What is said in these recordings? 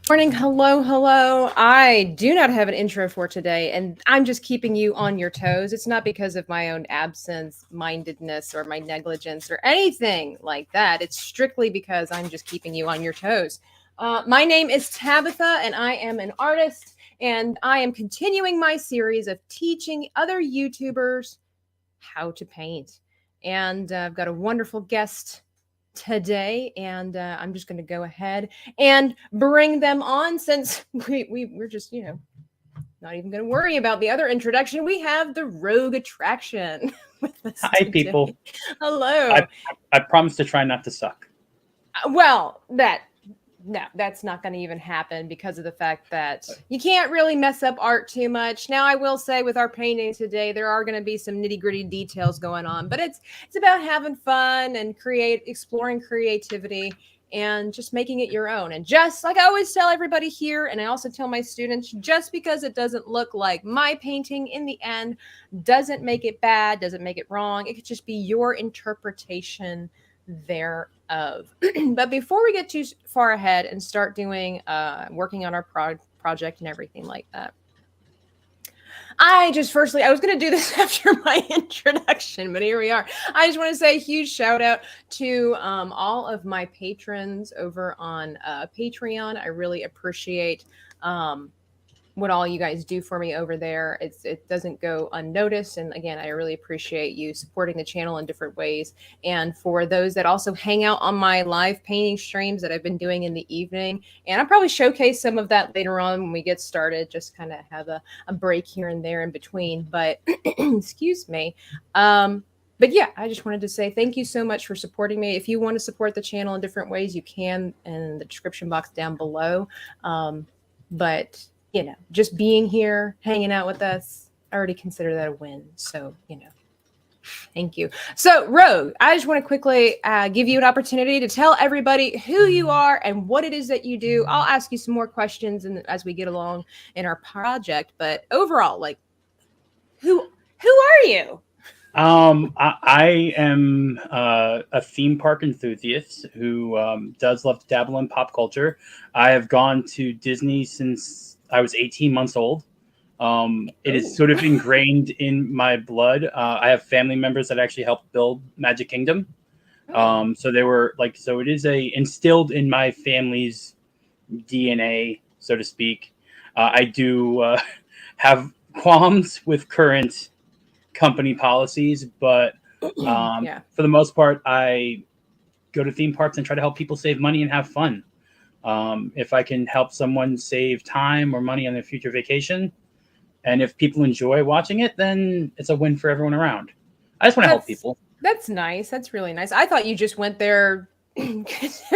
Morning, hello. I do not have an intro for today, and I'm just keeping you on your toes. It's not because of my own absence, mindedness, or my negligence, or anything like that. It's strictly because I'm just keeping you on your toes. My name is Tabitha, and I am an artist, and I am continuing my series of teaching other YouTubers how to paint. And I've got a wonderful guest today, and I'm just going to go ahead and bring them on since we're just, not even going to worry about the other introduction. We have the Rogue Attraction with us Hi, today. people. Hello. I promise to try not to suck. Well, no, that's not going to even happen because of the fact that you can't really mess up art too much. Now, I will say with our painting today, there are going to be some nitty gritty details going on, but it's about having fun and exploring creativity and just making it your own. And just like I always tell everybody here, and I also tell my students, just because it doesn't look like my painting in the end doesn't make it bad, doesn't make it wrong. It could just be your interpretation thereof. But before we get too far ahead and start doing working on our project and everything like that, I was going to do this after my introduction, but here we are. I just want to say a huge shout out to all of my patrons over on Patreon. I really appreciate what all you guys do for me over there. It doesn't go unnoticed. And again, I really appreciate you supporting the channel in different ways. And for those that also hang out on my live painting streams that I've been doing in the evening, and I'll probably showcase some of that later on when we get started, just kind of have a break here and there in between. But excuse me. But yeah, I just wanted to say thank you so much for supporting me. If you want to support the channel in different ways, you can in the description box down below. But just being here, hanging out with us, I already consider that a win. So, thank you. So, Rogue, I just want to quickly give you an opportunity to tell everybody who you are and what it is that you do. I'll ask you some more questions as we get along in our project. But overall, like, who are you? I am a theme park enthusiast who does love to dabble in pop culture. I have gone to Disney since I was 18 months old. It is sort of ingrained in my blood. I have family members that actually helped build Magic Kingdom. So they were like, so it is instilled in my family's DNA, so to speak. I do have qualms with current company policies, but Yeah. for the most part, I go to theme parks and try to help people save money and have fun. If I can help someone save time or money on their future vacation, and if people enjoy watching it, then it's a win for everyone around. I just want to help people. That's nice. That's really nice. I thought you just went there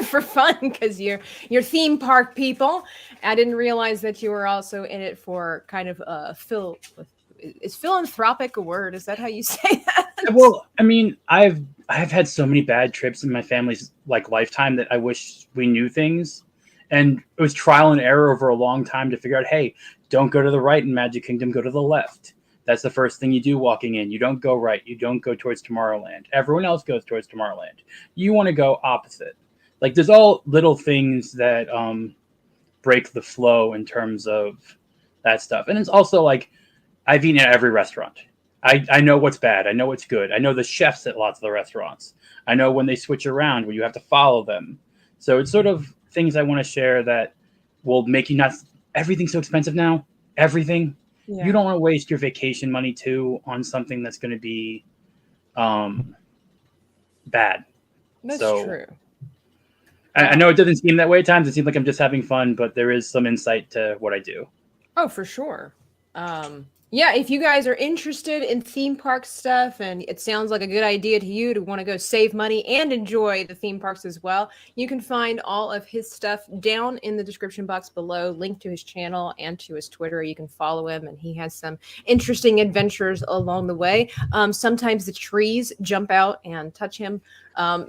for fun because you're theme park people. I didn't realize that you were also in it for kind of is philanthropic a word? Is that how you say that? Well, I mean, I've had so many bad trips in my family's lifetime that I wish we knew things, and it was trial and error over a long time to figure out, hey, don't go to the right in Magic Kingdom, go to the left. That's the first thing you do walking in. You don't go right. You don't go towards Tomorrowland. Everyone else goes towards Tomorrowland. You want to go opposite. Like, there's all little things that break the flow in terms of that stuff. And it's also like, I've eaten at every restaurant. I know what's bad. I know what's good. I know the chefs at lots of the restaurants. I know when they switch around, where you have to follow them. So it's sort of things I want to share that will make you not. Everything's so expensive now. Everything. Yeah. You don't want to waste your vacation money too on something that's going to be bad. That's true. I know it doesn't seem that way at times. It seems like I'm just having fun, but there is some insight to what I do. Oh, for sure. Yeah, if you guys are interested in theme park stuff and it sounds like a good idea to you to want to go save money and enjoy the theme parks as well, you can find all of his stuff down in the description box below, link to his channel and to his Twitter. You can follow him and he has some interesting adventures along the way. Sometimes the trees jump out and touch him.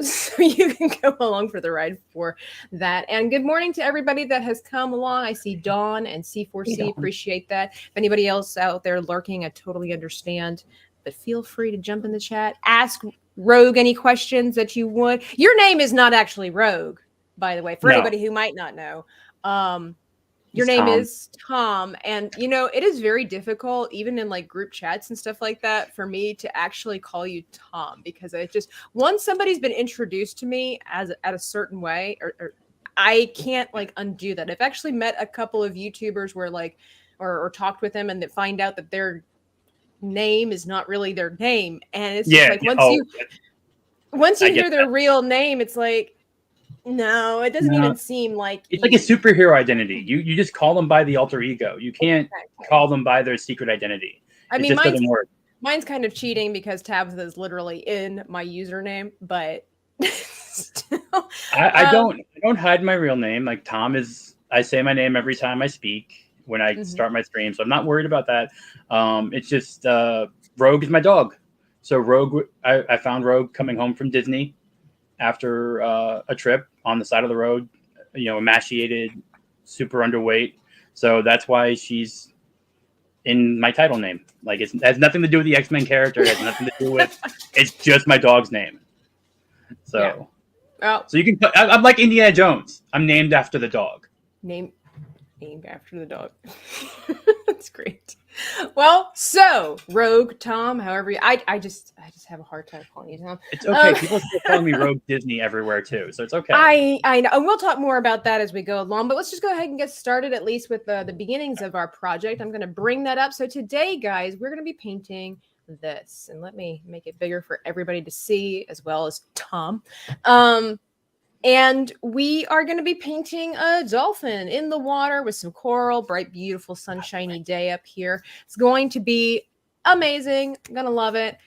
So you can go along for the ride for that. And good morning to everybody that has come along. I see Dawn and C4C. Appreciate that. If anybody else out there lurking, I totally understand. But feel free to jump in the chat. Ask Rogue any questions that you would. Your name is not actually Rogue, by the way, for anybody who might not know. Your It's name Tom. is Tom. And, you know, it is very difficult, even in like group chats and stuff like that, for me to actually call you Tom because I just, once somebody's been introduced to me as at a certain way, or I can't like undo that. I've actually met a couple of YouTubers where like, or talked with them and that find out that their name is not really their name. And it's just Yeah. like, Oh, once I you get hear their real name, it's like, no, it doesn't that. even seem like It's like a you. superhero identity. You just call them by the alter ego. You can't Exactly. call them by their secret identity. I It mean, just doesn't work. mine's kind of cheating because Tabitha is literally in my username, but still, I don't hide my real name. Like Tom is, I say my name every time I speak when I start my stream, so I'm not worried about that. It's just Rogue is my dog. So Rogue, I found Rogue coming home from Disney after a trip on the side of the road, you know, emaciated, super underweight. So that's why she's in my title name. Like it has nothing to do with the X-Men character. It has nothing to do with. It's just my dog's name. So, so you can. I'm like Indiana Jones. I'm named after the dog. Named after the dog. That's great. Well, so Rogue Tom, however, I just have a hard time calling you Tom. It's okay. People still call me Rogue Disney everywhere too, so it's okay. I know, and we'll talk more about that as we go along. But let's just go ahead and get started, at least with the beginnings of our project. I'm going to bring that up. So today, guys, we're going to be painting this, and let me make it bigger for everybody to see, as well as Tom. And we are going to be painting a dolphin in the water with some coral, bright, beautiful, sunshiny day up here. It's going to be amazing. I'm going to love it.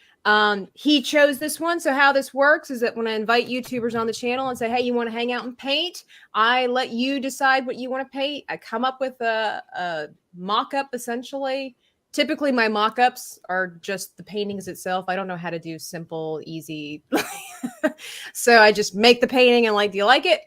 He chose this one. So how this works is that when I invite YouTubers on the channel and say, hey, you want to hang out and paint? I let you decide what you want to paint. I come up with a mock-up, essentially. Typically, my mock-ups are just the paintings itself. I don't know how to do simple, easy. So I just make the painting and like, do you like it?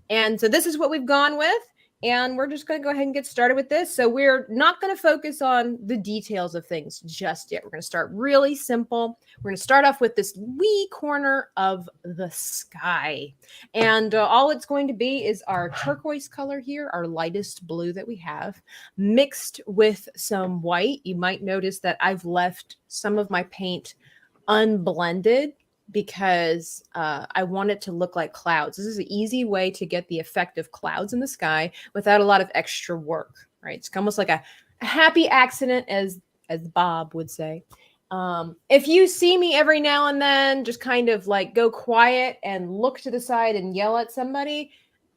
And so this is what we've gone with. And we're just going to go ahead and get started with this. So we're not going to focus on the details of things just yet. We're going to start really simple. We're going to start off with this wee corner of the sky. And all it's going to be is our turquoise color here, our lightest blue that we have, mixed with some white. You might notice that I've left some of my paint unblended because I want it to look like clouds. This is an easy way to get the effect of clouds in the sky without a lot of extra work, right? It's almost like a happy accident, as Bob would say. If you see me every now and then just kind of like go quiet and look to the side and yell at somebody,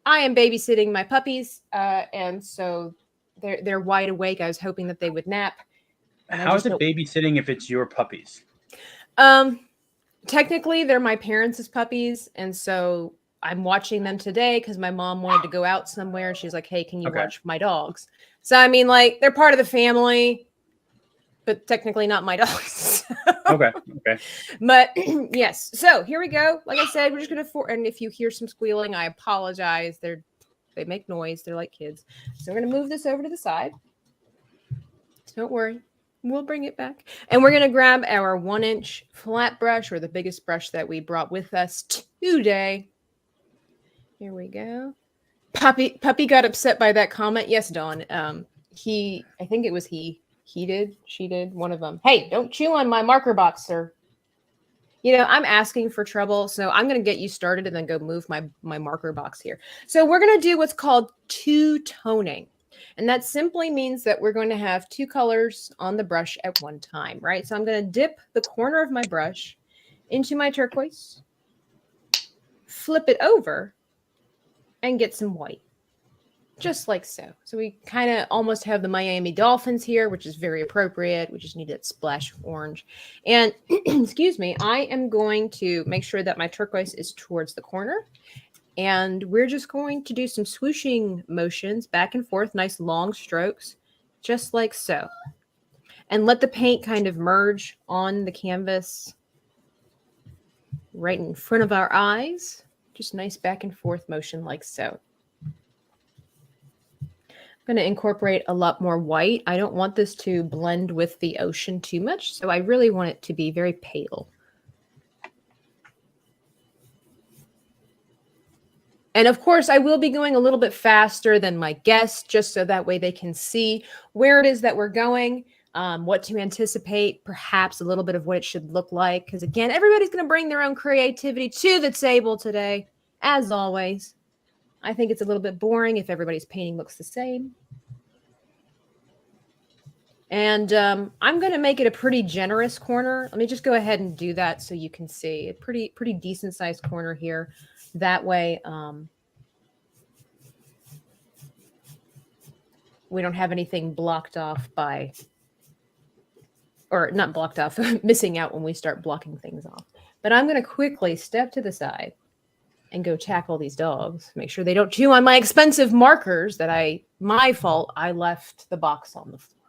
I am babysitting my puppies, and so they're wide awake. I was hoping that they would nap. How is it babysitting if it's your puppies? Technically, they're my parents' puppies, and so I'm watching them today because my mom wanted to go out somewhere. And she's like, hey, can you watch my dogs? So, I mean, like, they're part of the family, but technically not my dogs. Okay. But, yes. So, here we go. Like I said, we're just going to, and if you hear some squealing, I apologize. They make noise. They're like kids. So, we're going to move this over to the side. Don't worry. We'll bring it back. And we're going to grab our 1-inch flat brush, or the biggest brush that we brought with us today. Here we go. Puppy got upset by that comment. Yes, Dawn. I think it was he did, she did, one of them. Hey, don't chew on my marker box, sir. You know, I'm asking for trouble, so I'm going to get you started and then go move my marker box here. So we're going to do what's called two-toning. And that simply means that we're going to have two colors on the brush at one time, right? So I'm going to dip the corner of my brush into my turquoise, flip it over, and get some white, just like so. So we kind of almost have the Miami Dolphins here, which is very appropriate. We just need that splash of orange. And excuse me, I am going to make sure that my turquoise is towards the corner. And we're just going to do some swooshing motions back and forth, nice long strokes, just like so. And let the paint kind of merge on the canvas right in front of our eyes. Just nice back and forth motion like so. I'm going to incorporate a lot more white. I don't want this to blend with the ocean too much, so I really want it to be very pale. And of course, I will be going a little bit faster than my guests, just so that way they can see where it is that we're going, what to anticipate, perhaps a little bit of what it should look like. Because again, everybody's going to bring their own creativity to the table today, as always. I think it's a little bit boring if everybody's painting looks the same. And I'm going to make it a pretty generous corner. Let me just go ahead and do that so you can see a pretty decent sized corner here. That way, we don't have anything blocked off by, or not blocked off, missing out when we start blocking things off. But I'm going to quickly step to the side and go tackle these dogs. Make sure they don't chew on my expensive markers that my fault, I left the box on the floor.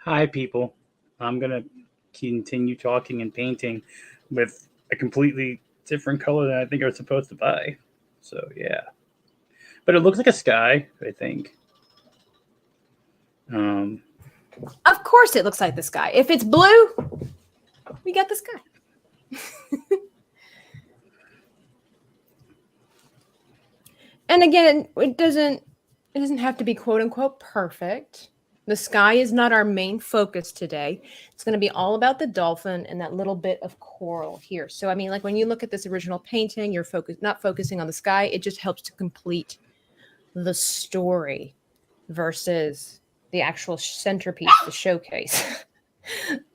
Hi, people. I'm going to continue talking and painting with a completely different color than I think I was supposed to buy. So, yeah. But it looks like a sky, I think. Of course it looks like the sky. If it's blue, we got the sky. And again, it doesn't have to be quote unquote perfect. The sky is not our main focus today. It's going to be all about the dolphin and that little bit of coral here. So, I mean, like when you look at this original painting, you're not focusing on the sky. It just helps to complete the story versus the actual centerpiece, the showcase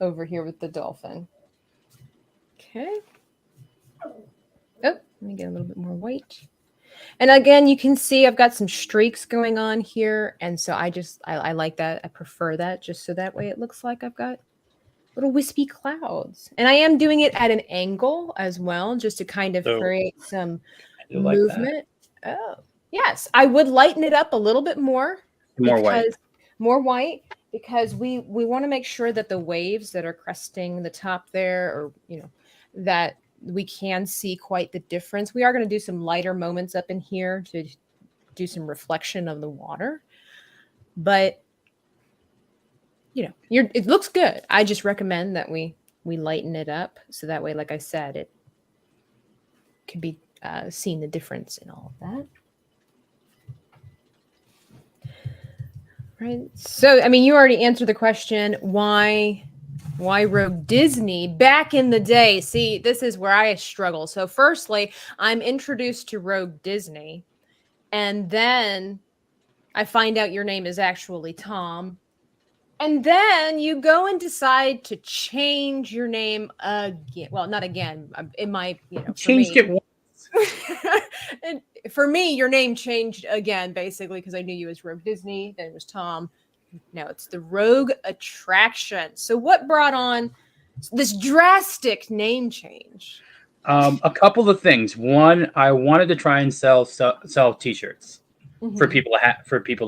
over here with the dolphin. Okay. Oh, let me get a little bit more white. And again, you can see I've got some streaks going on here. And so I like that. I prefer that just so that way it looks like I've got little wispy clouds. And I am doing it at an angle as well, just to kind of create some movement. Like oh, yes. I would lighten it up a little bit more. More white, because we want to make sure that the waves that are cresting the top there, or, you know, that we can see quite the difference. We are going to do some lighter moments up in here to do some reflection of the water, but you know, it looks good. I just recommend that we lighten it up so that way, like I said, it could be seen the difference in all of that. Right. So, I mean, you already answered the question, why Rogue Disney back in the day? See, this is where I struggle. So firstly, I'm introduced to Rogue Disney, and then I find out your name is actually Tom. And then you go and decide to change your name again. Well, not again. In my, you know, changed it once. And for me, your name changed again, basically, because I knew you as Rogue Disney. Then it was Tom. Now it's the Rogue Attraction. So what brought on this drastic name change? A couple of things. One, I wanted to try and sell T-shirts for people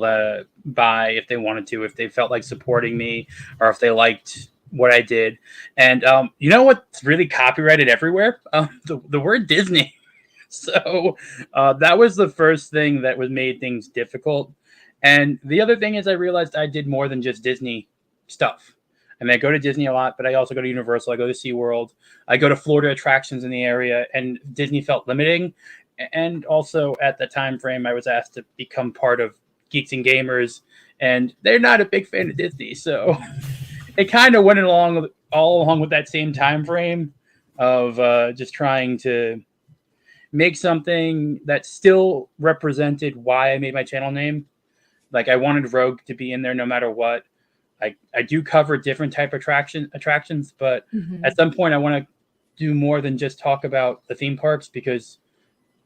to buy if they wanted to, if they felt like supporting me, or if they liked what I did. And you know what's really copyrighted everywhere? The word Disney. So that was the first thing that made things difficult. And the other thing is I realized I did more than just Disney stuff. I mean, I go to Disney a lot, but I also go to Universal. I go to SeaWorld. I go to Florida attractions in the area, and Disney felt limiting. And also at the time frame, I was asked to become part of Geeks and Gamers, and they're not a big fan of Disney. So it kind of went along with that same time frame of just trying to make something that still represented why I made my channel name. Like, I wanted Rogue to be in there no matter what. I do cover different type of attractions, but at some point I want to do more than just talk about the theme parks, because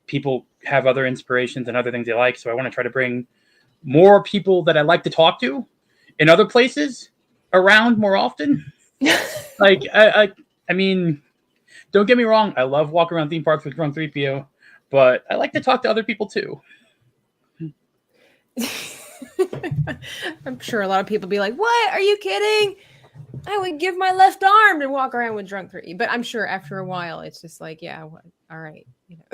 people have other inspirations and other things they like. So I want to try to bring more people that I like to talk to in other places around more often. Like, I mean, don't get me wrong. I love walking around theme parks with Drunk 3PO, but I like to talk to other people too. I'm sure a lot of people be like, what? Are you kidding? I would give my left arm to walk around with Drunk 3. But I'm sure after a while, it's just like, yeah, all right. You know,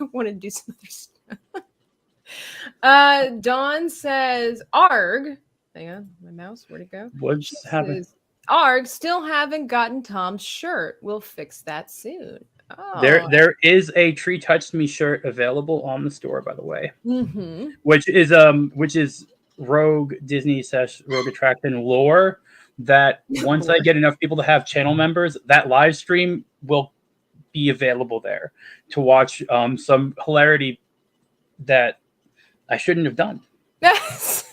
I want to do some other stuff. Dawn says, ARG. Hang on, my mouse, where'd it go? What's happening? Arg, still haven't gotten Tom's shirt. We'll fix that soon. Oh. There is a Tree Touched Me shirt available on the store, by the way, Mm-hmm. which is Rogue Disney / Rogue Attraction lore. That once I get enough people to have channel members, that live stream will be available there to watch some hilarity that I shouldn't have done. As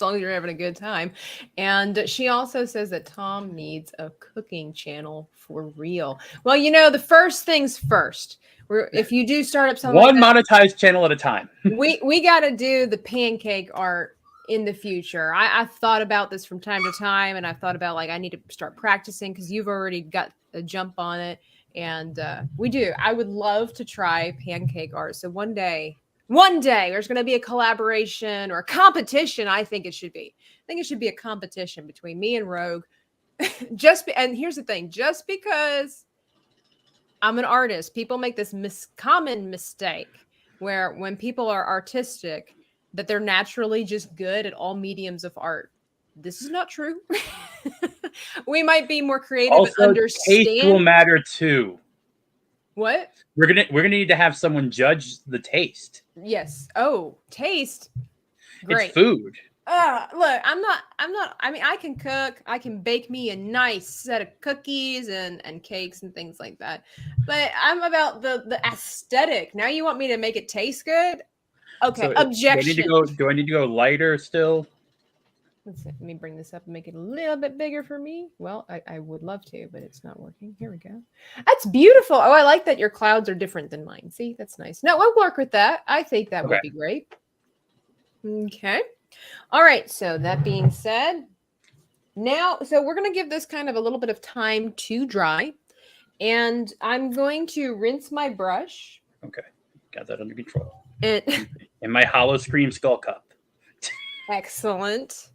long as you're having a good time. And she also says that Tom needs a cooking channel for real. Well, the first things first. If you do start up something one like that, monetized channel at a time. we got to do the pancake art in the future. I've thought about this from time to time, and I've thought about I need to start practicing because you've already got a jump on it, and we do. I would love to try pancake art. So one day there's going to be a collaboration or a competition. I think it should be a competition between me and Rogue. And here's the thing, just because I'm an artist, people make this common mistake where when people are artistic, that they're naturally just good at all mediums of art. This is not true. We might be more creative also, and understand. Taste will matter too. What? We're gonna need to have someone judge the taste. Yes. Oh, taste. Great. It's food. Look, I'm not. I mean, I can cook. I can bake me a nice set of cookies and cakes and things like that. But I'm about the aesthetic. Now you want me to make it taste good? Okay. So Objection. Do I need to go lighter still? Let me bring this up and make it a little bit bigger for me. Well, I would love to, but it's not working. Here we go. That's beautiful. Oh, I like that your clouds are different than mine. See, that's nice. No, I'll work with that. I think that would be great. Okay. All right. So that being said, so we're going to give this kind of a little bit of time to dry. And I'm going to rinse my brush. Okay. Got that under control. And in my Hollow Scream skull cup. Excellent.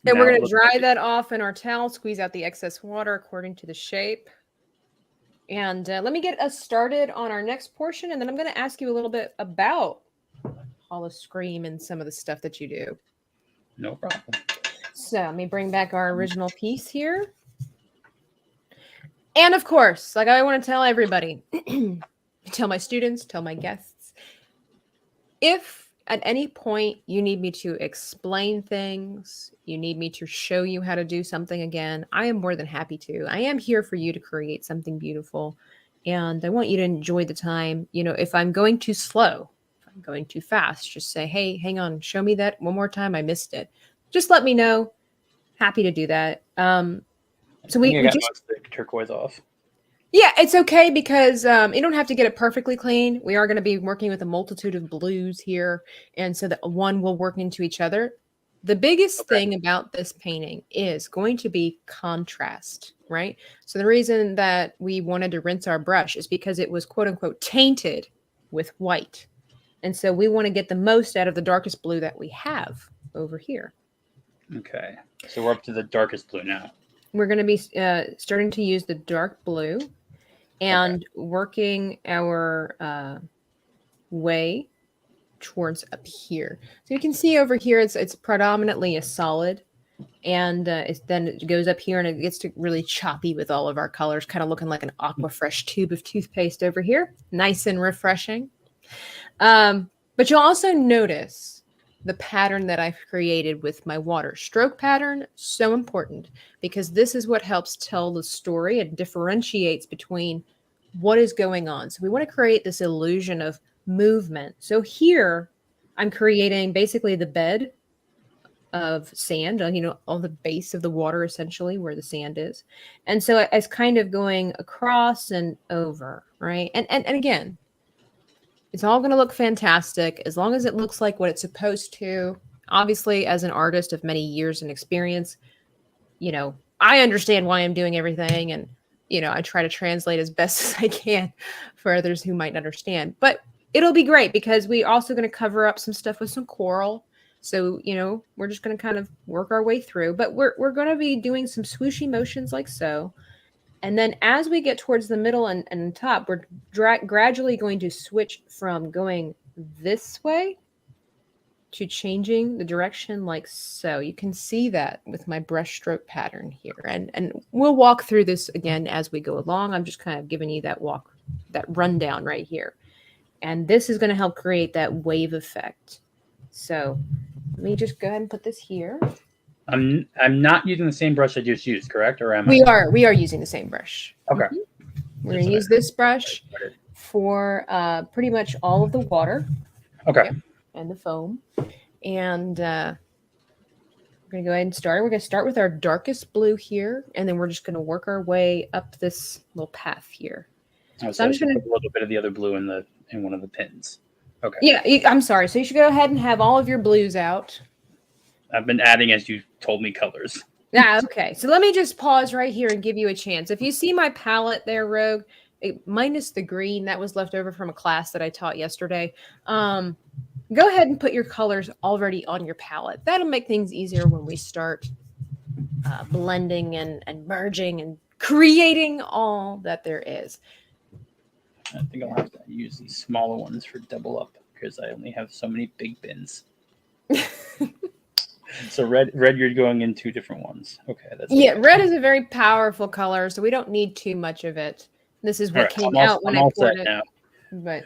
And we're going to dry that off in our towel, squeeze out the excess water according to the shape. And let me get us started on our next portion. And then I'm going to ask you a little bit about Hollow Scream and some of the stuff that you do. No problem. So let me bring back our original piece here. And of course, like I want to tell everybody, tell my students, tell my guests, if at any point you need me to explain things, you need me to show you how to do something again, I am more than happy to. I am here for you to create something beautiful. And I want you to enjoy the time. If I'm going too slow, if I'm going too fast, just say, hey, hang on, show me that one more time. I missed it. Just let me know. Happy to do that. So we got most of the turquoise off. Yeah, it's okay because you don't have to get it perfectly clean. We are going to be working with a multitude of blues here. And so that one will work into each other. The biggest thing about this painting is going to be contrast, right? So the reason that we wanted to rinse our brush is because it was quote unquote tainted with white. And so we want to get the most out of the darkest blue that we have over here. Okay. So we're up to the darkest blue now. We're going to be starting to use the dark blue and working our way towards up here. So you can see over here, it's predominantly a solid, and then it goes up here and it gets to really choppy with all of our colors, kind of looking like an Aquafresh tube of toothpaste over here. Nice and refreshing. But you'll also notice the pattern that I've created with my water stroke pattern. So important because this is what helps tell the story and differentiates between what is going on. So we want to create this illusion of movement. So here I'm creating basically the bed of sand, on the base of the water, essentially where the sand is. And so it's kind of going across and over, right? And again, it's all going to look fantastic as long as it looks like what it's supposed to. Obviously, as an artist of many years and experience, I understand why I'm doing everything. And, I try to translate as best as I can for others who might understand. But it'll be great because we're also going to cover up some stuff with some coral. So, we're just going to kind of work our way through. But we're going to be doing some swooshy motions like so. And then as we get towards the middle and top, we're gradually going to switch from going this way to changing the direction like so. You can see that with my brush stroke pattern here. And we'll walk through this again as we go along. I'm just kind of giving you that rundown right here. And this is going to help create that wave effect. So let me just go ahead and put this here. I'm not using the same brush I just used, correct? Or am We I? are using the same brush. Okay. We're going to use this brush for pretty much all of the water. Okay. And the foam. And we're going to go ahead and start. We're going to start with our darkest blue here, and then we're just going to work our way up this little path here. So I'm just going to put a little bit of the other blue in one of the pins. Okay. Yeah, I'm sorry. So you should go ahead and have all of your blues out. I've been adding as you told me colors. Yeah, okay. So let me just pause right here and give you a chance. If you see my palette there, Rogue, minus the green that was left over from a class that I taught yesterday, go ahead and put your colors already on your palette. That'll make things easier when we start blending and merging and creating all that there is. I think I'll have to use these smaller ones for double up because I only have so many big bins. So red, you're going in two different ones. Okay, red is a very powerful color, so we don't need too much of it. This is what came out when I poured it. Now. But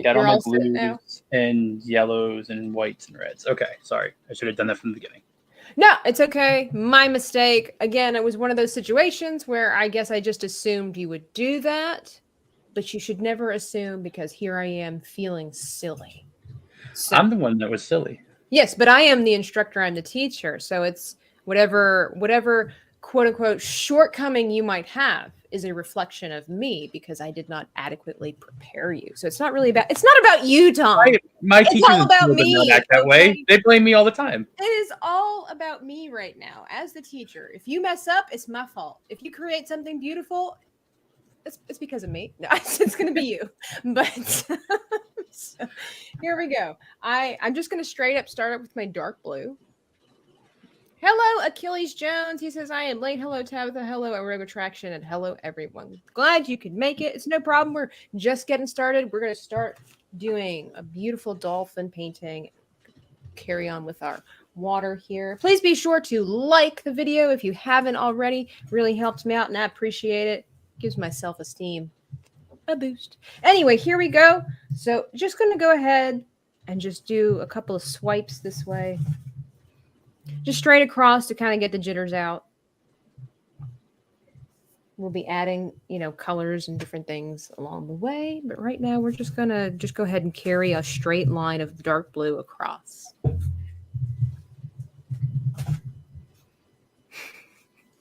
got all my blues and yellows and whites and reds. Okay, sorry, I should have done that from the beginning. No, it's okay. My mistake. Again, it was one of those situations where I guess I just assumed you would do that, but you should never assume because here I am feeling silly. So, I'm the one that was silly. Yes, but I am the instructor. I'm the teacher. So it's whatever quote unquote shortcoming you might have is a reflection of me because I did not adequately prepare you. So it's not about you, Tom. My teachers all about me. Not act that way. They blame me all the time. It is all about me right now as the teacher. If you mess up, it's my fault. If you create something beautiful, it's because of me. No, it's going to be you. But so, here we go. I'm just going to straight up start up with my dark blue. Hello, Achilles Jones. He says, I am late. Hello, Tabitha. Hello, Rogue Attraction. And hello, everyone. Glad you could make it. It's no problem. We're just getting started. We're going to start doing a beautiful dolphin painting. Carry on with our water here. Please be sure to like the video if you haven't already. It really helps me out, and I appreciate it. Gives my self-esteem a boost. Anyway, here we go. So just going to go ahead and just do a couple of swipes this way. Just straight across to kind of get the jitters out. We'll be adding, colors and different things along the way. But right now we're just going to go ahead and carry a straight line of dark blue across.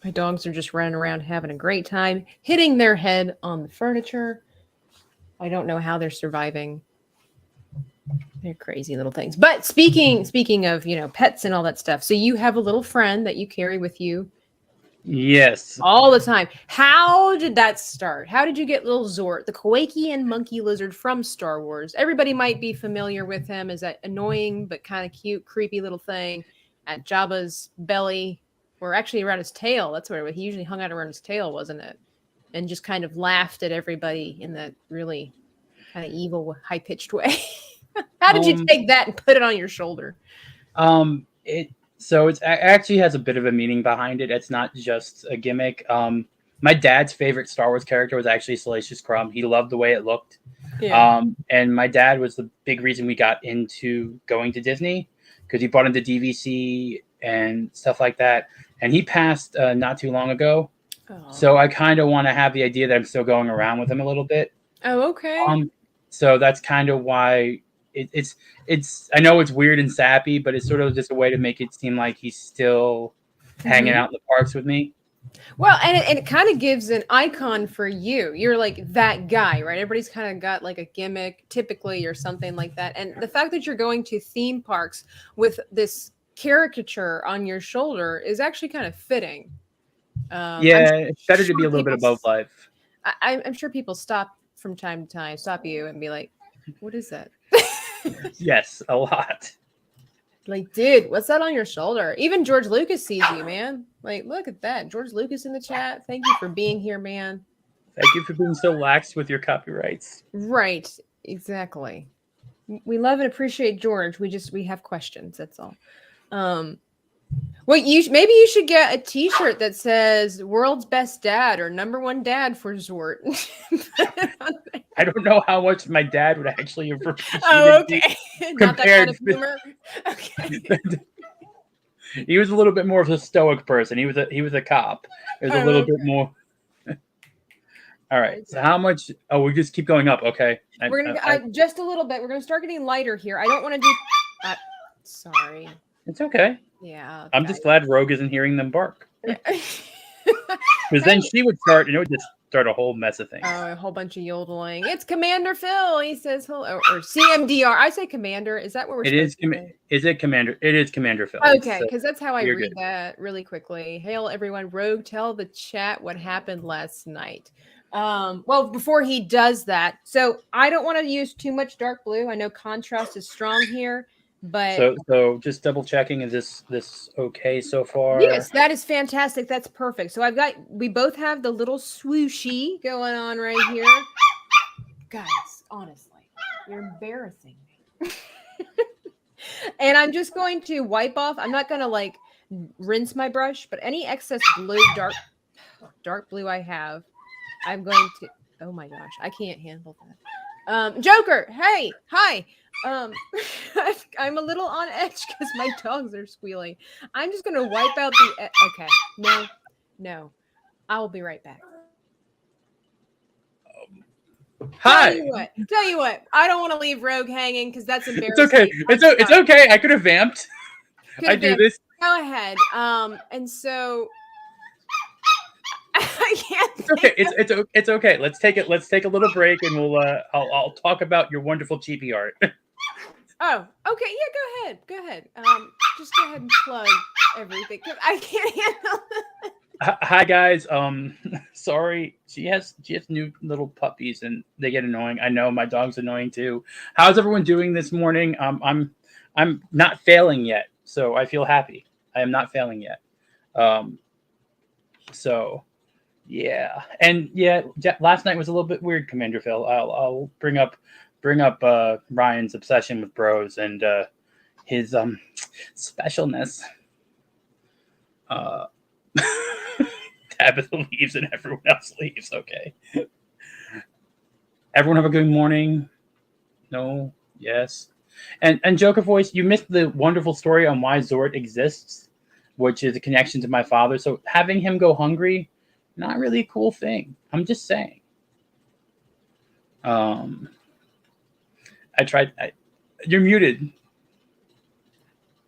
My dogs are just running around having a great time, hitting their head on the furniture. I don't know how they're surviving. They're crazy little things. But speaking of, pets and all that stuff. So you have a little friend that you carry with you. Yes. All the time. How did that start? How did you get little Zort, the Kowakian monkey lizard from Star Wars? Everybody might be familiar with him as that annoying but kind of cute, creepy little thing at Jabba's belly. Or actually around his tail. That's where he usually hung out around his tail, wasn't it? And just kind of laughed at everybody in that really kind of evil, high-pitched way. How did you take that and put it on your shoulder? It actually has a bit of a meaning behind it. It's not just a gimmick. My dad's favorite Star Wars character was actually Salacious Crumb. He loved the way it looked. Yeah. And my dad was the big reason we got into going to Disney because he brought into DVC and stuff like that. And he passed not too long ago. Oh. So I kind of want to have the idea that I'm still going around with him a little bit. Oh, okay. So that's kind of why it's I know it's weird and sappy, but it's sort of just a way to make it seem like he's still hanging out in the parks with me. Well, and it kind of gives an icon for you. You're like that guy, right? Everybody's kind of got like a gimmick typically or something like that. And the fact that you're going to theme parks with this caricature on your shoulder is actually kind of fitting. It's better to be a little bit above life. I'm sure people stop from time to time, stop you and be like, what is that? Yes, a lot. Like, dude, what's that on your shoulder? Even George Lucas sees you, man. Like, look at that. George Lucas in the chat. Thank you for being here, man. Thank you for being so lax with your copyrights. Right. Exactly. We love and appreciate George. We have questions. That's all. Well, maybe you should get a T-shirt that says "World's Best Dad" or "Number One Dad for Zort." I don't know how much my dad would actually have appreciated. Oh, okay. Not that kind compared of humor. Okay. He was a little bit more of a stoic person. He was a cop. It was a little bit more. All right. So how much? Oh, we just keep going up. Okay. We're gonna just a little bit. We're gonna start getting lighter here. I don't want to do. Sorry. It's okay. Yeah. I'm just glad Rogue isn't hearing them bark. Because then she would start. It would just start a whole mess of things. Oh, a whole bunch of yodeling. It's Commander Phil. He says hello, or CMDR. I say Commander. Is that what we're? Is it Commander? It is Commander Phil. Okay, because that's how I read that really quickly. Hail everyone. Rogue, tell the chat what happened last night. Well, before he does that, so I don't want to use too much dark blue. I know contrast is strong here, but so just double checking, is this okay so far? Yes, that is fantastic. That's perfect. So we both have the little swooshy going on right here. Guys, honestly, you're embarrassing me. And I'm just going to wipe off. I'm not going to like rinse my brush, but any excess blue, dark blue I have, I'm going to, oh my gosh, I can't handle that. Joker, hey, hi. I'm a little on edge because my dogs are squealing. I'm just going to wipe out the, okay, no, I will be right back. Hi. Tell you what, I don't want to leave Rogue hanging because that's embarrassing. It's okay. It's okay. I could have vamped. I do this. Go ahead. And so I can't. It's okay. It's okay. Let's take a little break, and we'll I'll talk about your wonderful cheapy art. Oh, okay. Yeah, go ahead. Just go ahead and plug everything because I can't handle it. Hi guys. Sorry. She has new little puppies and they get annoying. I know my dog's annoying too. How's everyone doing this morning? I'm not failing yet, so I feel happy. I am not failing yet. So yeah, and yeah, last night was a little bit weird, Commander Phil. I'll bring up Ryan's obsession with bros and his specialness. Tabitha leaves and everyone else leaves. Okay. Everyone have a good morning. No. Yes. And Joker Voice, you missed the wonderful story on why Zort exists, which is a connection to my father. So having him go hungry, not really a cool thing. I'm just saying. I tried. You're muted.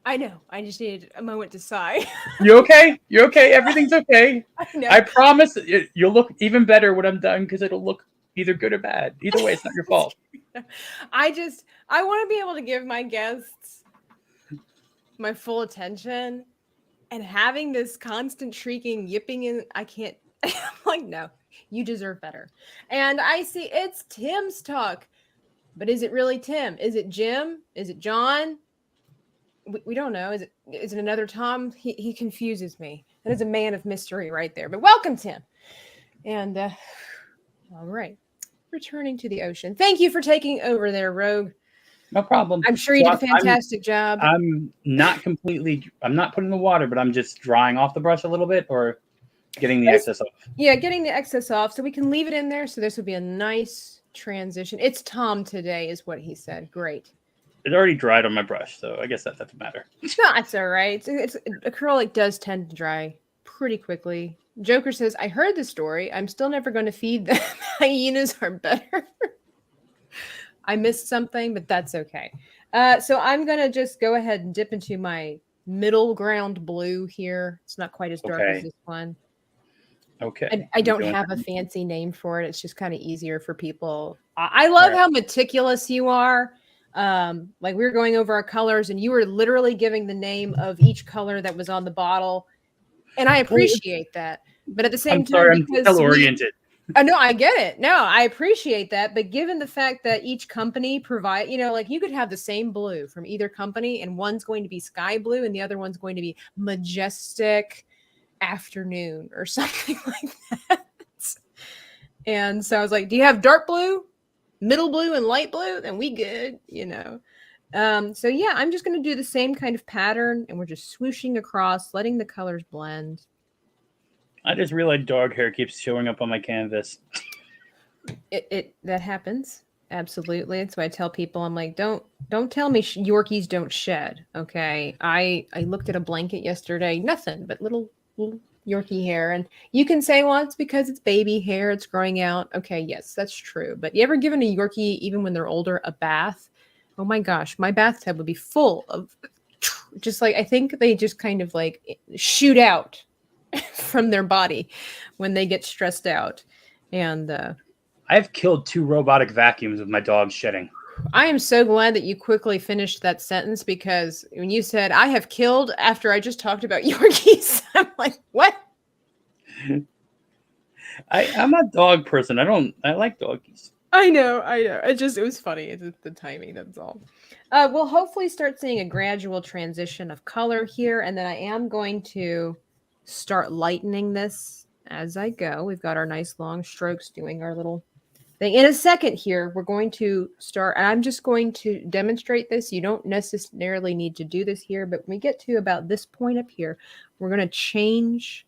I know. I just needed a moment to sigh. You okay? You okay? Everything's okay. I know. I promise you'll look even better when I'm done because it'll look either good or bad. Either way, it's not your fault. I want to be able to give my guests my full attention, and having this constant shrieking, yipping in, I can't. I'm like, no, you deserve better. And I see it's Tim's talk, but is it really Tim? Is it Jim? Is it John? We don't know. Is it another Tom? He confuses me. That is a man of mystery right there. But welcome, Tim. And all right, returning to the ocean. Thank you for taking over there, Rogue. No problem. I'm sure you did a fantastic job. I'm not putting the water, but I'm just drying off the brush a little bit or getting the excess off. Yeah, getting the excess off so we can leave it in there. So this would be a nice transition. It's Tom today is what he said. Great. It already dried on my brush, so I guess that doesn't matter. No, it's all right. It's acrylic does tend to dry pretty quickly. Joker says, I heard the story. I'm still never going to feed them. Hyenas are better. I missed something, but that's okay. So I'm going to just go ahead and dip into my middle ground blue here. It's not quite as dark as this one. Okay. I don't have a fancy name for it. It's just kind of easier for people. I love how meticulous you are. Like we were going over our colors and you were literally giving the name of each color that was on the bottle. And I appreciate that. But at the same time, I'm detail oriented. No, I get it. No, I appreciate that. But given the fact that each company provide, like you could have the same blue from either company and one's going to be sky blue and the other one's going to be majestic afternoon or something like that. And so I was like, do you have dark blue? middle blue and light blue, then we good, you know. So yeah, I'm just going to do the same kind of pattern, and we're just swooshing across, letting the colors blend. I just realized dog hair keeps showing up on my canvas. It that happens. Absolutely. That's why I tell people, I'm like, don't tell me Yorkies don't shed. Okay. I looked at a blanket yesterday, nothing but little Yorkie hair. And you can say, well, it's because it's baby hair, it's growing out. Okay, yes, that's true. But you ever given a Yorkie, even when they're older, a bath? Oh my gosh, my bathtub would be full of just like, I think they just kind of like shoot out from their body when they get stressed out. And I've killed 2 robotic vacuums with my dog shedding. I am so glad that you quickly finished that sentence, because when you said I have killed after I just talked about Yorkies, I'm like, what? I'm a dog person. I like doggies. I know. It was funny. It's the timing, that's all. We'll hopefully start seeing a gradual transition of color here, and then I am going to start lightening this as I go. We've got our nice long strokes doing our little thing. In a second here, we're going to start, and I'm just going to demonstrate this. You don't necessarily need to do this here, but when we get to about this point up here, we're going to change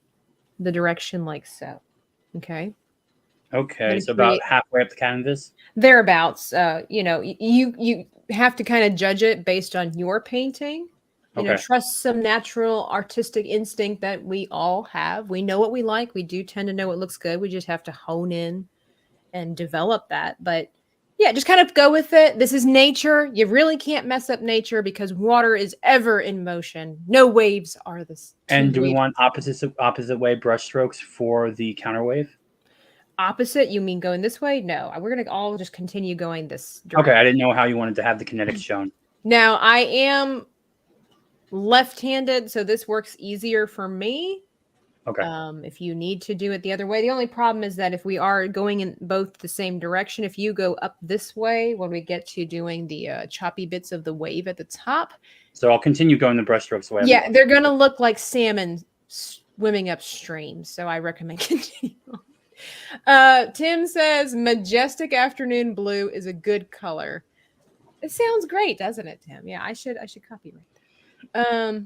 the direction like so. Okay. Okay, so about halfway up the canvas. Thereabouts. You have to kind of judge it based on your painting. Trust some natural artistic instinct that we all have. We know what we like. We do tend to know what looks good. We just have to hone in and develop that. But yeah, just kind of go with it. This is nature. You really can't mess up nature because water is ever in motion. No waves are this. And do we want opposite way brush strokes for the counter wave? Opposite? You mean going this way? No, we're going to all just continue going this direction. Okay, I didn't know how you wanted to have the kinetics shown. Now, I am left-handed, so this works easier for me. Okay. If you need to do it the other way. The only problem is that if we are going in both the same direction, if you go up this way when we get to doing the choppy bits of the wave at the top. So I'll continue going the brush strokes way. Yeah, they're going to look like salmon swimming upstream, so I recommend continue. Tim says majestic afternoon blue is a good color. It sounds great, doesn't it, Tim? Yeah, I should copyright that.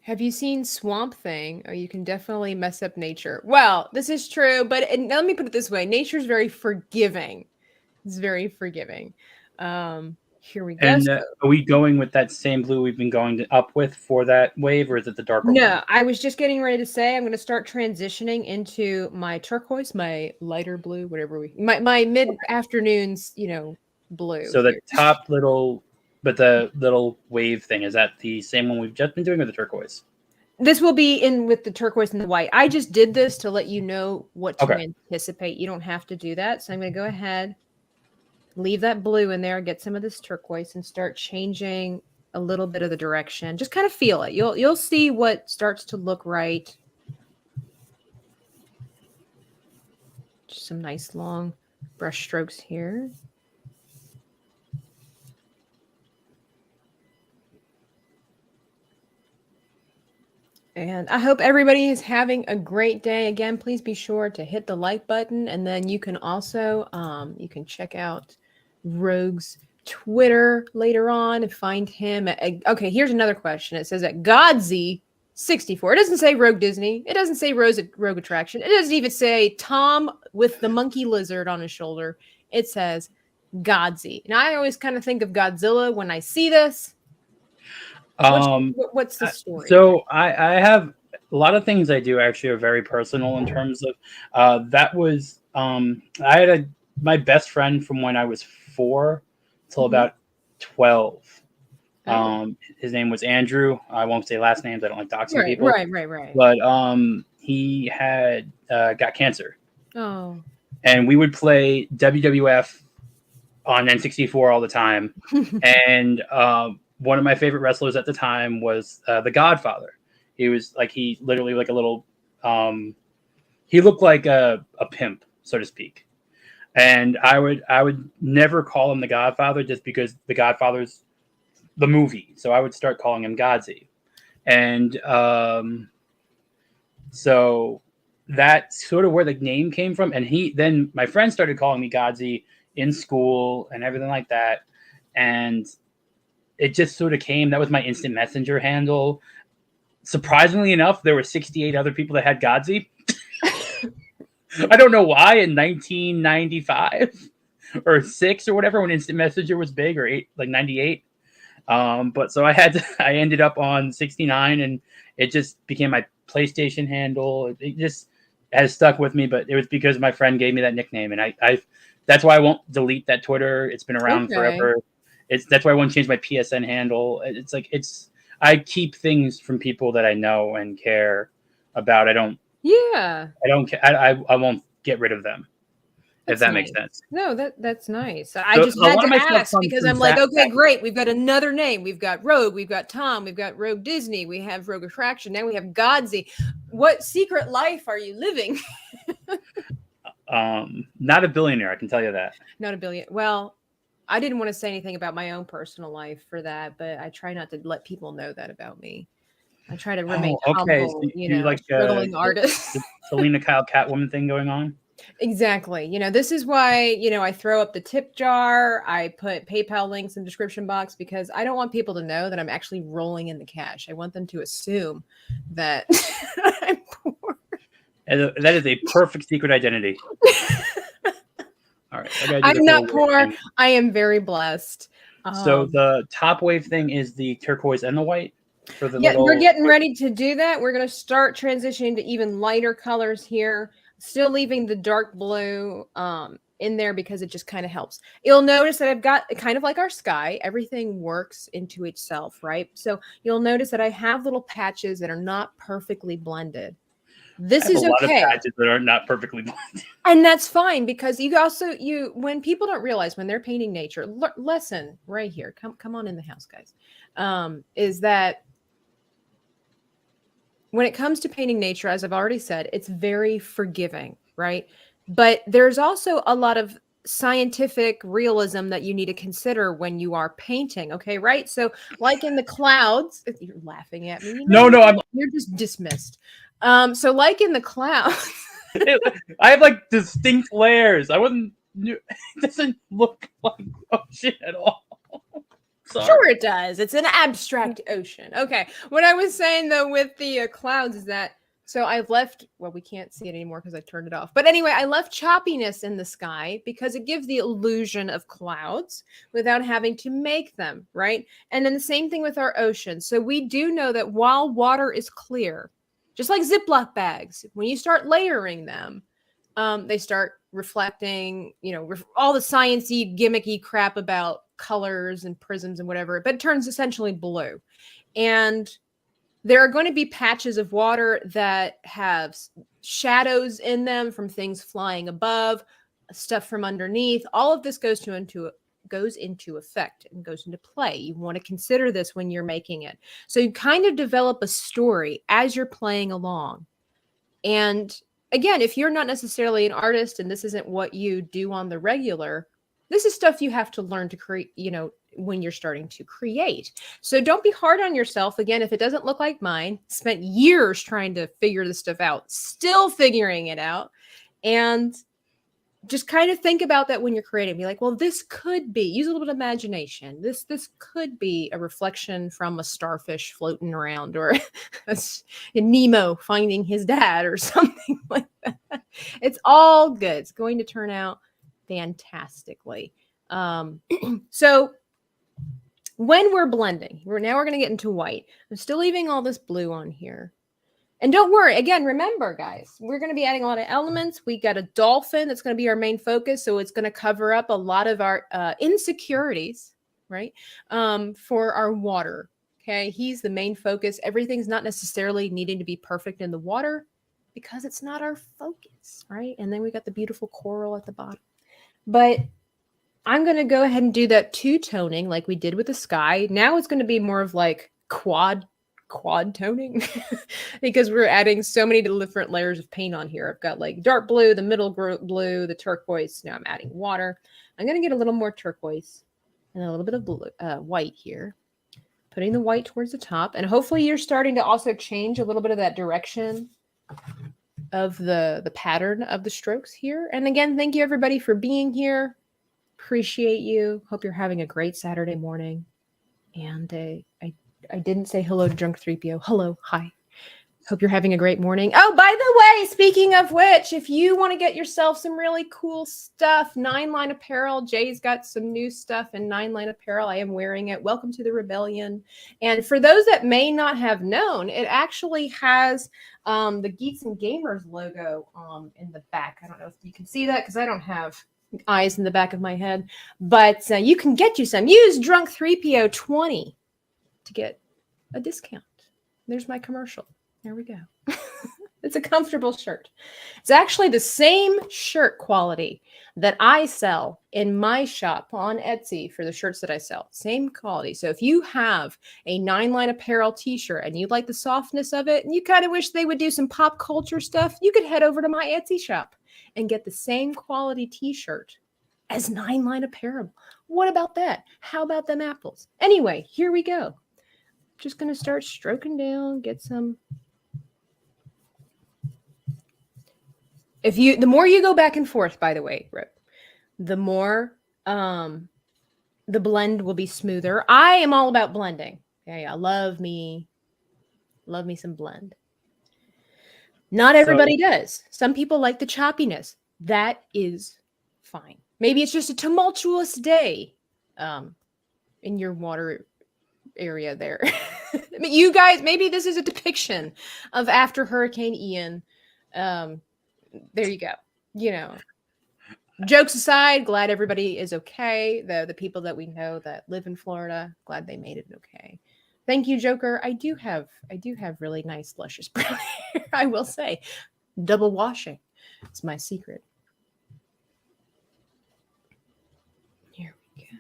Have you seen Swamp Thing? Oh, you can definitely mess up nature. Well, this is true, but let me put it this way: nature's very forgiving. It's very forgiving. Here we go. And are we going with that same blue we've been going up with for that wave, or is it the darker? No, one? I was just getting ready to say I'm going to start transitioning into my turquoise, my lighter blue, whatever my mid-afternoons, blue. So the top little, but the little wave thing, is that the same one we've just been doing, or the turquoise? This will be in with the turquoise and the white. I just did this to let you know what to anticipate. You don't have to do that. So I'm going to go ahead, leave that blue in there, get some of this turquoise, and start changing a little bit of the direction. Just kind of feel it. You'll see what starts to look right. Just some nice long brush strokes here. And I hope everybody is having a great day. Again, please be sure to hit the like button. And then you can also, you can check out Rogue's Twitter later on and find him. Okay, here's another question. It says at Godsy64. It doesn't say Rogue Disney. It doesn't say Rogue Attraction. It doesn't even say Tom with the monkey lizard on his shoulder. It says Godsy. And I always kind of think of Godzilla when I see this. What's the story? So I have a lot of things I do actually are very personal in terms of that was I had my best friend from when I was 4 till about 12. His name was Andrew. I won't say last names. I don't like doxing people. Right. But he had got cancer. Oh. And we would play WWF on N64 all the time. And one of my favorite wrestlers at the time was the Godfather. He was he literally like a little, he looked like a pimp, so to speak. And I would never call him the Godfather just because the Godfather's the movie. So I would start calling him Godsy. And so that's sort of where the name came from. And then my friend started calling me Godzi in school and everything like that. And it just sort of came. That was my instant messenger handle. Surprisingly enough, there were 68 other people that had Godzi. I don't know why in 1995 or 6 or whatever, when instant messenger was big, or 98. But so I ended up on 69, and it just became my PlayStation handle. It just has stuck with me, but it was because my friend gave me that nickname, and I that's why I won't delete that Twitter. It's been around forever. That's why I won't change my PSN handle. I keep things from people that I know and care about. I don't won't get rid of them. If that makes sense. No, that's nice. I just had to ask because I'm like, okay, great. We've got another name. We've got Rogue. We've got Tom. We've got Rogue Disney. We have Rogue Attraction. Now we have Godzi. What secret life are you living? Not a billionaire, I can tell you that. Not a billion. Well, I didn't want to say anything about my own personal life for that, but I try not to let people know that about me. I try to remain humble, so like struggling artist. The Selena Kyle Catwoman thing going on. Exactly. This is why, I throw up the tip jar. I put PayPal links in the description box because I don't want people to know that I'm actually rolling in the cash. I want them to assume that I'm poor. And that is a perfect secret identity. All right. I'm not poor. I am very blessed. So the top wave thing is the turquoise and the white. We're getting ready to do that. We're going to start transitioning to even lighter colors here. Still leaving the dark blue in there because it just kind of helps. You'll notice that I've got kind of like our sky. Everything works into itself, right? So you'll notice that I have little patches that are not perfectly blended. This is okay. A lot of patches that are not perfectly blended. And that's fine because when people don't realize when they're painting nature, lesson right here, come on in the house, guys, is that when it comes to painting nature, as I've already said, it's very forgiving, right? But there's also a lot of scientific realism that you need to consider when you are painting. Okay, right? So like in the clouds, you're laughing at me. You're just dismissed. So like in the clouds, I have like distinct layers. It doesn't look like ocean at all. Sorry. Sure it does. It's an abstract ocean. Okay. What I was saying though with the clouds is that, so I've left, well, we can't see it anymore because I turned it off. But anyway, I left choppiness in the sky because it gives the illusion of clouds without having to make them, right? And then the same thing with our ocean. So we do know that while water is clear, just like Ziploc bags, when you start layering them, they start reflecting, all the sciencey, gimmicky crap about colors and prisms and whatever, but it turns essentially blue. And there are going to be patches of water that have shadows in them from things flying above, stuff from underneath. All of this goes into effect and goes into play. You want to consider this when you're making it. So you kind of develop a story as you're playing along. And again, if you're not necessarily an artist and this isn't what you do on the regular, this is stuff you have to learn to create, when you're starting to create. So don't be hard on yourself. Again, if it doesn't look like mine, spent years trying to figure this stuff out, still figuring it out. And just kind of think about that when you're creating. Be like, well, this could be, use a little bit of imagination. This could be a reflection from a starfish floating around, or a Nemo finding his dad, or something like that. It's all good. It's going to turn out fantastically. So when we're blending, we're going to get into white. I'm still leaving all this blue on here. And don't worry, again, remember, guys, we're going to be adding a lot of elements. We got a dolphin that's going to be our main focus. So it's going to cover up a lot of our insecurities, right? For our water. Okay. He's the main focus. Everything's not necessarily needing to be perfect in the water because it's not our focus, right? And then we got the beautiful coral at the bottom. But I'm going to go ahead and do that two-toning like we did with the sky. Now it's going to be more of like quad toning because we're adding so many different layers of paint on here. I've got like dark blue, the middle blue, the turquoise. Now I'm adding water. I'm going to get a little more turquoise and a little bit of blue, white here. Putting the white towards the top. And hopefully you're starting to also change a little bit of that direction of the pattern of the strokes here. And again, thank you everybody for being here. Appreciate you. Hope you're having a great Saturday morning. And I didn't say hello to Drunk 3PO. Hello, hi. Hope you're having a great morning. Oh, by the way, speaking of which, if you want to get yourself some really cool stuff, 9 Line Apparel, Jay's got some new stuff in 9 Line Apparel. I am wearing it. Welcome to the rebellion. And for those that may not have known, it actually has the Geeks and Gamers logo in the back. I don't know if you can see that because I don't have eyes in the back of my head, but you can get you some. Use Drunk 3PO 20 to get a discount. There's my commercial. There we go. It's a comfortable shirt. It's actually the same shirt quality that I sell in my shop on Etsy for the shirts that I sell. Same quality. So if you have a 9 Line Apparel t-shirt and you like the softness of it and you kind of wish they would do some pop culture stuff, you could head over to my Etsy shop and get the same quality t-shirt as 9 Line Apparel. What about that? How about them apples? Anyway, here we go. Just going to start stroking down, get some. The more you go back and forth, by the way, Rip, the more the blend will be smoother. I am all about blending. Yeah. Love me some blend. Not everybody does. Some people like the choppiness. That is fine. Maybe it's just a tumultuous day in your water area there. I mean, you guys, maybe this is a depiction of after Hurricane Ian. There you go. You know, jokes aside, glad everybody is okay. The people that we know that live in Florida, glad they made it okay. Thank you, Joker. I do have really nice, luscious brown hair. I will say, double washing. It's my secret. Here we go.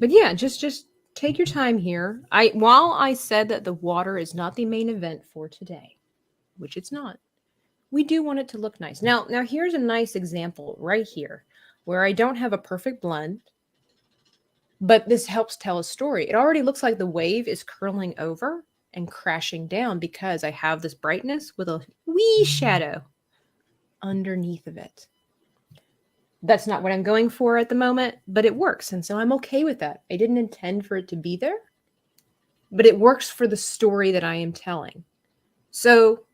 But yeah, just take your time here. While I said that the water is not the main event for today, which it's not, we do want it to look nice. Now here's a nice example right here where I don't have a perfect blend, but this helps tell a story. It already looks like the wave is curling over and crashing down because I have this brightness with a wee shadow underneath of it. That's not what I'm going for at the moment, but it works. And so I'm okay with that. I didn't intend for it to be there, but it works for the story that I am telling. So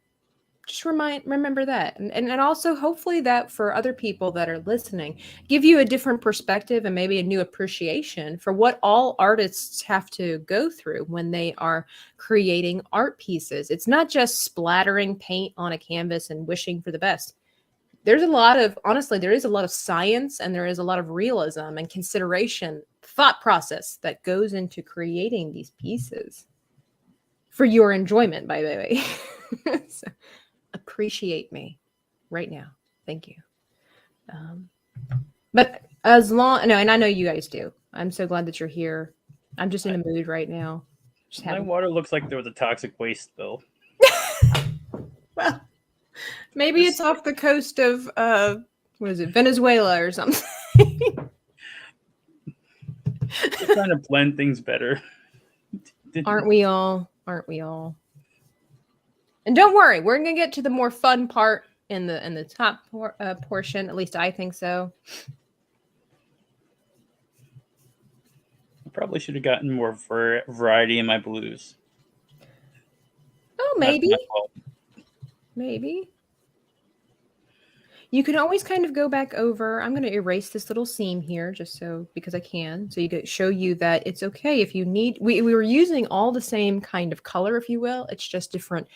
just remember that. And also hopefully that for other people that are listening, give you a different perspective and maybe a new appreciation for what all artists have to go through when they are creating art pieces. It's not just splattering paint on a canvas and wishing for the best. There is a lot of science and there is a lot of realism and consideration, thought process that goes into creating these pieces for your enjoyment, by the way. So, appreciate me right now. Thank you. But and I know you guys do. I'm so glad that you're here. I'm just in a mood right now. My water looks like there was a toxic waste spill. Well, maybe it's off the coast of Venezuela or something. They're trying to blend things better. Aren't we all? And don't worry, we're gonna get to the more fun part in the top portion. At least I think so. I probably should have gotten more variety in my blues. Oh, maybe. Maybe. You can always kind of go back over. I'm going to erase this little seam here just so because I can. So you could show you that it's okay if you need. We were using all the same kind of color, if you will. It's just different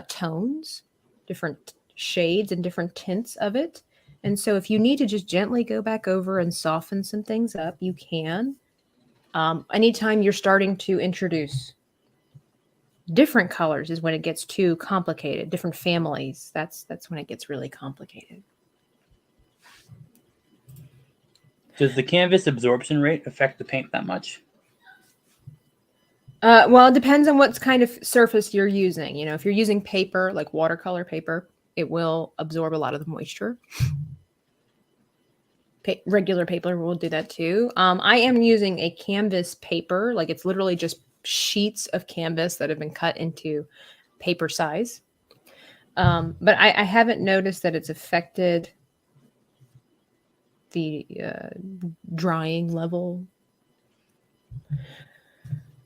tones, different shades and different tints of it. And so if you need to just gently go back over and soften some things up, you can. Anytime you're starting to introduce different colors is when it gets too complicated. Different families. That's when it gets really complicated. Does the canvas absorption rate affect the paint that much? Well, it depends on what kind of surface you're using. You know, if you're using paper, like watercolor paper, it will absorb a lot of the moisture. Regular paper will do that too. I am using a canvas paper. Like it's literally just sheets of canvas that have been cut into paper size. But I haven't noticed that it's affected the drying level.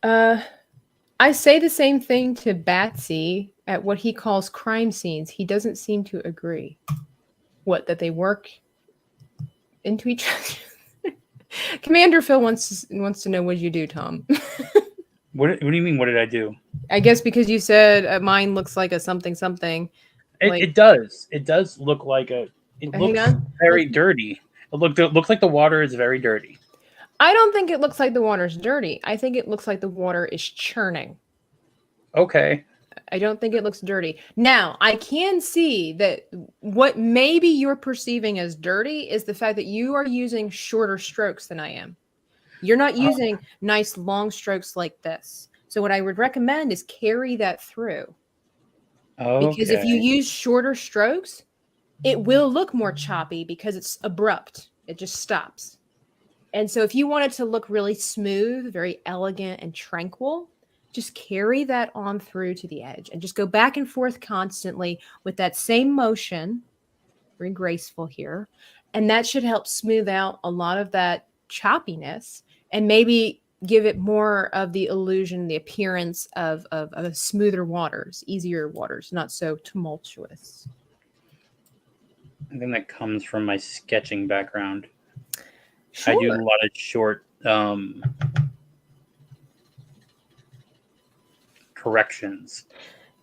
I say the same thing to Batsy at what he calls crime scenes. He doesn't seem to agree. What, that they work into each other? Commander Phil wants to know, what did you do, Tom? What do you mean? What did I do? I guess because you said mine looks like a something something. It does. It does look like a. It Hang looks on. very dirty. It looks like the water is very dirty. I don't think it looks like the water's dirty. I think it looks like the water is churning. Okay. I don't think it looks dirty. Now, I can see that what maybe you're perceiving as dirty is the fact that you are using shorter strokes than I am. You're not using nice long strokes like this. So what I would recommend is carry that through. Okay. Because if you use shorter strokes, it will look more choppy because it's abrupt. It just stops. And so if you want it to look really smooth, very elegant and tranquil, just carry that on through to the edge and just go back and forth constantly with that same motion. Very graceful here. And that should help smooth out a lot of that choppiness and maybe give it more of the illusion, the appearance of smoother waters, easier waters, not so tumultuous. I think that comes from my sketching background. Sure. I do a lot of short corrections.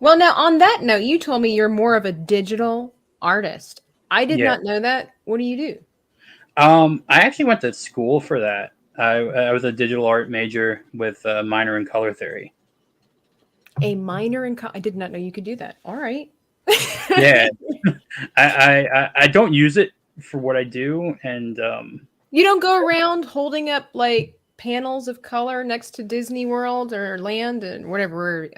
Well, now on that note, you told me you're more of a digital artist. I did not know that. What do you do? I actually went to school for that. I was a digital art major with a minor in color theory. A minor in I did not know you could do that. All right. Yeah, I don't use it for what I do, and you don't go around holding up like panels of color next to Disney World or Land and whatever.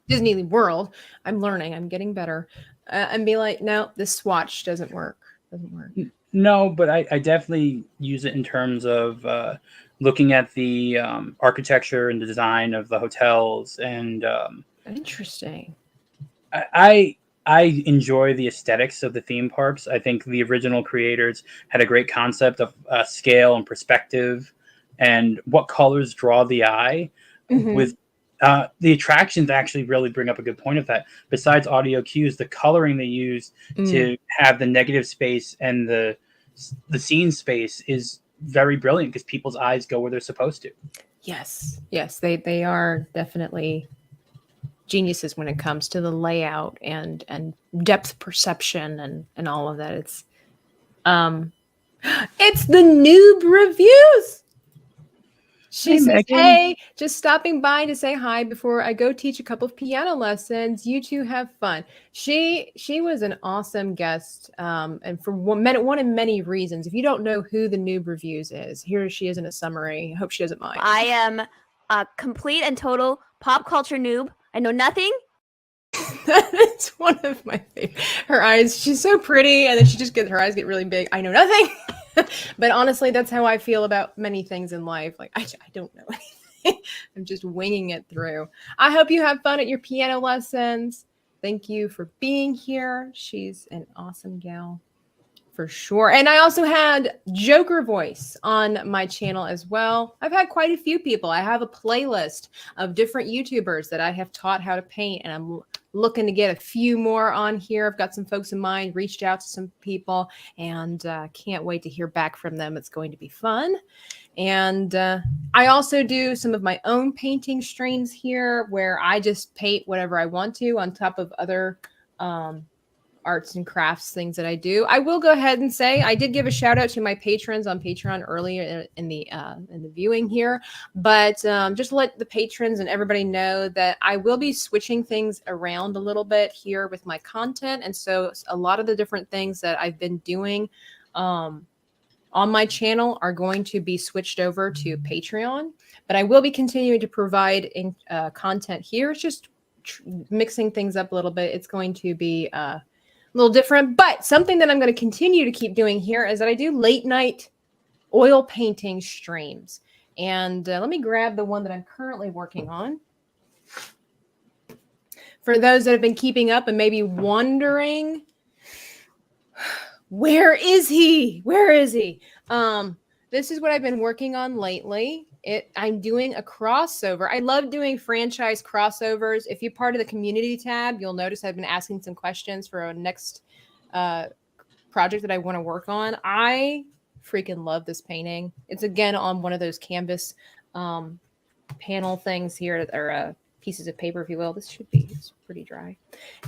Disney World. I'm learning. I'm getting better. And be like, no, this swatch doesn't work. Doesn't work. No, but I definitely use it in terms of looking at the architecture and the design of the hotels, and interesting. I enjoy the aesthetics of the theme parks. I think the original creators had a great concept of scale and perspective and what colors draw the eye. Mm-hmm. With the attractions actually really bring up a good point of that. Besides audio cues, the coloring they use to have the negative space and the scene space is very brilliant because people's eyes go where they're supposed to. Yes, they are definitely geniuses when it comes to the layout and depth perception and all of that. It's the noob reviews. She says, hey, just stopping by to say hi before I go teach a couple of piano lessons. You two have fun. She was an awesome guest, and for one of many reasons. If you don't know who the noob reviews is, here she is in a summary. I hope she doesn't mind. I am a complete and total pop culture noob. I know nothing. That's one of my favorite. Her eyes, she's so pretty, and then her eyes get really big. I know nothing. But honestly, that's how I feel about many things in life. Like, I don't know anything. I'm just winging it through. I hope you have fun at your piano lessons. Thank you for being here. She's an awesome gal. For sure. And I also had Joker Voice on my channel as well. I've had quite a few people. I have a playlist of different YouTubers that I have taught how to paint, and I'm looking to get a few more on here. I've got some folks in mind, reached out to some people, and can't wait to hear back from them. It's going to be fun. And I also do some of my own painting streams here where I just paint whatever I want to on top of other arts and crafts things that I do. I will go ahead and say I did give a shout out to my patrons on Patreon earlier in the viewing here, but just let the patrons and everybody know that I will be switching things around a little bit here with my content, and so a lot of the different things that I've been doing on my channel are going to be switched over to Patreon, but I will be continuing to provide content here. It's just mixing things up a little bit. It's going to be a little different, but something that I'm going to continue to keep doing here is that I do late night oil painting streams. And let me grab the one that I'm currently working on. for those that have been keeping up and maybe wondering, where is he? Where is he? This is what I've been working on lately. I'm doing a crossover. I love doing franchise crossovers. If you're part of the community tab, you'll notice I've been asking some questions for a next project that I want to work on. I freaking love this painting. It's again on one of those canvas panel things here, or pieces of paper, if you will. This should be, it's pretty dry.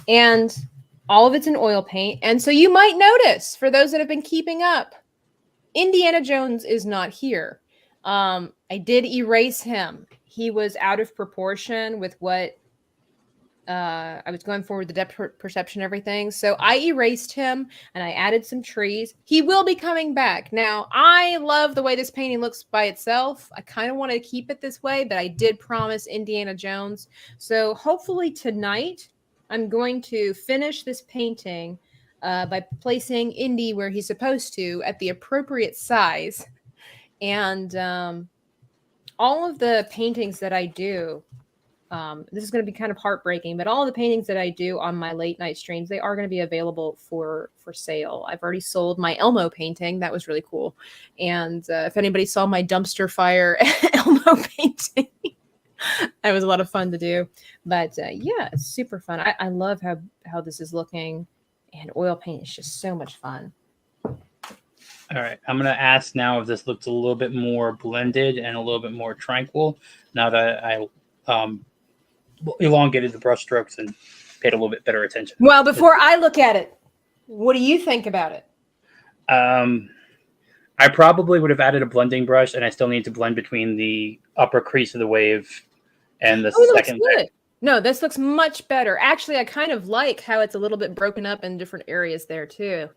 And all of it's in oil paint. And so you might notice, for those that have been keeping up, Indiana Jones is not here. I did erase him. He was out of proportion with what I was going for with the depth perception, everything. So I erased him and I added some trees. He will be coming back. Now, I love the way this painting looks by itself. I kind of want to keep it this way, but I did promise Indiana Jones. So hopefully tonight, I'm going to finish this painting by placing Indy where he's supposed to at the appropriate size. And all of the paintings that I do, this is going to be kind of heartbreaking, but all the paintings that I do on my late night streams, they are going to be available for sale. I've already sold my Elmo painting. That was really cool. And if anybody saw my dumpster fire Elmo painting, that was a lot of fun to do. But yeah, it's super fun. I love how this is looking, and oil paint is just so much fun. All right, I'm going to ask now if this looks a little bit more blended and a little bit more tranquil now that I elongated the brush strokes and paid a little bit better attention. Well, before I look at it, what do you think about it? I probably would have added a blending brush, and I still need to blend between the upper crease of the wave and the second. Looks good. No, this looks much better. Actually, I kind of like how it's a little bit broken up in different areas there too.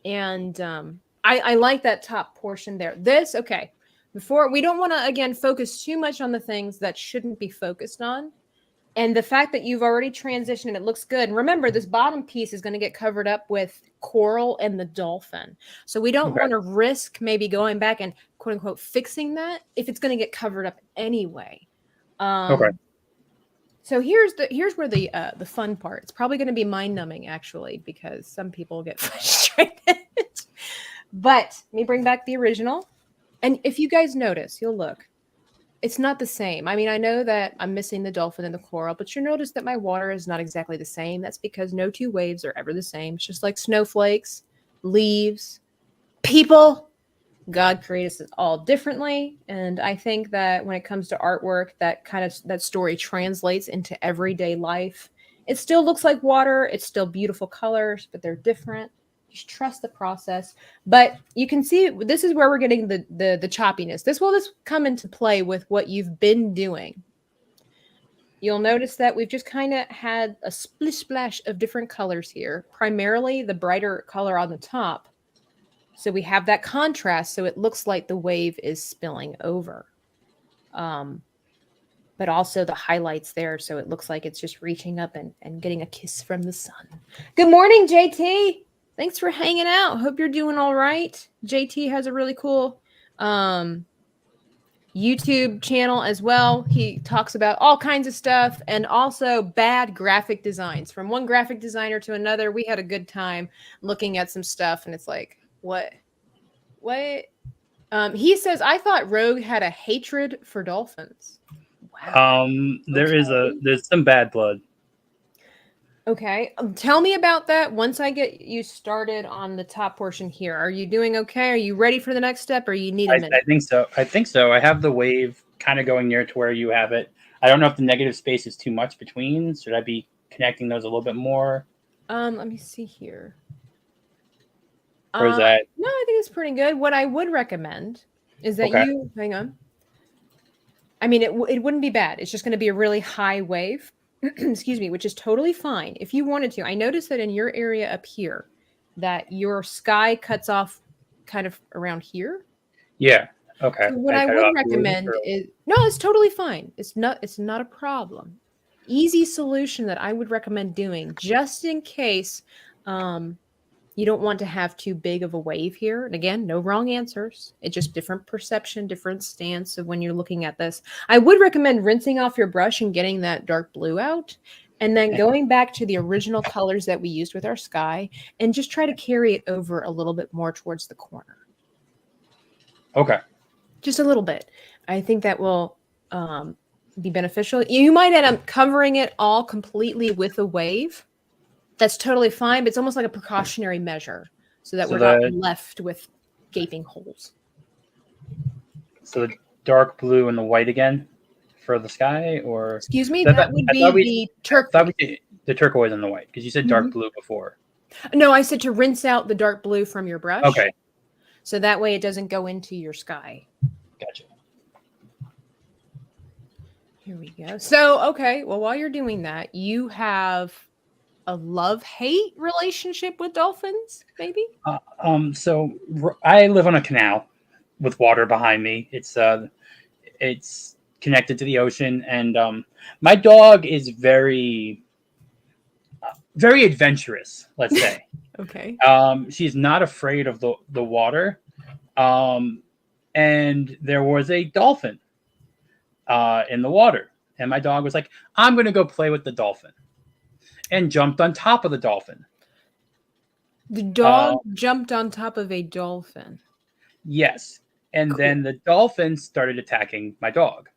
And I like that top portion there. This, okay. Before, we don't want to, again, focus too much on the things that shouldn't be focused on. And the fact that you've already transitioned and it looks good. And remember, this bottom piece is going to get covered up with coral and the dolphin. So we don't want to risk maybe going back and quote unquote fixing that if it's going to get covered up anyway. So here's where the fun part. It's probably going to be mind numbing actually, because some people get frustrated. But let me bring back the original. And if you guys notice, you'll look. It's not the same. I mean, I know that I'm missing the dolphin and the coral, but you'll notice that my water is not exactly the same. That's because no two waves are ever the same. It's just like snowflakes, leaves, people. God created us all differently. And I think that when it comes to artwork, that story translates into everyday life. It still looks like water. It's still beautiful colors, but they're different. Just trust the process. But you can see this is where we're getting the choppiness. This will just come into play with what you've been doing. You'll notice that we've just kind of had a splish splash of different colors here, primarily the brighter color on the top. So we have that contrast, so it looks like the wave is spilling over. But also the highlights there, so it looks like it's just reaching up and getting a kiss from the sun. Good morning, JT. Thanks for hanging out. Hope you're doing all right. JT has a really cool YouTube channel as well. He talks about all kinds of stuff and also bad graphic designs. From one graphic designer to another, we had a good time looking at some stuff, and it's like, what? He says, I thought Rogue had a hatred for dolphins. Wow. There's some bad blood. Okay. Tell me about that once I get you started on the top portion here. Are you doing okay? Are you ready for the next step, or you need a minute? I think so. I have the wave kind of going near to where you have it. I don't know if the negative space is too much between. Should I be connecting those a little bit more? Let me see here. Or is that? No, I think it's pretty good. What I would recommend is that you hang on. I mean, it wouldn't be bad. It's just going to be a really high wave. Excuse me, which is totally fine if you wanted to. I noticed that in your area up here, that your sky cuts off kind of around here. Yeah. Okay. So what I would recommend is it's totally fine. It's not a problem. Easy solution that I would recommend doing just in case you don't want to have too big of a wave here. And again, no wrong answers. It's just different perception, different stance of when you're looking at this. I would recommend rinsing off your brush and getting that dark blue out. And then going back to the original colors that we used with our sky, and just try to carry it over a little bit more towards the corner. Okay. Just a little bit. I think that will be beneficial. You might end up covering it all completely with a wave. That's totally fine, but it's almost like a precautionary measure so that So we're not left with gaping holes. So the dark blue and the white again for the sky, or Excuse me, that would be the turquoise. The turquoise and the white, because you said dark blue before. No, I said to rinse out the dark blue from your brush. Okay. So that way it doesn't go into your sky. Gotcha. Here we go. So, okay. Well, while you're doing that, you have a love-hate relationship with dolphins, maybe? So I live on a canal with water behind me. It's connected to the ocean, and my dog is very adventurous, let's say. Okay. She's not afraid of the water. And there was a dolphin in the water, and my dog was like, I'm going to go play with the dolphin, and jumped on top of the dolphin. The dog jumped on top of a dolphin. Yes. And Cool. then the dolphin started attacking my dog.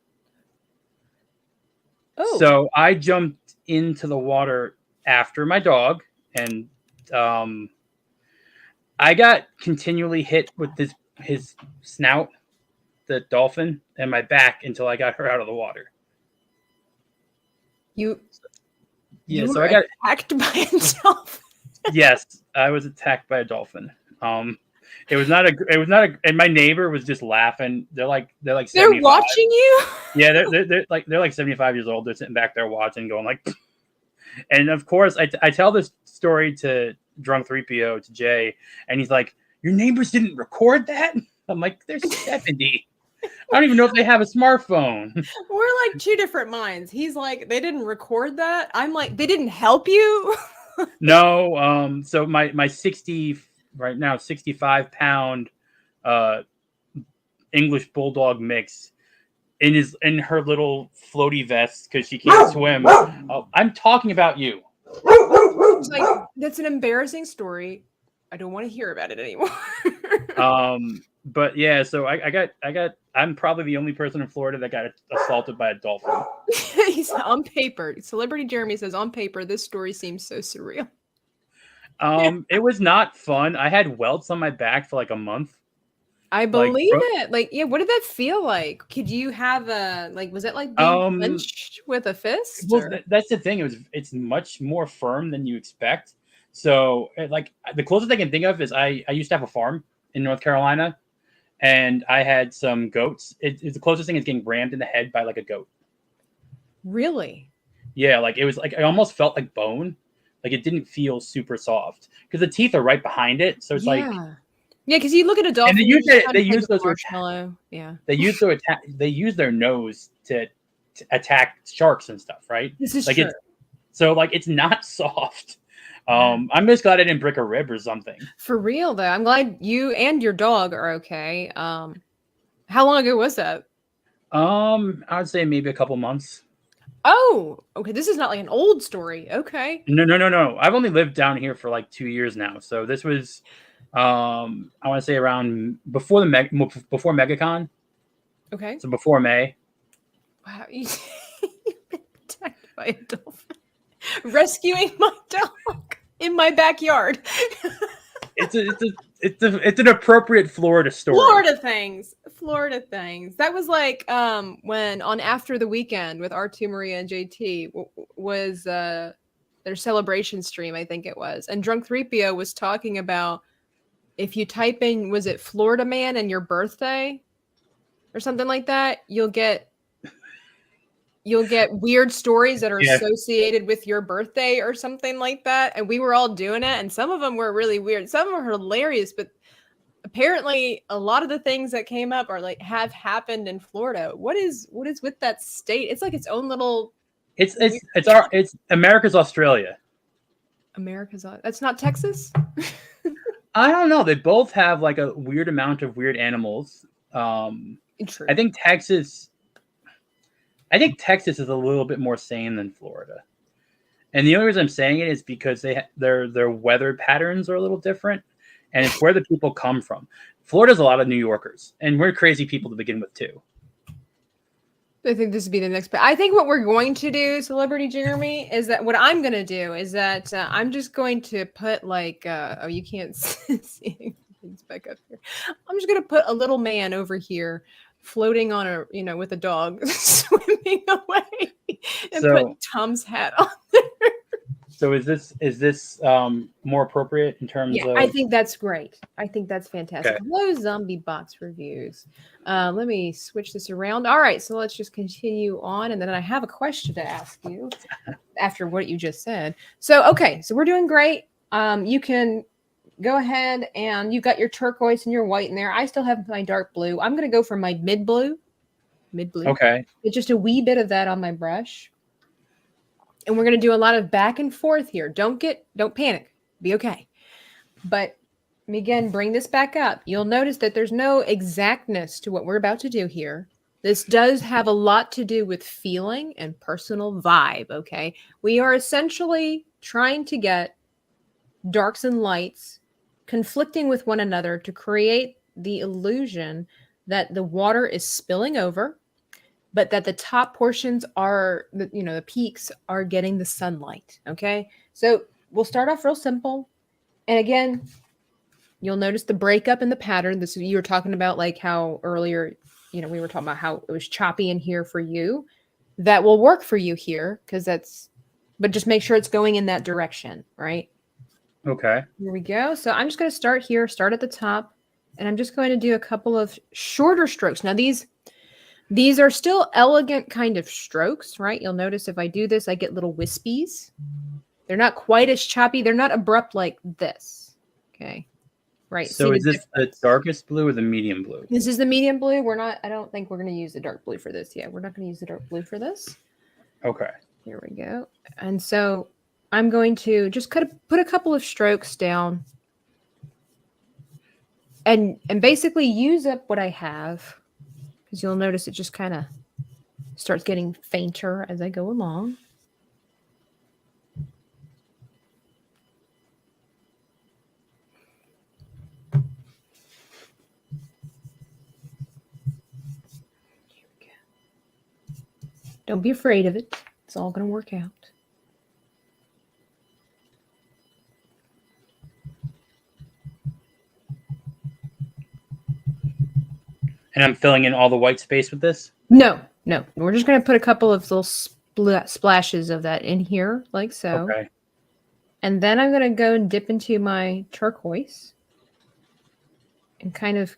Oh. So I jumped into the water after my dog, and I got continually hit with his snout, the dolphin, and my back until I got her out of the water. You So were I got attacked by a dolphin. Yes, I was attacked by a dolphin. It was not a, and my neighbor was just laughing. They're like 75. They're watching you? Yeah, they're like 75 years old. They're sitting back there watching, going like, and of course I tell this story to Drunk 3PO, to Jay, and he's like, your neighbors didn't record that? I'm like, they're 70. I don't even know if they have a smartphone. We're like two different minds. He's like, they didn't record that. I'm like, they didn't help you? No, so my 65-pound English bulldog mix in her little floaty vest because she can't swim. Oh, I'm talking about you. It's like, that's an embarrassing story. I don't want to hear about it anymore. But yeah, so I'm probably the only person in Florida that got assaulted by a dolphin. He's on paper. Celebrity Jeremy says, on paper, this story seems so surreal. It was not fun. I had welts on my back for like a month. I believe it. Like, yeah, what did that feel like? Could you have was it like being punched with a fist? Well, that's the thing. It's much more firm than you expect. So, like, the closest I can think of is I used to have a farm in North Carolina, and I had some goats. It's the closest thing is getting rammed in the head by like a goat. Really? Yeah, like it was like I almost felt like bone. Like it didn't feel super soft because the teeth are right behind it. So it's like because you look at a dolphin. And they use those marshmallow. Yeah. They use their nose to attack sharks and stuff, right? This is like true. So like it's not soft. I'm just glad I didn't break a rib or something. For real though, I'm glad you and your dog are okay. How long ago was that? I would say maybe a couple months. Oh, okay. This is not like an old story. Okay. No. I've only lived down here for like 2 years now. So this was, I want to say around before before MegaCon. Okay. So before May. Wow, you've been attacked by a dolphin. Rescuing my dog in my backyard. It's an appropriate Florida story. Florida things. That was like when on After the Weekend with R2, Maria, and JT was their celebration stream, I think it was. And Drunk 3PO was talking about if you type in, was it Florida Man and your birthday or something like that, you'll get weird stories that are associated with your birthday or something like that. And we were all doing it. And some of them were really weird. Some of them are hilarious, but apparently a lot of the things that came up are like have happened in Florida. What is with that state? It's like its own little. It's America's Australia. That's not Texas. I don't know. They both have like a weird amount of weird animals. True. I think Texas is a little bit more sane than Florida. And the only reason I'm saying it is because their weather patterns are a little different, and it's where the people come from. Florida's a lot of New Yorkers, and we're crazy people to begin with too. I think this would be the next. I think what we're going to do, Celebrity Jeremy, is that what I'm going to do is that I'm just going to put like, oh, you can't see things back up here. I'm just going to put a little man over here floating on a, with a dog swimming away and put Tom's hat on there. So is this more appropriate in terms of? I think that's great. I think that's fantastic. Okay. Hello, Zombie Box Reviews. Let me switch this around. All right, so let's just continue on, and then I have a question to ask you after what you just said. So, okay, so we're doing great. You can go ahead and you've got your turquoise and your white in there. I still have my dark blue. I'm going to go for my mid blue. Okay. It's just a wee bit of that on my brush. And we're going to do a lot of back and forth here. Don't panic. Be okay. But again, bring this back up. You'll notice that there's no exactness to what we're about to do here. This does have a lot to do with feeling and personal vibe, okay? We are essentially trying to get darks and lights conflicting with one another to create the illusion that the water is spilling over, but that the top portions are, the peaks are getting the sunlight, okay? So we'll start off real simple. And again, you'll notice the breakup in the pattern. You were talking about like how earlier, we were talking about how it was choppy in here for you. That will work for you here but just make sure it's going in that direction, right? Okay. Here we go. So I'm just going to start here, start at the top, and I'm just going to do a couple of shorter strokes. Now these are still elegant kind of strokes, right? You'll notice if I do this, I get little wispies. They're not quite as choppy. They're not abrupt like this. Okay. Right. So is this the darkest blue or the medium blue? This is the medium blue. I don't think we're going to use the dark blue for this yet. We're not going to use the dark blue for this. Okay. Here we go. And so I'm going to just kind of put a couple of strokes down and basically use up what I have. Because you'll notice it just kind of starts getting fainter as I go along. Here we go. Don't be afraid of it. It's all going to work out. And I'm filling in all the white space with this? No. We're just going to put a couple of little splashes of that in here, like so. Okay. And then I'm going to go and dip into my turquoise and kind of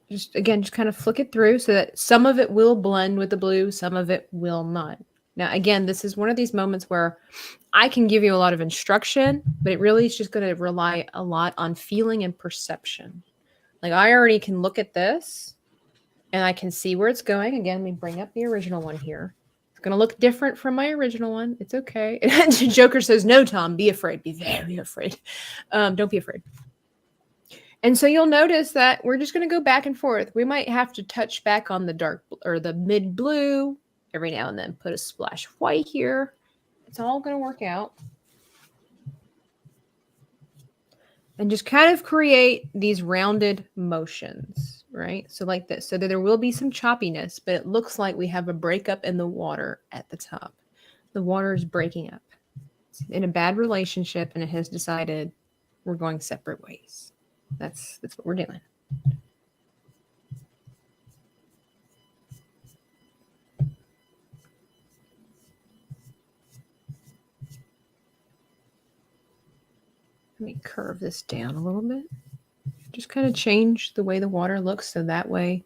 just kind of flick it through so that some of it will blend with the blue, some of it will not. Now, again, this is one of these moments where I can give you a lot of instruction, but it really is just going to rely a lot on feeling and perception. Like I already can look at this and I can see where it's going. Again, let me bring up the original one here. It's going to look different from my original one. It's okay. And Joker says, no, Tom, be afraid. Be very afraid. Don't be afraid. And so you'll notice that we're just going to go back and forth. We might have to touch back on the dark or the mid blue every now and then. Put a splash of white here. It's all going to work out. And just kind of create these rounded motions, right? So like this. So that there will be some choppiness, but it looks like we have a breakup in the water at the top. The water is breaking up. It's in a bad relationship, and it has decided we're going separate ways. That's what we're doing. Let me curve this down a little bit. Just kind of change the way the water looks so that way,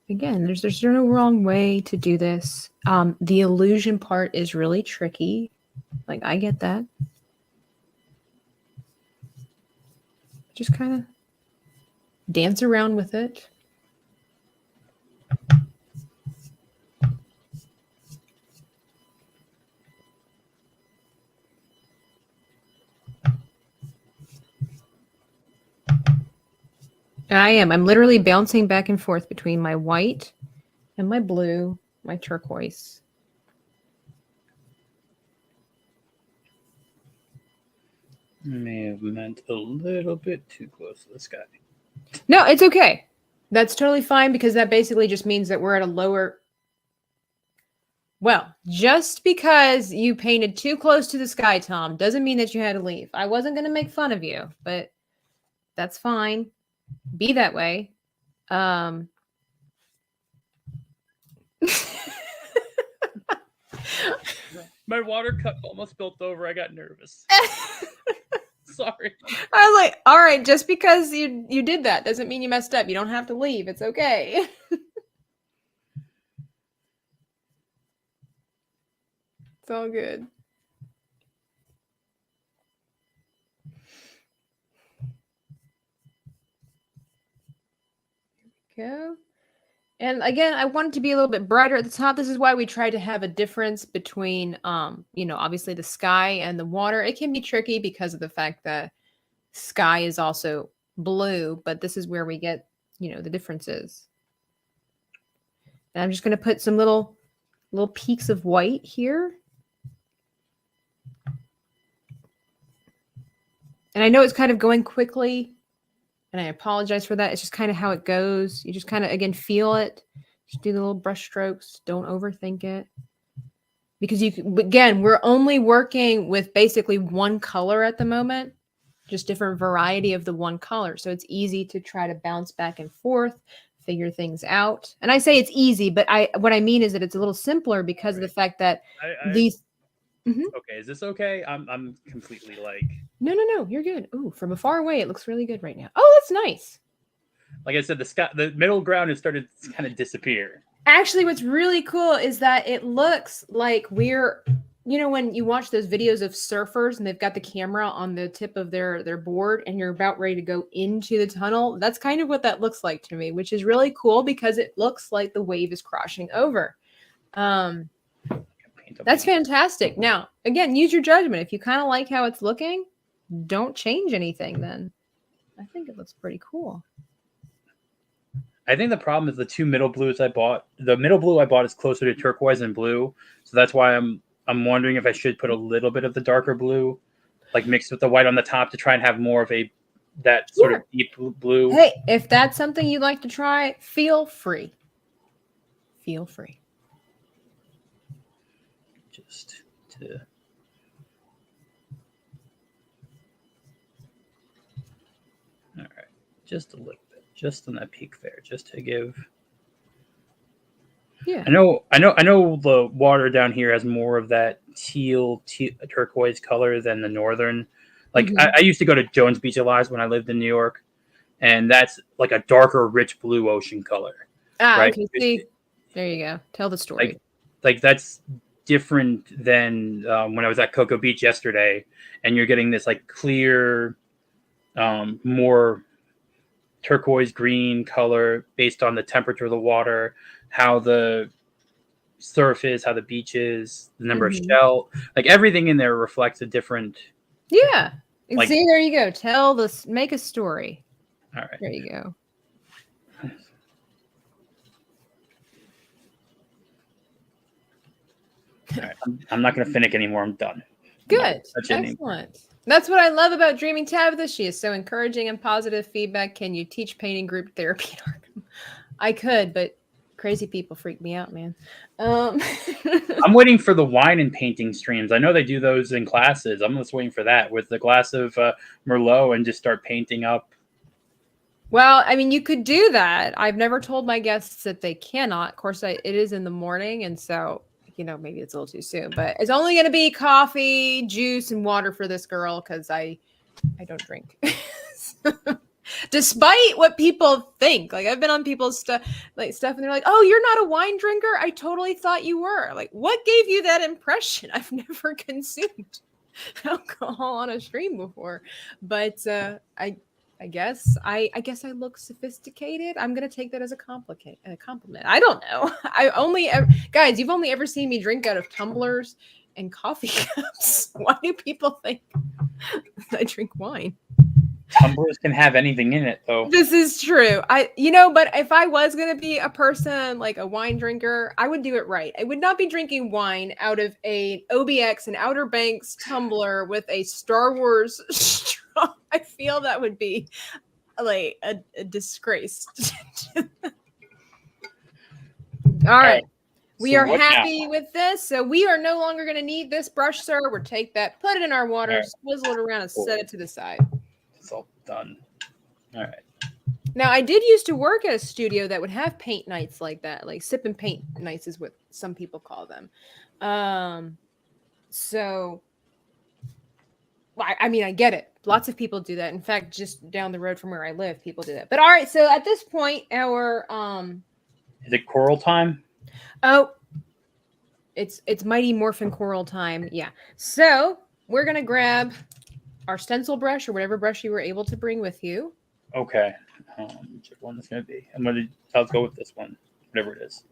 again, there's no wrong way to do this. The illusion part is really tricky. Like, I get that. Just kind of dance around with it. I am. I'm literally bouncing back and forth between my white and my blue, my turquoise. May have meant a little bit too close to the sky. No, it's okay. That's totally fine because that basically just means that we're at a lower. Well, just because you painted too close to the sky, Tom, doesn't mean that you had to leave. I wasn't going to make fun of you, but that's fine. Be that way. My water cup almost spilled over. I got nervous. Sorry. I was like, all right, just because you did that doesn't mean you messed up. You don't have to leave. It's okay. It's all good. Here we go. And again, I want it to be a little bit brighter at the top. This is why we try to have a difference between, obviously the sky and the water. It can be tricky because of the fact that sky is also blue, but this is where we get, the differences. And I'm just going to put some little peaks of white here. And I know it's kind of going quickly, and I apologize for that. It's just kind of how it goes. You just kind of, again, feel it. Just do the little brush strokes. Don't overthink it. Because we're only working with basically one color at the moment, just different variety of the one color. So it's easy to try to bounce back and forth, figure things out. And I say it's easy, but what I mean is that it's a little simpler because of the fact that these. Mm-hmm. Okay, is this okay? I'm completely like. No, you're good. Ooh, from afar away, it looks really good right now. Oh, that's nice. Like I said, the middle ground has started to kind of disappear. Actually, what's really cool is that it looks like we're, when you watch those videos of surfers and they've got the camera on the tip of their board and you're about ready to go into the tunnel. That's kind of what that looks like to me, which is really cool because it looks like the wave is crashing over. That's fantastic. Now, again, use your judgment. If you kind of like how it's looking, don't change anything then. I think it looks pretty cool. I think the problem is the two middle blues I bought. The middle blue I bought is closer to turquoise and blue. So that's why I'm wondering if I should put a little bit of the darker blue, like mixed with the white on the top to try and have more of that sort of deep blue. Hey, if that's something you'd like to try, feel free. Feel free. Just to all right, just a little bit, just on that peak there, just to give. Yeah, I know the water down here has more of that teal turquoise color than the northern. Like I used to go to Jones Beach Alive when I lived in New York, and that's like a darker, rich blue ocean color. Right? Okay. See, there you go. Tell the story. Like that's different than when I was at Cocoa Beach yesterday, and you're getting this like clear, more turquoise green color based on the temperature of the water, how the surf is, how the beach is, the number of shell, like everything in there reflects a different. Yeah. See, there you go. Make a story. All right. There you go. All right. I'm not going to finish anymore. I'm done. Good. Excellent. That's what I love about Dreaming Tabitha. She is so encouraging and positive feedback. Can you teach painting group therapy at Arkham? I could, but crazy people freak me out, man. I'm waiting for the wine and painting streams. I know they do those in classes. I'm just waiting for that with the glass of Merlot and just start painting up. Well, I mean, you could do that. I've never told my guests that they cannot. Of course, it is in the morning, and so maybe it's a little too soon, but it's only going to be coffee, juice, and water for this girl because I don't drink. Despite what people think. Like, I've been on people's stuff, and they're like, "Oh, you're not a wine drinker? I totally thought you were." Like, what gave you that impression? I've never consumed alcohol on a stream before, but I guess I look sophisticated. I'm gonna take that as a compliment. I don't know. Guys, you've only ever seen me drink out of tumblers and coffee cups. Why do people think I drink wine? Tumblers can have anything in it, though. This is true. But if I was going to be a person like a wine drinker, I would do it right. I would not be drinking wine out of a OBX and Outer Banks tumbler with a Star Wars straw. I feel that would be like a disgrace. All right. We So are what happy now? with this. So we are no longer going to need this brush, sir. We'll take that, put it in our water, All right. swizzle it around, and Cool. set it to the side. It's all done. All right. Now, I did used to work at a studio that would have paint nights like that. Like sip and paint nights is what some people call them. So, I mean, I get it. Lots of people do that. In fact, just down the road from where I live, people do that. But all right, so at this point, our Is it coral time? oh, it's Mighty Morphin Coral time. Yeah. So we're gonna grab our stencil brush or whatever brush you were able to bring with you. Okay. Which one is going to be? I'll go with this one, whatever it is.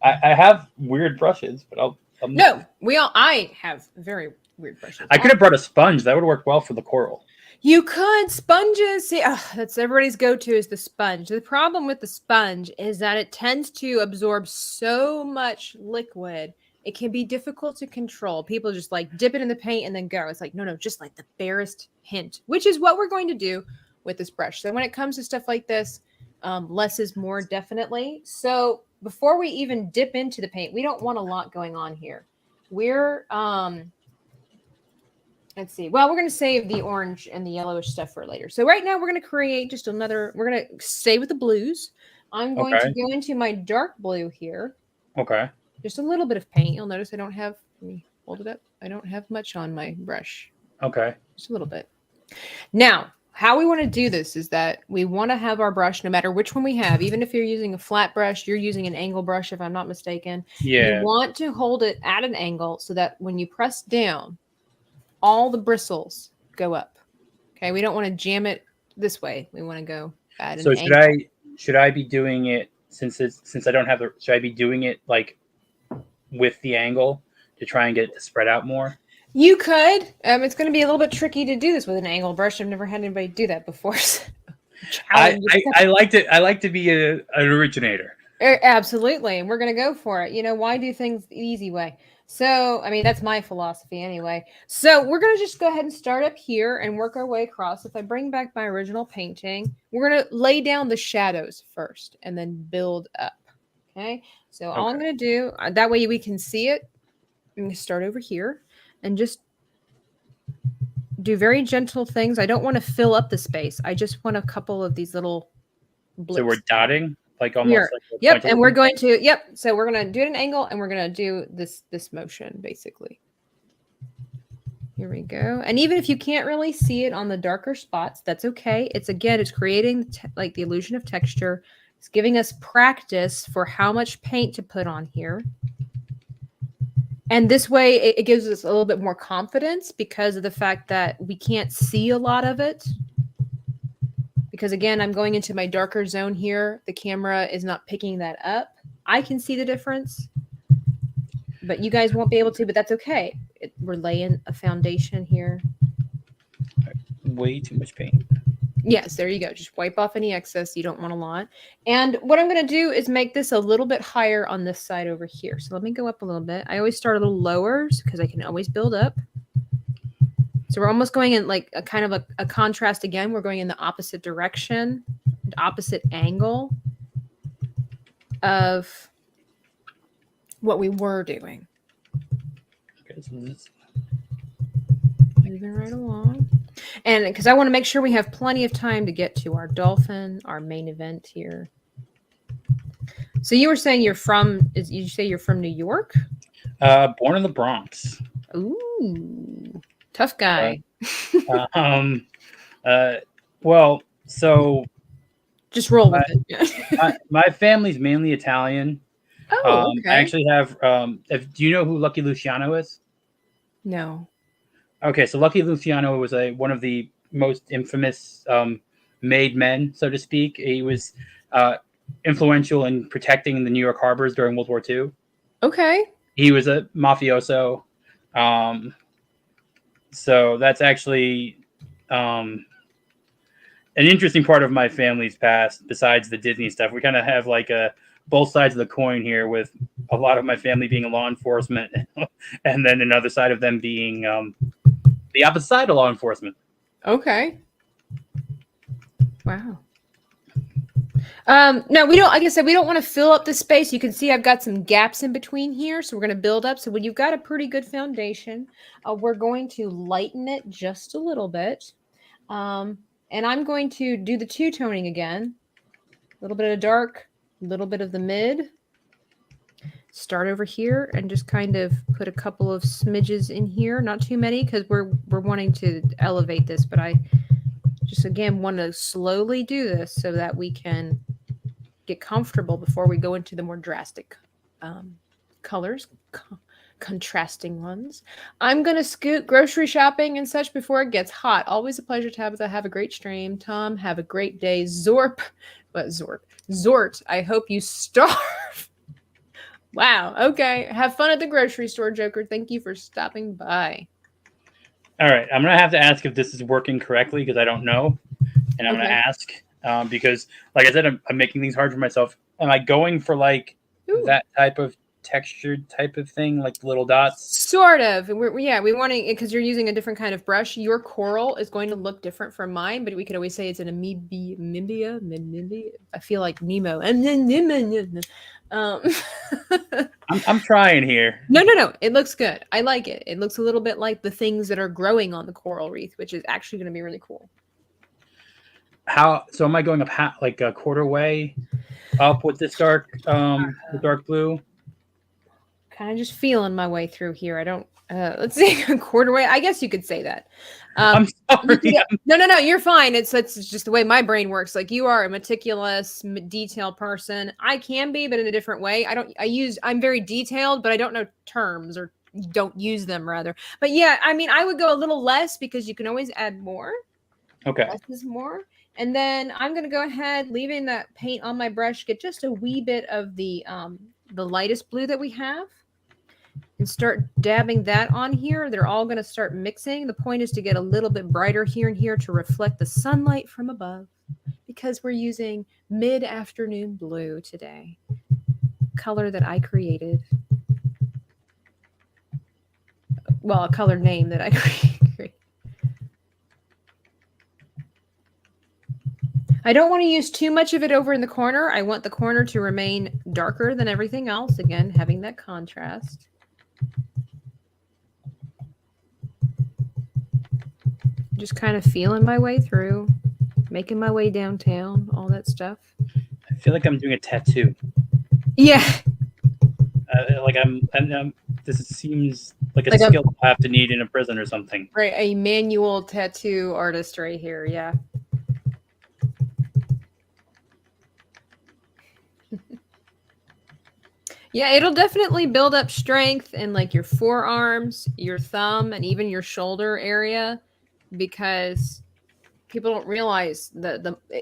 I have weird brushes, but I have very weird brushes. I could have brought a sponge. That would work well for the coral. You could. Sponges. See, that's everybody's go-to is the sponge. The problem with the sponge is that it tends to absorb so much liquid. It can be difficult to control. People just like dip it in the paint and then go. It's like, no, just like the barest hint, which is what we're going to do with this brush. So when it comes to stuff like this, less is more, definitely. So before we even dip into the paint, we don't want a lot going on here. We're let's see. Well, we're going to save the orange and the yellowish stuff for later. So right now we're going to create just we're going to stay with the blues. I'm going to go into my dark blue here. Okay. Just a little bit of paint. You'll notice I don't have, let me hold it up. I don't have much on my brush. Okay. Just a little bit. Now, how we want to do this is that we want to have our brush, no matter which one we have, even if you're using a flat brush, you're using an angle brush, if I'm not mistaken. Yeah. You want to hold it at an angle so that when you press down, all the bristles go up. Okay, we don't want to jam it this way. We want to go at an angle. Should I be doing it since I don't have should I be doing it like with the angle to try and get it to spread out more? You could. It's going to be a little bit tricky to do this with an angle brush. I've never had anybody do that before. So I like to be an originator. Absolutely, and we're going to go for it. Why do things the easy way? So, I mean, that's my philosophy anyway. So we're going to just go ahead and start up here and work our way across. If I bring back my original painting, we're going to lay down the shadows first and then build up. Okay. So all I'm going to do, that way we can see it. I'm going to start over here and just do very gentle things. I don't want to fill up the space. I just want a couple of these little blips. So we're dotting? Like almost Here. like Yep, and we're going to so we're going to do it at an angle and we're going to do this motion basically. Here we go. And even if you can't really see it on the darker spots, that's okay. It's creating like the illusion of texture. It's giving us practice for how much paint to put on here. And this way it gives us a little bit more confidence because of the fact that we can't see a lot of it. Because again, I'm going into my darker zone here. The camera is not picking that up. I can see the difference, but you guys won't be able to, but that's okay. We're laying a foundation here. Way too much paint. Yes, there you go. Just wipe off any excess. You don't want a lot. And what I'm going to do is make this a little bit higher on this side over here. So let me go up a little bit. I always start a little lower because I can always build up. So we're almost going in like a kind of a contrast again. We're going in the opposite direction, the opposite angle of what we were doing. Okay, so this... Moving right along. And because I want to make sure we have plenty of time to get to our dolphin, our main event here. So you were saying you're from New York? Born in the Bronx. Ooh. Tough guy. Well, so just roll with it. my family's mainly Italian. Oh, okay. I actually have. Do you know who Lucky Luciano is? No. Okay, so Lucky Luciano was one of the most infamous made men, so to speak. He was influential in protecting the New York harbors during World War II. Okay. He was a mafioso. So that's actually an interesting part of my family's past, besides the Disney stuff. We kind of have like both sides of the coin here, with a lot of my family being law enforcement, and then another side of them being the opposite side of law enforcement. Okay. Wow. No, we don't, like I said, we don't want to fill up the space. You can see I've got some gaps in between here. So we're going to build up. So when you've got a pretty good foundation, we're going to lighten it just a little bit. And I'm going to do the two-toning again. A little bit of dark, a little bit of the mid. Start over here and just kind of put a couple of smidges in here. Not too many, because we're wanting to elevate this, but I just, again, want to slowly do this so that we can get comfortable before we go into the more drastic colors, contrasting ones. I'm going to scoot grocery shopping and such before it gets hot. Always a pleasure, Tabitha. Have a great stream. Tom, have a great day. Zort, I hope you starve. Wow. Okay. Have fun at the grocery store, Joker. Thank you for stopping by. All right. I'm going to have to ask if this is working correctly, because I don't know. And I'm going to ask because, like I said, I'm making things hard for myself. Am I going for like that type of textured type of thing, like little dots? Sort of. We want to, because you're using a different kind of brush. Your coral is going to look different from mine, but we could always say it's an amibia. I feel like Nemo. I'm trying here. No. It looks good. I like it. It looks a little bit like the things that are growing on the coral reef, which is actually going to be really cool. So am I going up like a quarter way up with this dark blue? Kind of just feeling my way through here. I don't. Let's see, a quarter way. I guess you could say that. I'm sorry. No. You're fine. It's just the way my brain works. Like, you are a meticulous, detailed person. I can be, but in a different way. I'm very detailed, but I don't know terms, or don't use them rather. But yeah, I mean, I would go a little less, because you can always add more. Okay. Less is more. And then I'm going to go ahead, leaving that paint on my brush, get just a wee bit of the lightest blue that we have, and start dabbing that on here. They're all going to start mixing. The point is to get a little bit brighter here and here to reflect the sunlight from above, because we're using mid-afternoon blue today, color that I created. Well, a color name that I created. I don't want to use too much of it over in the corner. I want the corner to remain darker than everything else. Again, having that contrast. Just kind of feeling my way through, making my way downtown, all that stuff. I feel like I'm doing a tattoo. Yeah. This seems like a skill I have to need in a prison or something. Right, a manual tattoo artist right here, yeah. Yeah, it'll definitely build up strength in like your forearms, your thumb, and even your shoulder area, because people don't realize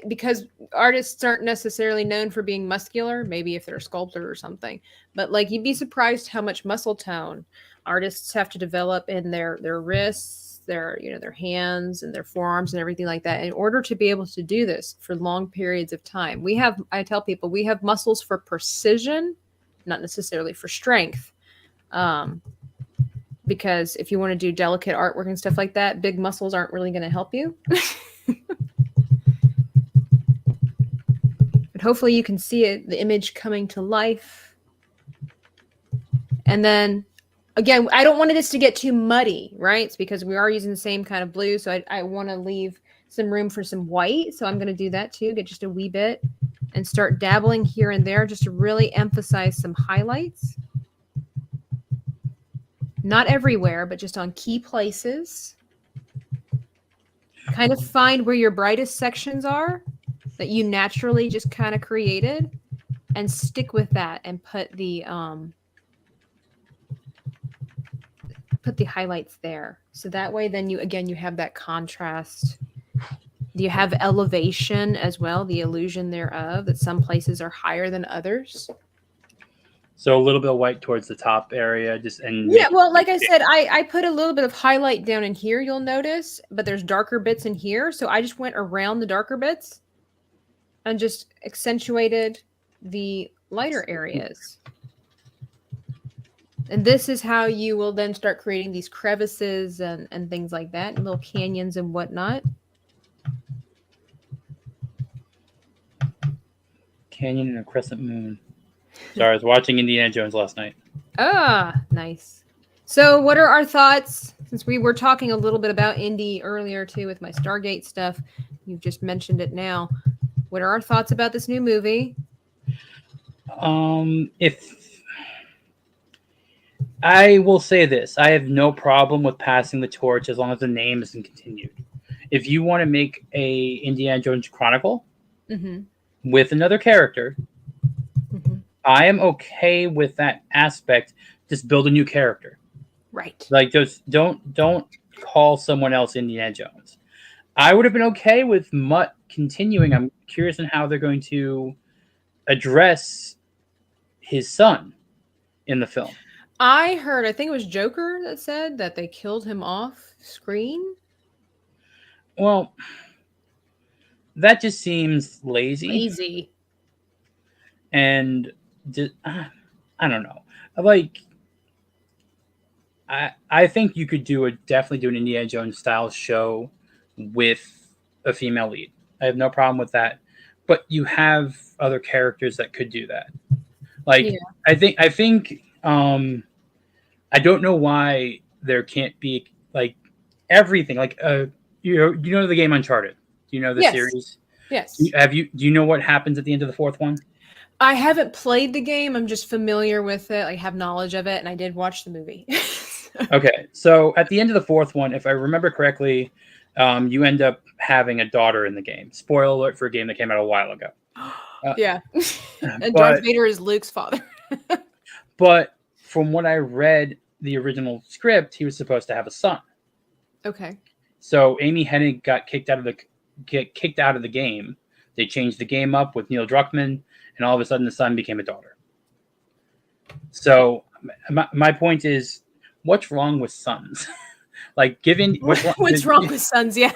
because artists aren't necessarily known for being muscular, maybe if they're a sculptor or something, but like, you'd be surprised how much muscle tone artists have to develop in their wrists, their hands and their forearms and everything like that in order to be able to do this for long periods of time. I tell people we have muscles for precision, not necessarily for strength. Because if you want to do delicate artwork and stuff like that, big muscles aren't really going to help you. But hopefully you can see it, the image coming to life. And then, again, I don't want this to get too muddy, right? It's because we are using the same kind of blue, so I want to leave some room for some white. So I'm going to do that too, get just a wee bit, and start dabbling here and there just to really emphasize some highlights. Not everywhere, but just on key places. Kind of find where your brightest sections are that you naturally just kind of created, and stick with that and put the highlights there. So that way then you have that contrast. You have elevation as well, the illusion thereof, that some places are higher than others. So a little bit of white towards the top area, just and Yeah, well, like I said, I put a little bit of highlight down in here, you'll notice, but there's darker bits in here. So I just went around the darker bits and just accentuated the lighter areas. And this is how you will then start creating these crevices and things like that, and little canyons and whatnot. canyon and a crescent moon. Sorry, I was watching Indiana Jones last night. Ah, nice. So what are our thoughts? Since we were talking a little bit about Indy earlier too with my Stargate stuff, you've just mentioned it now. What are our thoughts about this new movie? If I will say this, I have no problem with passing the torch as long as the name isn't continued. If you want to make a Indiana Jones Chronicle with another character, I am okay with that aspect. Just build a new character. Right. Like, just don't call someone else Indiana Jones. I would have been okay with Mutt continuing. I'm curious on how they're going to address his son in the film. I heard, I think it was Joker that said that they killed him off screen. Well, that just seems lazy. Lazy. And just, I don't know. Like, I think you could definitely do an Indiana Jones style show with a female lead. I have no problem with that. But you have other characters that could do that. Like, yeah. I think I don't know why there can't be like everything. Like, you know the game Uncharted. Do you know the series? Yes. Do you know what happens at the end of the fourth one? I haven't played the game. I'm just familiar with it. I have knowledge of it, and I did watch the movie. Okay, so at the end of the fourth one, if I remember correctly, you end up having a daughter in the game. Spoiler alert for a game that came out a while ago. Yeah. And Darth Vader is Luke's father. But from what I read, the original script, he was supposed to have a son. Okay. So Amy Hennig got kicked out of the game. They changed the game up with Neil Druckmann, and all of a sudden the son became a daughter. So my point is, what's wrong with sons? Like, what's wrong with sons? Yeah.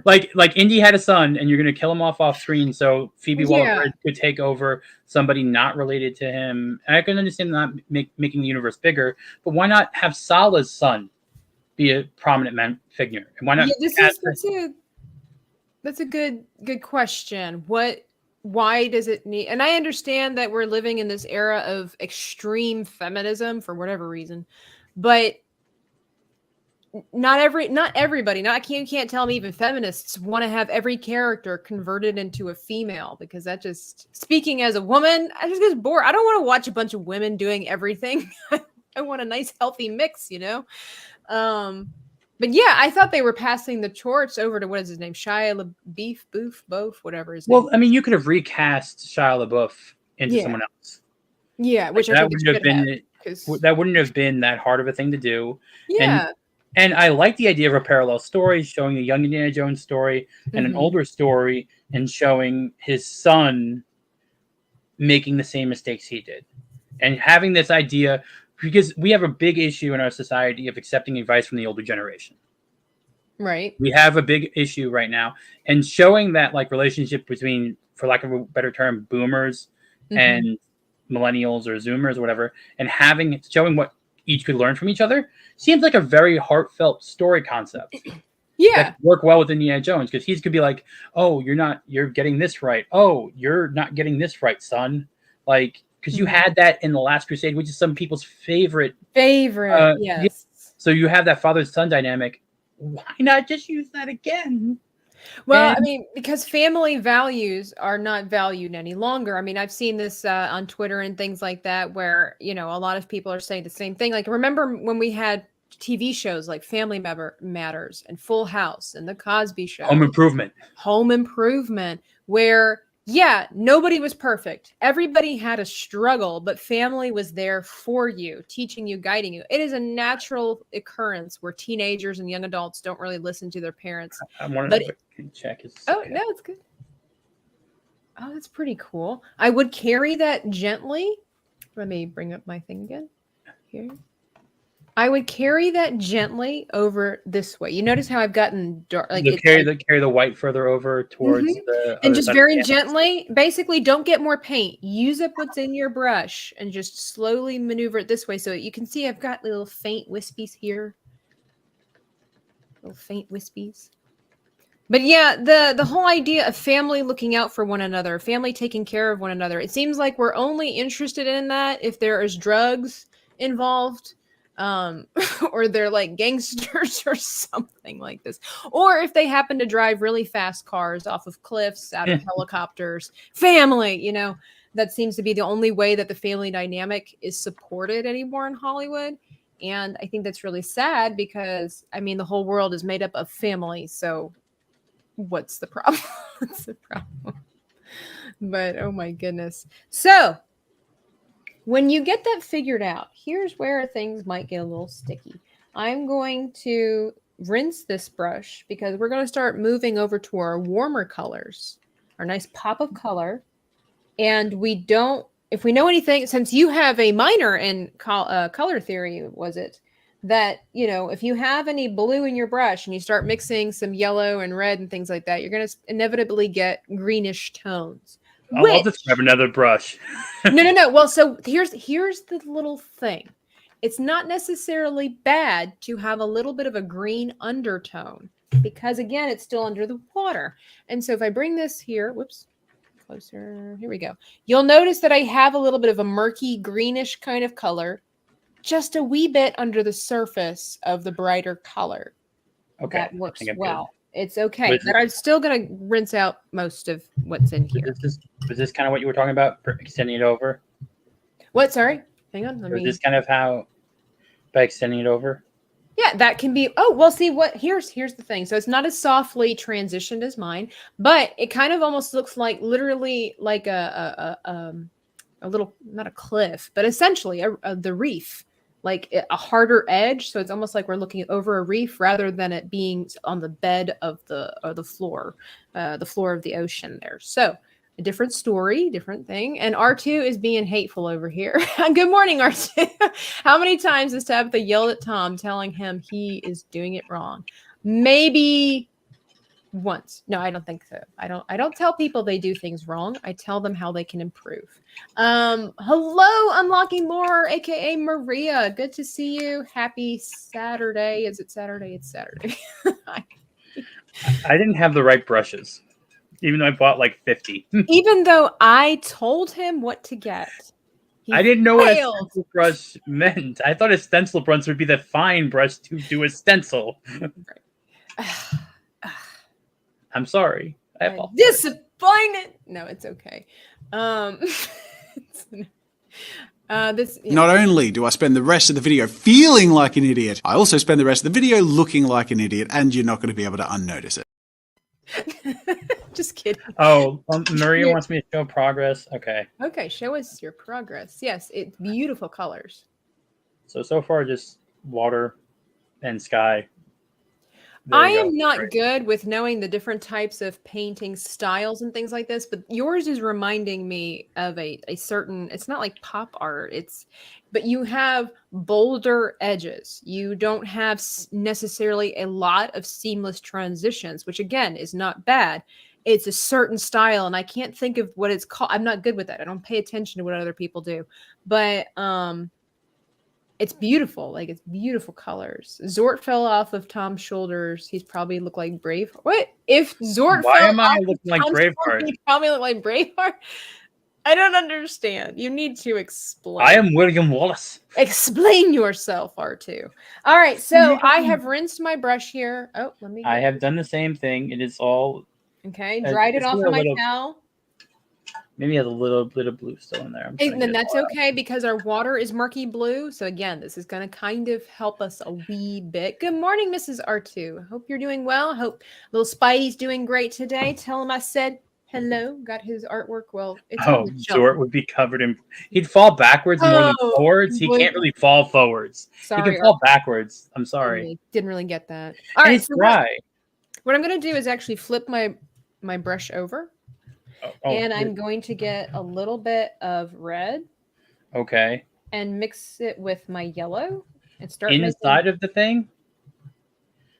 Like Indy had a son, and you're going to kill him off screen so Phoebe Waller could take over somebody not related to him. And I can understand not making the universe bigger, but why not have Salah's son be a prominent figure? And why not? Yeah, that's a good question. Why does it need? And I understand that we're living in this era of extreme feminism for whatever reason, but not everybody. You can't tell me even feminists want to have every character converted into a female, because that just, speaking as a woman, I just get bored. I don't want to watch a bunch of women doing everything. I want a nice healthy mix, you know. But yeah, I thought they were passing the torch over to, what is his name? Shia LaBeouf, whatever his name. Well, I mean, you could have recast Shia LaBeouf into someone else. Yeah, which I think that wouldn't have been that hard of a thing to do. Yeah. And I like the idea of a parallel story, showing a young Indiana Jones story and an older story, and showing his son making the same mistakes he did. And having this idea, because we have a big issue in our society of accepting advice from the older generation. Right. We have a big issue right now. And showing that, like, relationship between, for lack of a better term, boomers and millennials or Zoomers or whatever, and showing what each could learn from each other seems like a very heartfelt story concept. Yeah. That could work well with Indiana Jones, because he could be like, oh, you're getting this right. Oh, you're not getting this right, son. Like, because you had that in The Last Crusade, which is some people's favorite. Yes. Yeah. So you have that father-son dynamic. Why not just use that again? Well, I mean, because family values are not valued any longer. I mean, I've seen this on Twitter and things like that, where, you know, a lot of people are saying the same thing. Like, remember when we had TV shows like Family Matters and Full House and The Cosby Show? Home Improvement, where, yeah, nobody was perfect. Everybody had a struggle, but family was there for you, teaching you, guiding you. It is a natural occurrence where teenagers and young adults don't really listen to their parents. I wanted to check. No, it's good. Oh, that's pretty cool. I would carry that gently, Let me bring up my thing again. Here. I would carry that gently over this way. You notice how I've gotten dark, like it's carry like, the white further over towards the and other just side of very the canvas. gently, basically don't get more paint. Use up what's in your brush and just slowly maneuver it this way. So you can see I've got little faint wispies here. Little faint wispies. But yeah, the whole idea of family looking out for one another, family taking care of one another. It seems like we're only interested in that if there is drugs involved, or they're like gangsters or something like this, or if they happen to drive really fast cars off of cliffs, out of helicopters. Family, you know, that seems to be the only way that the family dynamic is supported anymore in Hollywood. And I think that's really sad because I mean the whole world is made up of family, so what's the problem? What's the problem? But oh my goodness. So when you get that figured out, here's where things might get a little sticky. I'm going to rinse this brush because we're going to start moving over to our warmer colors, our nice pop of color. And we don't, if we know anything, since you have a minor in color theory, was it? That, you know, if you have any blue in your brush and you start mixing some yellow and red and things like that, you're going to inevitably get greenish tones. I'll just grab another brush. No. Well, so here's the little thing. It's not necessarily bad to have a little bit of a green undertone because, again, it's still under the water. And so if I bring this here, whoops, closer, here we go. You'll notice that I have a little bit of a murky greenish kind of color, just a wee bit under the surface of the brighter color. Okay. That works well. Good. It's okay, but I'm still going to rinse out most of what's in here. Was this kind of what you were talking about, extending it over? What? Sorry? Hang on. Was this kind of how, by extending it over? Yeah, that can be. Oh, well, see what here's the thing. So it's not as softly transitioned as mine, but it kind of almost looks like literally like a little, not a cliff, but essentially the reef, like a harder edge. So it's almost like we're looking over a reef rather than it being on the bed of the floor of the ocean there. So a different story, different thing. And R2 is being hateful over here. Good morning, R2. How many times has Tabitha yelled at Tom telling him he is doing it wrong? Maybe once. No, I don't think so. I don't tell people they do things wrong. I tell them how they can improve. Hello, Unlocking More, aka Maria. Good to see you. Happy Saturday. Is it Saturday? It's Saturday. I didn't have the right brushes, even though I bought like 50. Even though I told him what to get. I didn't know what a stencil brush meant. I thought a stencil brush would be the fine brush to do a stencil. I'm sorry. I apologize. Disappointed. No, it's okay. Not only do I spend the rest of the video feeling like an idiot, I also spend the rest of the video looking like an idiot, and you're not going to be able to unnotice it. Just kidding. Oh, Maria wants me to show progress. Okay. Okay, show us your progress. Yes, it's beautiful colors. So far, just water and sky. I am not good with knowing the different types of painting styles and things like this, but yours is reminding me of a certain, it's not like pop art, but you have bolder edges. You don't have necessarily a lot of seamless transitions, which again is not bad. It's a certain style, and I can't think of what it's called. I'm not good with that. I don't pay attention to what other people do, but it's beautiful. Like, it's beautiful colors. Zort fell off of Tom's shoulders. He's probably looked like Brave. What? If Zort Why fell am I off looking like Tom's Braveheart? shoulders, he probably look like Braveheart. I don't understand. You need to explain. I am William Wallace. Explain yourself, R2. All right, so I have rinsed my brush here. Oh, let me. I have done the same thing. It is all Okay, dried it off of my towel. Maybe has a little bit of blue still in there. And then that's okay because our water is murky blue. So again, this is going to kind of help us a wee bit. Good morning, Mrs. R2. Hope you're doing well. I hope little Spidey's doing great today. Tell him I said hello. Got his artwork. Well, it's Zort would be covered in. He'd fall backwards more than forwards. He can't really fall forwards. Sorry, he can fall backwards. I'm sorry. Didn't really get that. All right, it's dry. What I'm going to do is actually flip my brush over. And I'm going to get a little bit of red. Okay. and mix it with my yellow and start Inside making... of the thing?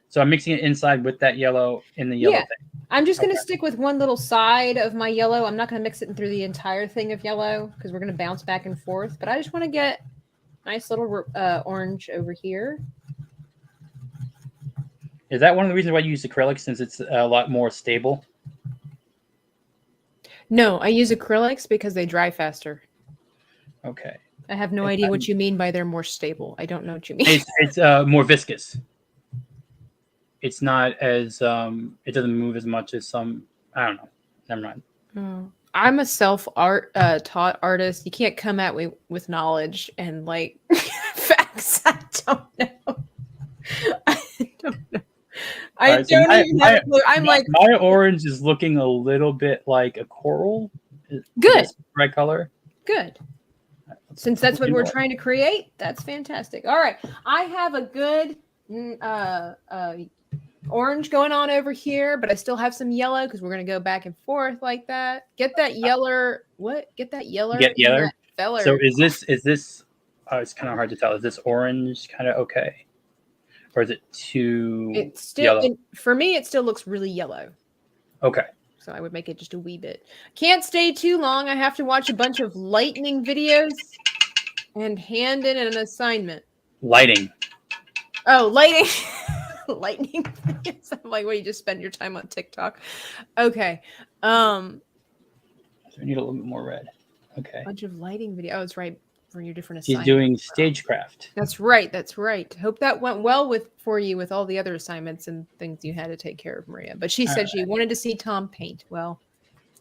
So I'm mixing it inside with that yellow in the yellow Yeah. thing. I'm just going to Okay. stick with one little side of my yellow. I'm not going to mix it through the entire thing of yellow because we're going to bounce back and forth. But I just want to get nice little orange over here. Is that one of the reasons why you use acrylic, since it's a lot more stable? No, I use acrylics because they dry faster. Okay. I have no idea what you mean by they're more stable. I don't know what you mean. It's more viscous. It's not as it doesn't move as much as some. I don't know. Never mind. Oh. I'm a self-taught artist. You can't come at me with knowledge and like facts. I don't know. I don't know. I Alright, so don't even have a clue. I'm like, my orange is looking a little bit like a coral. good, Right color. good. Since that's what we're trying to create, that's fantastic. All right, I have a good orange going on over here, but I still have some yellow because we're gonna go back and forth like that. Get that yeller. What? Get that yeller. Get yeller. Feller. So is this? It's kind of hard to tell. Is this orange kind of okay, or is it too? It's still yellow? For me. It still looks really yellow. Okay. So I would make it just a wee bit. Can't stay too long. I have to watch a bunch of lightning videos and hand in an assignment. Lighting. Oh, lighting. Lightning videos. I'm like, well, you just spend your time on TikTok. Okay. So we need a little bit more red. Okay. Bunch of lighting video. Oh, it's right for your different She's assignments. doing stagecraft. That's right. That's right. Hope that went well for you with all the other assignments and things you had to take care of, Maria. But she said she wanted to see Tom paint. Well,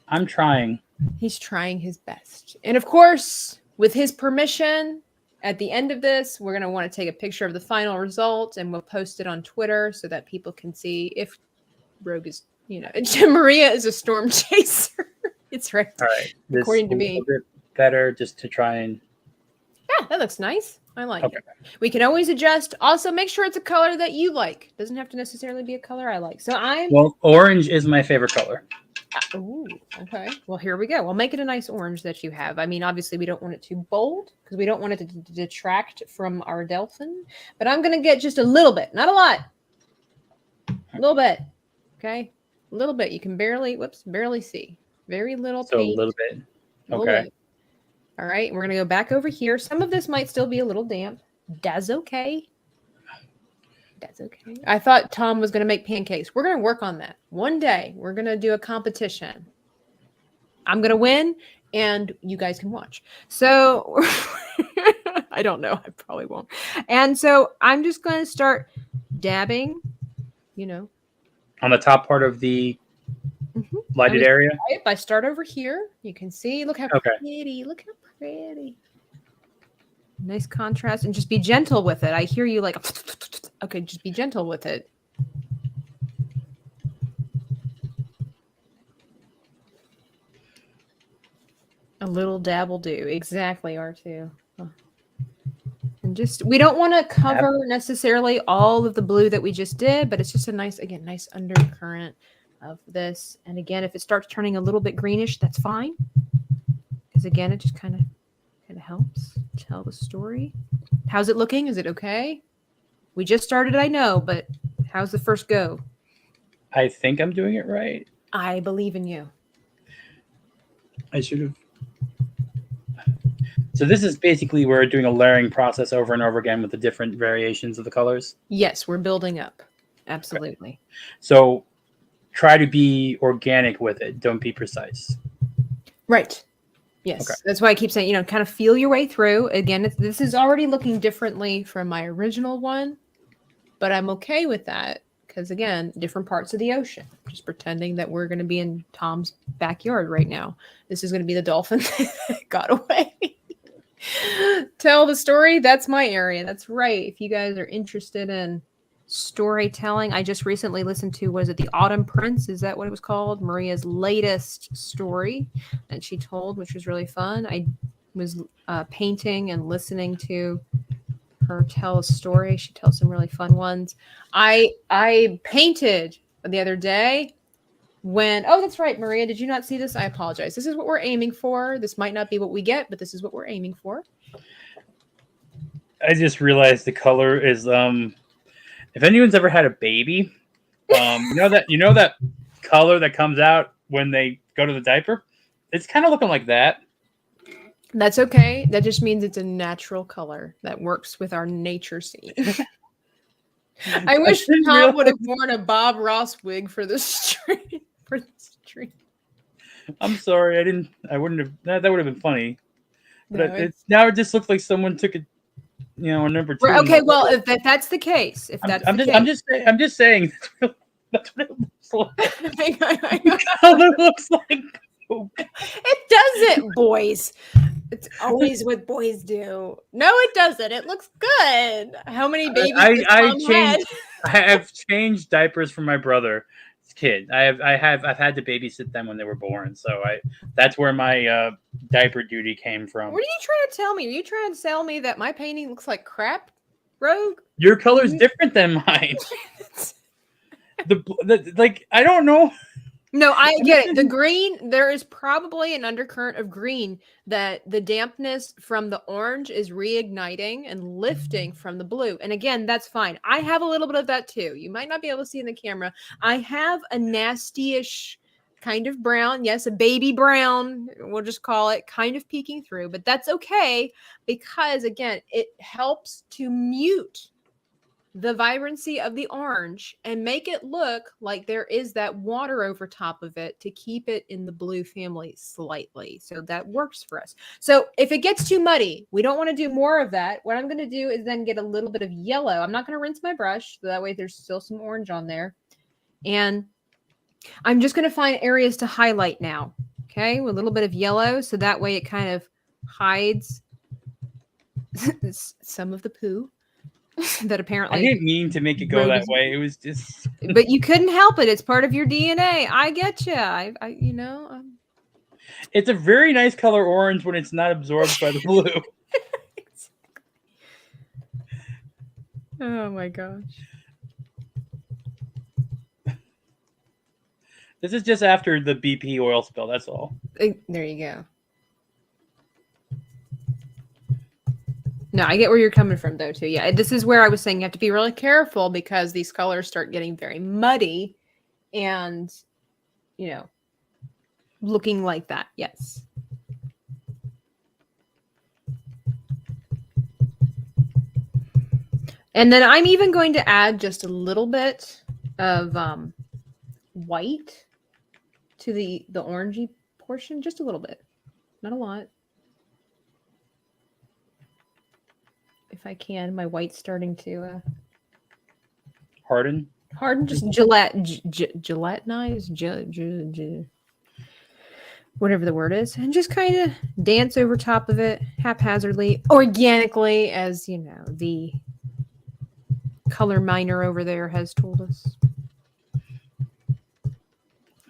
I'm trying. he's trying his best. And of course, with his permission, at the end of this, we're going to want to take a picture of the final result and we'll post it on Twitter so that people can see if Rogue is, Maria is a storm chaser. It's right. All right. This According to a me. little bit better just to try and. Yeah, that looks nice. I like Okay. it. We can always adjust. Also, make sure it's a color that you like. Doesn't have to necessarily be a color I like. So Well, orange is my favorite color. Ooh, okay. Well, here we go. We'll make it a nice orange that you have. I mean, obviously, we don't want it too bold because we don't want it to detract from our dolphin. But I'm going to get just a little bit, not a lot. A little bit. Okay. A little bit. You can barely see. Very little So paint. a little bit. A little Okay. bit. All right. We're going to go back over here. Some of this might still be a little damp. That's okay. That's okay. I thought Tom was going to make pancakes. We're going to work on that. One day, we're going to do a competition. I'm going to win, and you guys can watch. So, I don't know. I probably won't. And so, I'm just going to start dabbing, On the top part of the lighted area. If I start over here, you can see. Look how Okay. pretty. Look how pretty. Nice contrast. And just be gentle with it. I hear you like, okay, just be gentle with it. A little dab will do. Exactly, R2. And just, we don't want to cover necessarily all of the blue that we just did, but it's just a nice undercurrent of this. And again, if it starts turning a little bit greenish, that's fine. Because again, it just kind of helps tell the story. How's it looking? Is it okay? We just started, I know, but how's the first go? I think I'm doing it right. I believe in you. I should have. So this is basically we're doing a layering process over and over again with the different variations of the colors. Yes, we're building up. Absolutely. Okay. So try to be organic with it. Don't be precise. Right. Yes. Okay. That's why I keep saying, kind of feel your way through. Again, this is already looking differently from my original one, but I'm okay with that because, again, different parts of the ocean. Just pretending that we're going to be in Tom's backyard right now. This is going to be the dolphin that got away. Tell the story. That's my area. That's right. If you guys are interested in storytelling, I just recently listened to, was it The Autumn Prince? Is that what it was called? Maria's latest story that she told, which was really fun. I was painting and listening to her tell a story. She tells some really fun ones. I painted the other day that's right, Maria. Did you not see this? I apologize. This is what we're aiming for. This might not be what we get, but this is what we're aiming for. I just realized the color is if anyone's ever had a baby, you know that color that comes out when they go to the diaper? It's kind of looking like that. That's okay. That just means it's a natural color that works with our nature scene. I wish Tom would have worn a Bob Ross wig for the stream. I'm sorry, I wouldn't have. That would have been funny. But No, now it just looks like someone took a number 2. Okay, well, if that's the case, I'm just saying that's what it looks like. It looks like. It doesn't, boys. It's always what boys do. No, it doesn't. It looks good. How many babies? I have changed diapers for my brother's kid. I've had to babysit them when they were born. So that's where my diaper duty came from. What are you trying to tell me? Are you trying to tell me that my painting looks like crap, Rogue? Your color's different than mine. I don't know. No, I get it. The green, there is probably an undercurrent of green that the dampness from the orange is reigniting and lifting from the blue. And again, that's fine. I have a little bit of that too. You might not be able to see in the camera. I have a nasty-ish kind of brown. Yes, a baby brown, we'll just call it, kind of peeking through. But that's okay because, again, it helps to mute the vibrancy of the orange and make it look like there is that water over top of it to keep it in the blue family slightly. So that works for us. So if it gets too muddy, we don't want to do more of that. What I'm going to do is then get a little bit of yellow. I'm not going to rinse my brush, so that way there's still some orange on there. And I'm just going to find areas to highlight now. Okay, with a little bit of yellow, so that way it kind of hides some of the poo. That apparently I didn't mean to make it go that way. It was just, but you couldn't help it. It's part of your DNA. I get you. It's a very nice color orange when it's not absorbed by the blue. Oh my gosh. This is just after the BP oil spill. That's all. There you go. No, I get where you're coming from, though, too. Yeah, this is where I was saying you have to be really careful because these colors start getting very muddy and, looking like that. Yes. And then I'm even going to add just a little bit of white to the orangey portion. Just a little bit. Not a lot. If I can, my white's starting to harden, just Gillette's, whatever the word is, and just kind of dance over top of it haphazardly, organically, as the color miner over there has told us.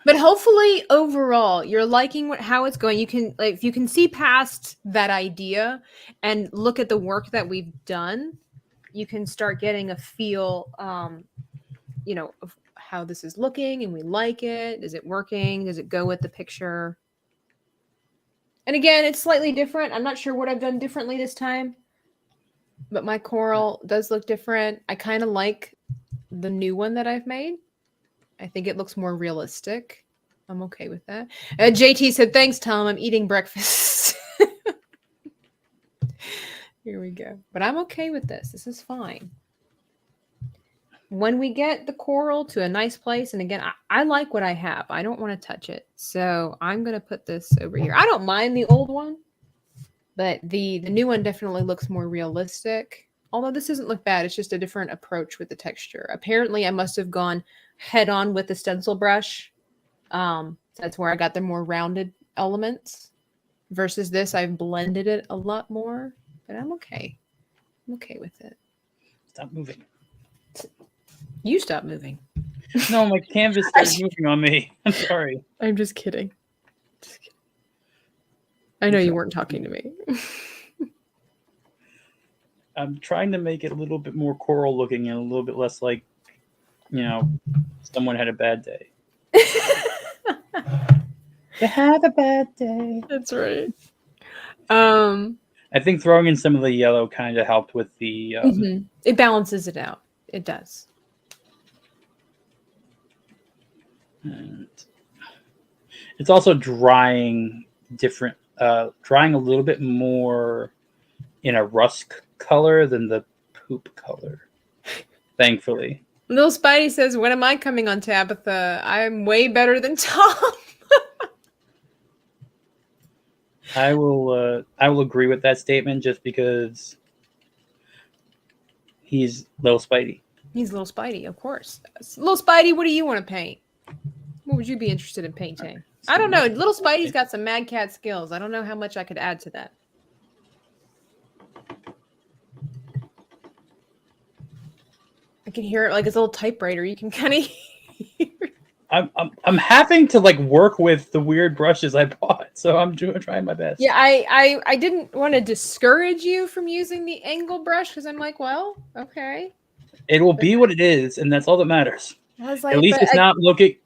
But hopefully, overall, you're liking how it's going. You can, if you can see past that idea and look at the work that we've done, you can start getting a feel, of how this is looking, and we like it. Is it working? Does it go with the picture? And again, it's slightly different. I'm not sure what I've done differently this time, but my coral does look different. I kind of like the new one that I've made. I think it looks more realistic. I'm okay with that. JT said, thanks, Tom. I'm eating breakfast. Here we go. But I'm okay with this. This is fine. When we get the coral to a nice place, and again, I like what I have. I don't want to touch it. So I'm going to put this over here. I don't mind the old one, but the new one definitely looks more realistic. Although this doesn't look bad. It's just a different approach with the texture. Apparently, I must have gone head on with the stencil brush. That's where I got the more rounded elements. Versus this, I've blended it a lot more. But I'm okay. I'm okay with it. Stop moving. You stop moving. No, my canvas started moving on me. I'm sorry. I'm just kidding. I know you weren't talking to me. I'm trying to make it a little bit more coral looking and a little bit less like, someone had a bad day. To have a bad day. That's right. I think throwing in some of the yellow kind of helped with the. It balances it out. It does. And it's also drying different, drying a little bit more in a rust color than the poop color. Thankfully. Little Spidey says, "When am I coming on Tabitha? I'm way better than Tom." I will agree with that statement just because he's Little Spidey. He's Little Spidey, of course. Little Spidey, what do you want to paint? What would you be interested in painting? I don't know. Little Spidey's got some Mad Cat skills. I don't know how much I could add to that. I can hear it like his little typewriter. You can kind of hear it. I'm having to like work with the weird brushes I bought, so I'm trying my best. Yeah, I didn't want to discourage you from using the angle brush because I'm like, well, okay. It will be what it is, and that's all that matters. I was like, At least it's not looking.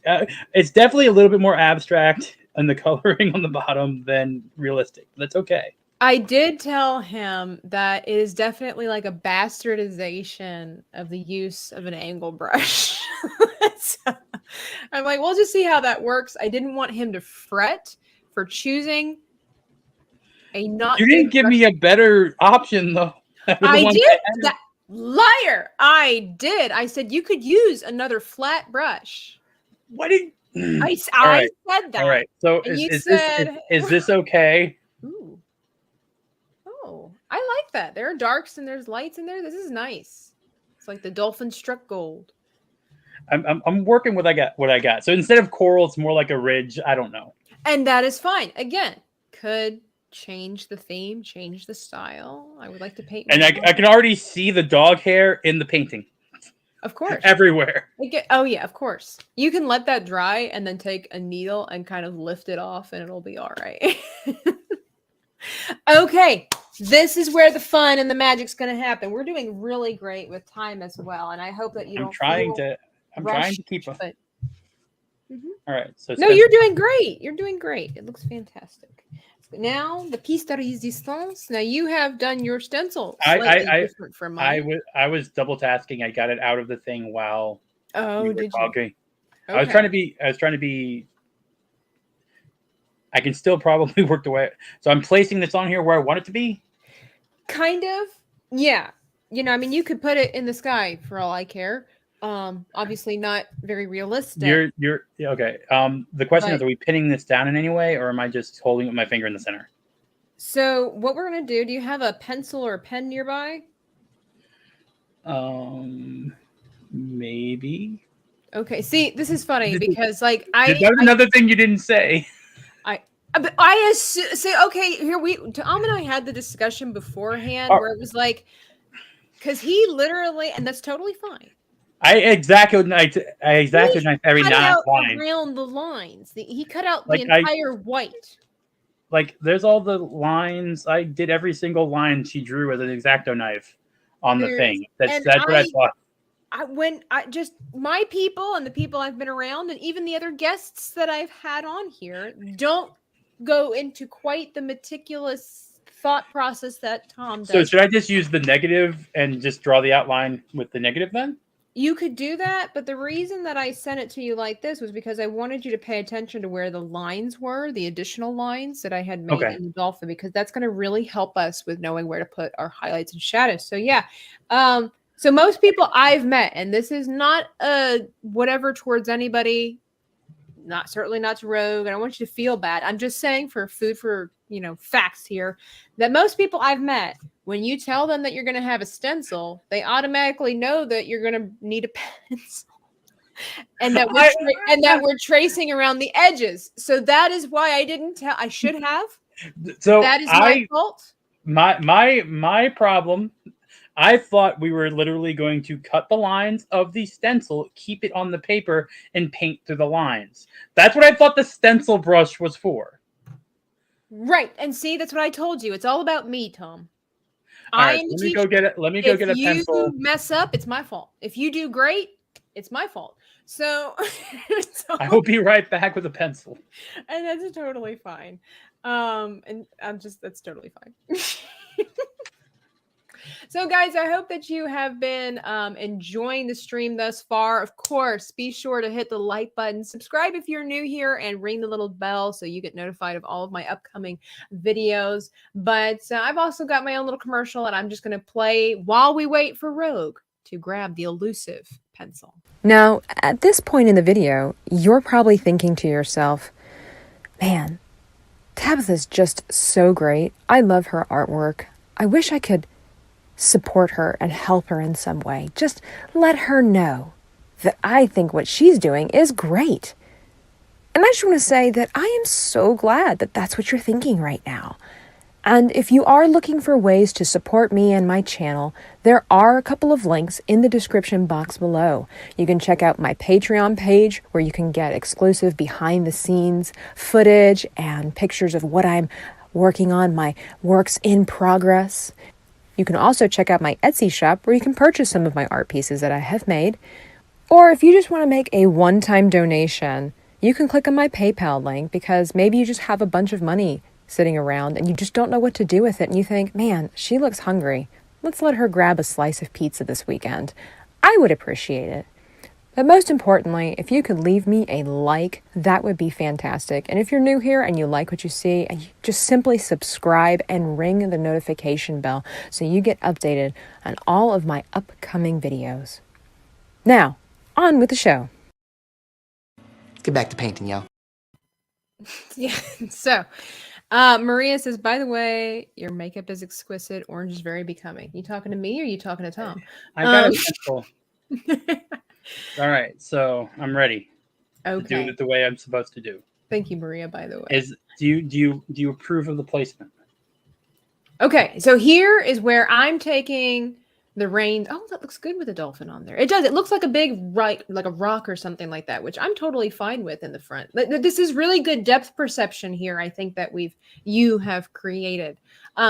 It's definitely a little bit more abstract in the coloring on the bottom than realistic. But that's okay. I did tell him that it is definitely like a bastardization of the use of an angle brush. So, I'm like, we'll just see how that works. I didn't want him to fret for choosing a not. You didn't give me a better option though. I did. That liar. I did. I said you could use another flat brush. What did I right. said that? All right. So And you is said- this okay? Ooh. Oh, I like that. There are darks and there's lights in there. This is nice. It's like the dolphin struck gold. I'm working what I got. So instead of coral, it's more like a ridge. I don't know. And that is fine. Again, could change the theme, change the style. I would like to paint. And I can already see the dog hair in the painting. Of course. Everywhere. Oh yeah, of course. You can let that dry and then take a needle and kind of lift it off and it'll be all right. Okay. This is where the fun and the magic's going to happen. We're doing really great with time as well. And I hope that you I'm don't trying to keep up. but All right. So no, you're doing great. You're doing great. It looks fantastic. Now the piece de resistance. Now you have done your stencil. Different from mine. I was double tasking. I got it out of the thing while you were talking. Okay. I was trying to be. I can still probably work the way. So I'm placing this on here where I want it to be. Kind of. Yeah. You know, I mean, you could put it in the sky for all I care. Obviously not very realistic. You're okay. The question is, are we pinning this down in any way, or am I just holding with my finger in the center? So what we're gonna do? Do you have a pencil or a pen nearby? Maybe. Okay. See, this is funny because like that's another thing you didn't say. Say okay. Here Tom and I had the discussion beforehand where it was like, because he literally, and that's totally fine. I exacted every line. Around the lines. He cut out the entire white. Like there's all the lines. I did every single line she drew with an X-Acto knife on the thing. That's what I thought. My people and the people I've been around, and even the other guests that I've had on here, don't go into quite the meticulous thought process that Tom does. So should I just use the negative and just draw the outline with the negative then? You could do that, but the reason that I sent it to you like this was because I wanted you to pay attention to where the lines were, the additional lines that I had made in the dolphin, because that's going to really help us with knowing where to put our highlights and shadows. So yeah. So most people I've met, and this is not whatever towards anybody, certainly not to Rogue. I don't want you to feel bad. I'm just saying for food for, facts here, that most people I've met, when you tell them that you're going to have a stencil, they automatically know that you're going to need a pencil and that we're tracing around the edges. So that is why I didn't tell. I should have. So that is my fault. My problem. I thought we were literally going to cut the lines of the stencil, keep it on the paper, and paint through the lines. That's what I thought the stencil brush was for. Right. And see, that's what I told you. It's all about me, Tom. Let me go get a pencil. If you mess up, it's my fault. If you do great, it's my fault. So, I will be right back with a pencil. And that's totally fine. And that's totally fine. So, guys, I hope that you have been enjoying the stream thus far. Of course, be sure to hit the like button, subscribe if you're new here, and ring the little bell so you get notified of all of my upcoming videos. But I've also got my own little commercial, and I'm just going to play while we wait for Rogue to grab the elusive pencil. Now, at this point in the video, you're probably thinking to yourself, man, Tabitha's just so great. I love her artwork. I wish I could support her and help her in some way. Just let her know that I think what she's doing is great. And I just want to say that I am so glad that that's what you're thinking right now. And if you are looking for ways to support me and my channel, there are a couple of links in the description box below. You can check out my Patreon page where you can get exclusive behind the scenes footage and pictures of what I'm working on, my works in progress. You can also check out my Etsy shop where you can purchase some of my art pieces that I have made. Or if you just want to make a one-time donation, you can click on my PayPal link because maybe you just have a bunch of money sitting around and you just don't know what to do with it and you think, man, she looks hungry. Let's let her grab a slice of pizza this weekend. I would appreciate it. But most importantly, if you could leave me a like, that would be fantastic. And if you're new here and you like what you see, and you just simply subscribe and ring the notification bell so you get updated on all of my upcoming videos. Now, on with the show. Get back to painting, y'all. Yeah, so Maria says, by the way, your makeup is exquisite. Orange is very becoming. You talking to me or are you talking to Tom? I've got a pencil. All right, so I'm ready. Okay. To do it the way I'm supposed to do. Thank you, Maria, by the way. Do you approve of the placement? Okay, so here is where I'm taking the reins. Oh, that looks good with a dolphin on there. It does. It looks like a big like a rock or something like that, which I'm totally fine with in the front. This is really good depth perception here. I think that you have created.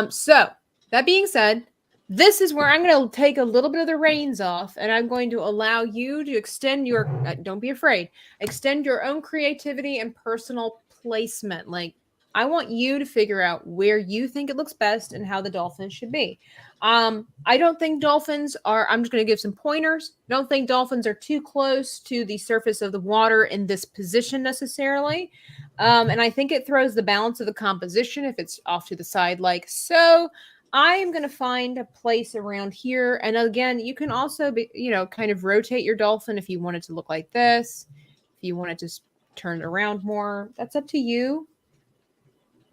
So that being said, this is where I'm going to take a little bit of the reins off and I'm going to allow you to extend your, don't be afraid, extend your own creativity and personal placement. Like, I want you to figure out where you think it looks best and how the dolphin should be. I don't think dolphins are, I'm just going to give some pointers. I don't think dolphins are too close to the surface of the water in this position necessarily. And I think it throws the balance of the composition if it's off to the side like so. I am going to find a place around here. And again, you can also be, kind of rotate your dolphin if you want it to look like this. If you want it to turn it around more, that's up to you.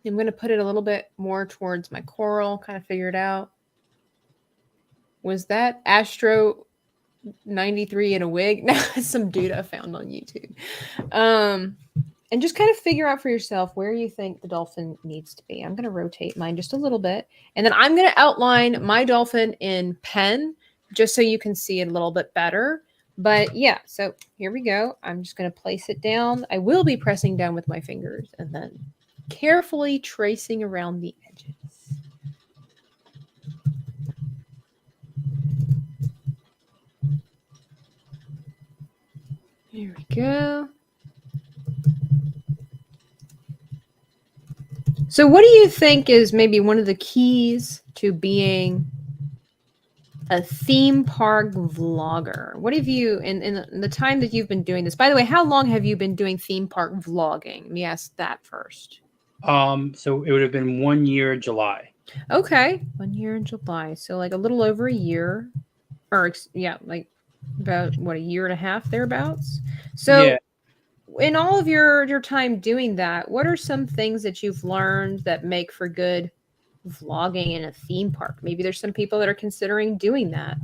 I'm going to put it a little bit more towards my coral, kind of figure it out. Was that Astro 93 in a wig? No, it's some dude I found on YouTube. And just kind of figure out for yourself where you think the dolphin needs to be. I'm going to rotate mine just a little bit. And then I'm going to outline my dolphin in pen just so you can see it a little bit better. But yeah, so here we go. I'm just going to place it down. I will be pressing down with my fingers and then carefully tracing around the edges. Here we go. So what do you think is maybe one of the keys to being a theme park vlogger? What have you, in the time that you've been doing this, by the way, how long have you been doing theme park vlogging? Let me ask that first. So it would have been 1 year in July. Okay. 1 year in July. So like a little over a year or yeah, like about what, a year and a half thereabouts. So yeah. In all of your time doing that, what are some things that you've learned that make for good vlogging in a theme park? Maybe there's some people that are considering doing that.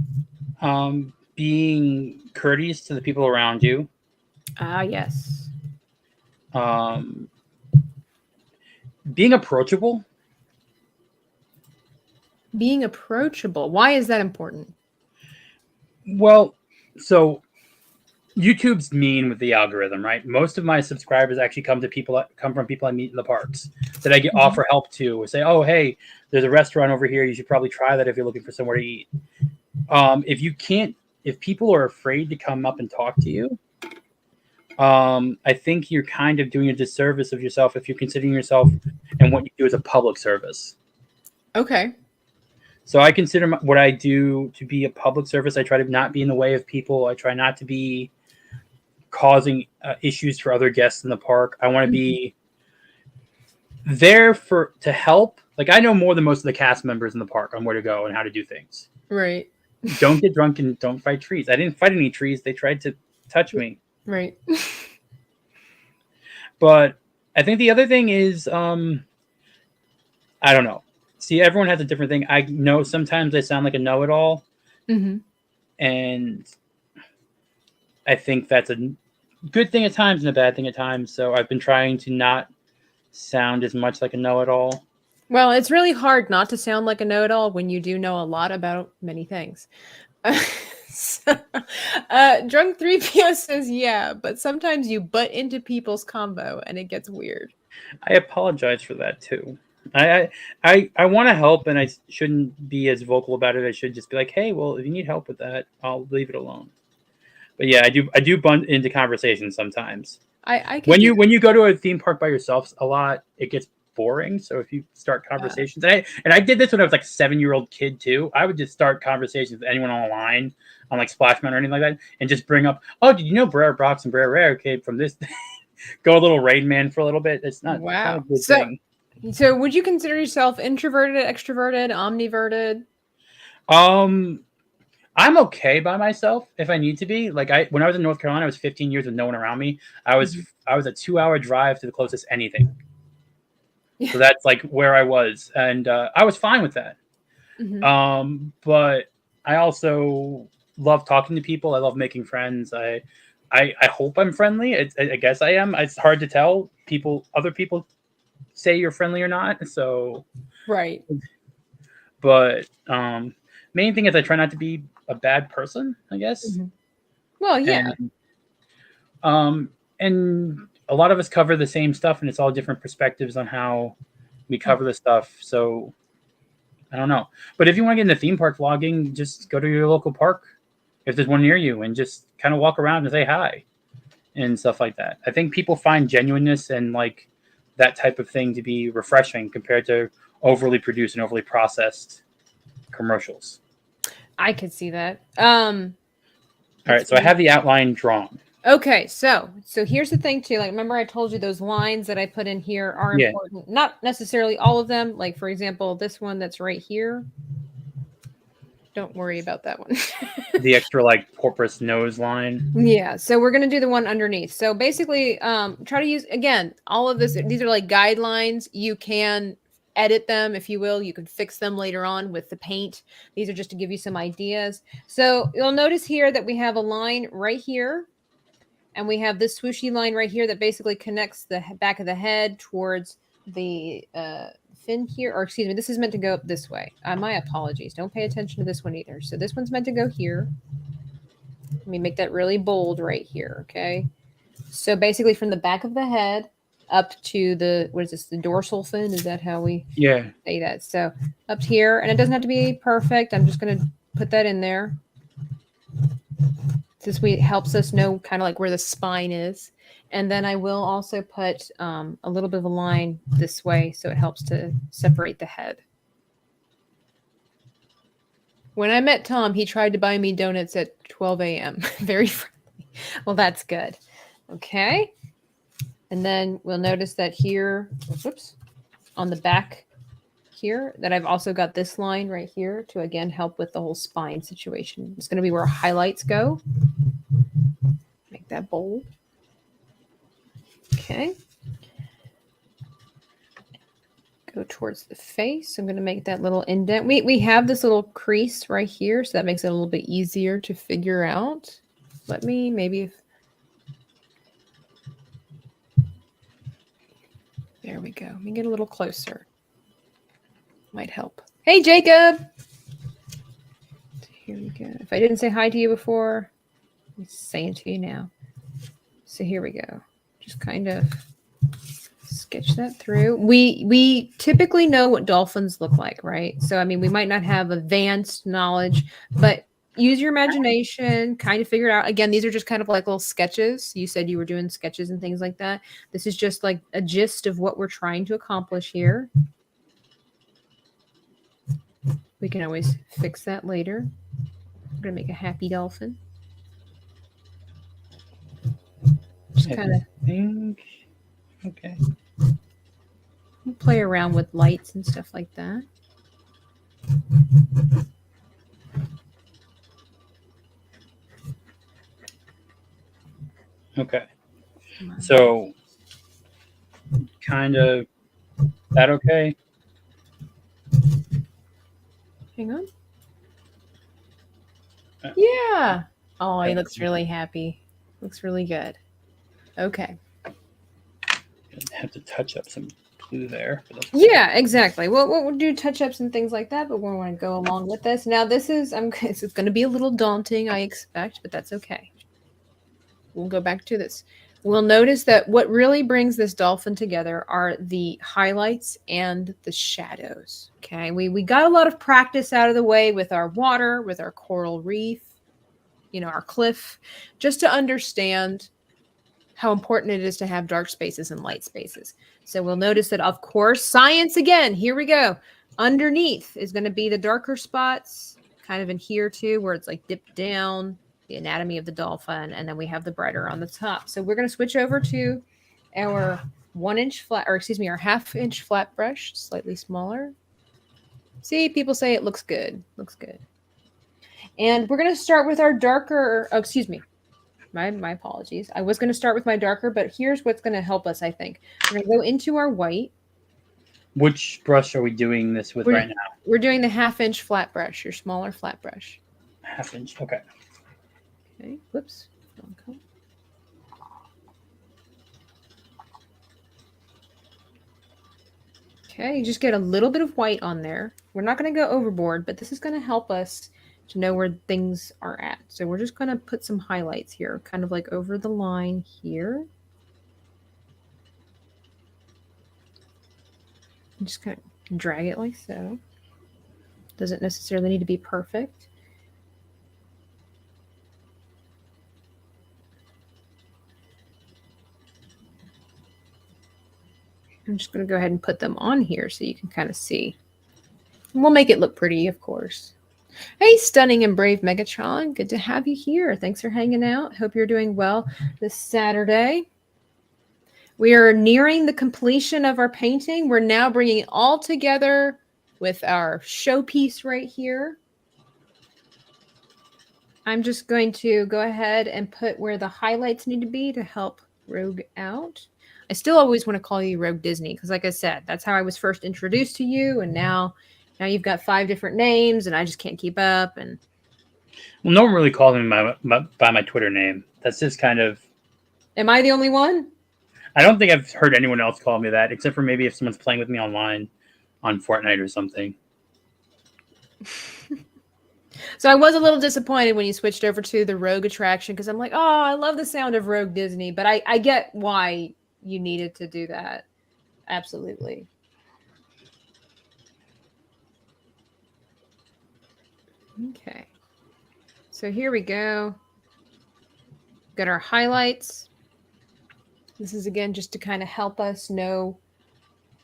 Being courteous to the people around you. Ah, yes. Being approachable. Being approachable. Why is that important? Well, so YouTube's mean with the algorithm, right? Most of my subscribers actually come from people I meet in the parks that I offer help to, or say, "Oh, hey, there's a restaurant over here. You should probably try that if you're looking for somewhere to eat." If if people are afraid to come up and talk to you, I think you're kind of doing a disservice of yourself if you're considering yourself and what you do as a public service. Okay. So I consider what I do to be a public service. I try to not be in the way of people. I try not to be causing issues for other guests in the park. I want to be there to help. Like, I know more than most of the cast members in the park on where to go and how to do things. Right. Don't get drunk and don't fight trees. I didn't fight any trees. They tried to touch me. Right. But I think the other thing is, I don't know. See, everyone has a different thing. I know sometimes I sound like a know-it-all. Mm-hmm. And I think that's a good thing at times and a bad thing at times. So I've been trying to not sound as much like a know-it-all. Well, it's really hard not to sound like a know-it-all when you do know a lot about many things. Drunk 3PO says, yeah, but sometimes you butt into people's combo and it gets weird. I apologize for that too. I want to help, and I shouldn't be as vocal about it. I should just be like, hey, well, if you need help with that, I'll leave it alone. But yeah, I do butt into conversations sometimes. When you go to a theme park by yourself a lot, it gets boring. So if you start conversations, and I did this when I was like a 7-year-old kid too. I would just start conversations with anyone on the line on like Splash Mountain or anything like that, and just bring up, oh, did you know Brer Brox and Brer Rare came from this? Go a little Rain Man for a little bit. It's not, wow. Not a good thing. So would you consider yourself introverted, extroverted, omniverted? I'm okay by myself if I need to be. Like when I was in North Carolina, I was 15 years with no one around me. I was a 2-hour drive to the closest anything. Yeah. So that's like where I was, and I was fine with that. Mm-hmm. But I also love talking to people. I love making friends. I hope I'm friendly. I guess I am. It's hard to tell. Other people say you're friendly or not. So right. But main thing is I try not to be a bad person, I guess. Mm-hmm. Well, yeah. And a lot of us cover the same stuff, and it's all different perspectives on how we cover the stuff. So I don't know. But if you want to get into theme park vlogging, just go to your local park if there's one near you and just kind of walk around and say hi and stuff like that. I think people find genuineness and like that type of thing to be refreshing compared to overly produced and overly processed commercials. I could see that. All right, so I have the outline drawn. Okay, so here's the thing too. Like, remember I told you those lines that I put in here are important. Not necessarily all of them. Like, for example, this one that's right here. Don't worry about that one. The extra like porpoise nose line. Yeah, so we're gonna do the one underneath. So basically, try to use again all of this. These are like guidelines. You can edit them if you will. You can fix them later on with the paint. These are just to give you some ideas. So you'll notice here that we have a line right here. And we have this swooshy line right here that basically connects the back of the head towards the fin here. Or excuse me, this is meant to go up this way. My apologies. Don't pay attention to this one either. So this one's meant to go here. Let me make that really bold right here, okay? So basically from the back of the head up to the, what is this, the dorsal fin? Is that how we say that? So up here, and it doesn't have to be perfect. I'm just going to put that in there. This way it helps us know kind of like where the spine is. And then I will also put a little bit of a line this way so it helps to separate the head. When I met Tom, he tried to buy me donuts at 12 a.m. Very friendly. Well, that's good. Okay. And then we'll notice that here, whoops, on the back here, that I've also got this line right here to again help with the whole spine situation. It's going to be where highlights go. Make that bold. Okay. Go towards the face. I'm going to make that little indent. We have this little crease right here, so that makes it a little bit easier to figure out. Let me maybe there we go. Let me get a little closer. Might help. Hey, Jacob. Here we go. If I didn't say hi to you before, I'm saying to you now. So here we go. Just kind of sketch that through. We typically know what dolphins look like, right? So, I mean, we might not have advanced knowledge, but use your imagination, kind of figure it out. Again, these are just kind of like little sketches. You said you were doing sketches and things like that. This is just like a gist of what we're trying to accomplish here. We can always fix that later. I'm going to make a happy dolphin. Just kind of think. Okay. play around with lights and stuff like that. Okay. So, kind of, that okay? Hang on. Yeah. Oh, he looks really happy. Looks really good. Okay. Have to touch up some blue there. Yeah, exactly. Well, we'll do touch-ups and things like that, but we want to go along with this. Now, this is it's going to be a little daunting, I expect, but that's okay. We'll go back to this. We'll notice that what really brings this dolphin together are the highlights and the shadows. Okay, we got a lot of practice out of the way with our water, with our coral reef, our cliff, just to understand how important it is to have dark spaces and light spaces. So we'll notice that, of course, science again, here we go. Underneath is going to be the darker spots, kind of in here too, where it's like dipped down, the anatomy of the dolphin, and then we have the brighter on the top. So we're going to switch over to our 1-inch flat, or excuse me, our 1/2-inch flat brush, slightly smaller. See, people say it looks good. Looks good. And we're going to start with our darker, oh, excuse me. My apologies. I was going to start with my darker, but here's what's going to help us, I think. We're going to go into our white. Which brush are we doing this with right now? We're doing the 1/2-inch flat brush, your smaller flat brush. 1/2 inch, okay. Okay, whoops. Okay, you just get a little bit of white on there. We're not going to go overboard, but this is going to help us to know where things are at. So we're just going to put some highlights here, kind of like over the line here. Just kind of drag it like so. Doesn't necessarily need to be perfect. I'm just going to go ahead and put them on here so you can kind of see. And we'll make it look pretty, of course. Hey, stunning and brave Megatron. Good to have you here. Thanks for hanging out. Hope you're doing well this Saturday. We are nearing the completion of our painting. We're now bringing it all together with our showpiece right here. I'm just going to go ahead and put where the highlights need to be to help Rogue out. I still always want to call you Rogue Disney because, like I said, that's how I was first introduced to you, and now you've got 5 different names, and I just can't keep up. And well, no one really calls me by my Twitter name. That's just kind of. Am I the only one? I don't think I've heard anyone else call me that, except for maybe if someone's playing with me online on Fortnite or something. So I was a little disappointed when you switched over to the Rogue attraction because I'm like, oh, I love the sound of Rogue Disney, but I get why you needed to do that. Absolutely. Okay. So here we go. Got our highlights. This is, again, just to kind of help us know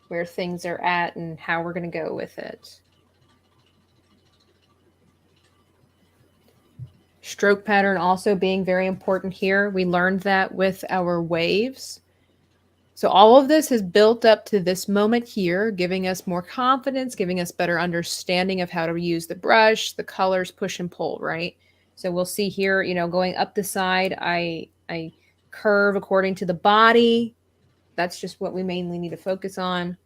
where things are at and how we're going to go with it. Stroke pattern also being very important here. We learned that with our waves. So all of this has built up to this moment here, giving us more confidence, giving us better understanding of how to use the brush, the colors, push and pull, right? So we'll see here, going up the side, I curve according to the body. That's just what we mainly need to focus on.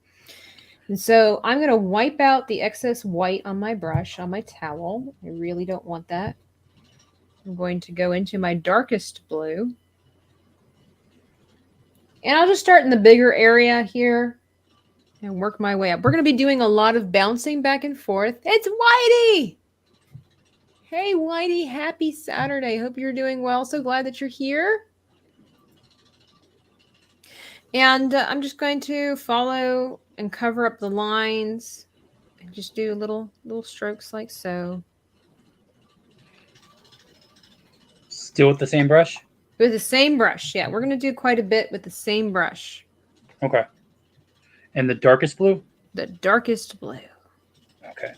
And so I'm going to wipe out the excess white on my brush, on my towel. I really don't want that. I'm going to go into my darkest blue. And I'll just start in the bigger area here and work my way up. We're going to be doing a lot of bouncing back and forth. It's Whitey! Hey, Whitey, happy Saturday. Hope you're doing well. So glad that you're here. And I'm just going to follow and cover up the lines and just do little strokes like so. Still with the same brush? With the same brush. Yeah, we're going to do quite a bit with the same brush. Okay. And the darkest blue? The darkest blue. Okay.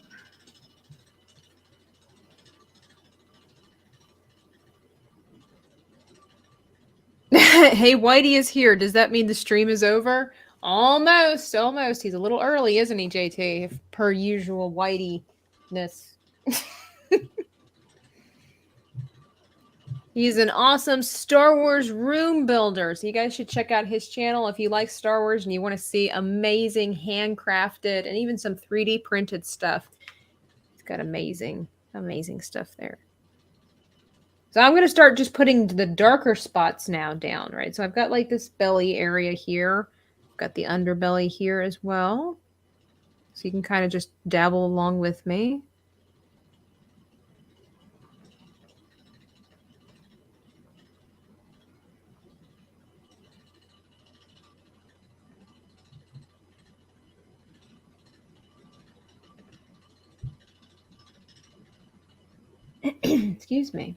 Hey, Whitey is here. Does that mean the stream is over? Almost, almost. He's a little early, isn't he, JT? Per usual Whitey-ness. He's an awesome Star Wars room builder. So you guys should check out his channel if you like Star Wars and you want to see amazing handcrafted and even some 3D printed stuff. He's got amazing, amazing stuff there. So I'm going to start just putting the darker spots now down, right? So I've got like this belly area here. I've got the underbelly here as well. So you can kind of just dabble along with me. Excuse me.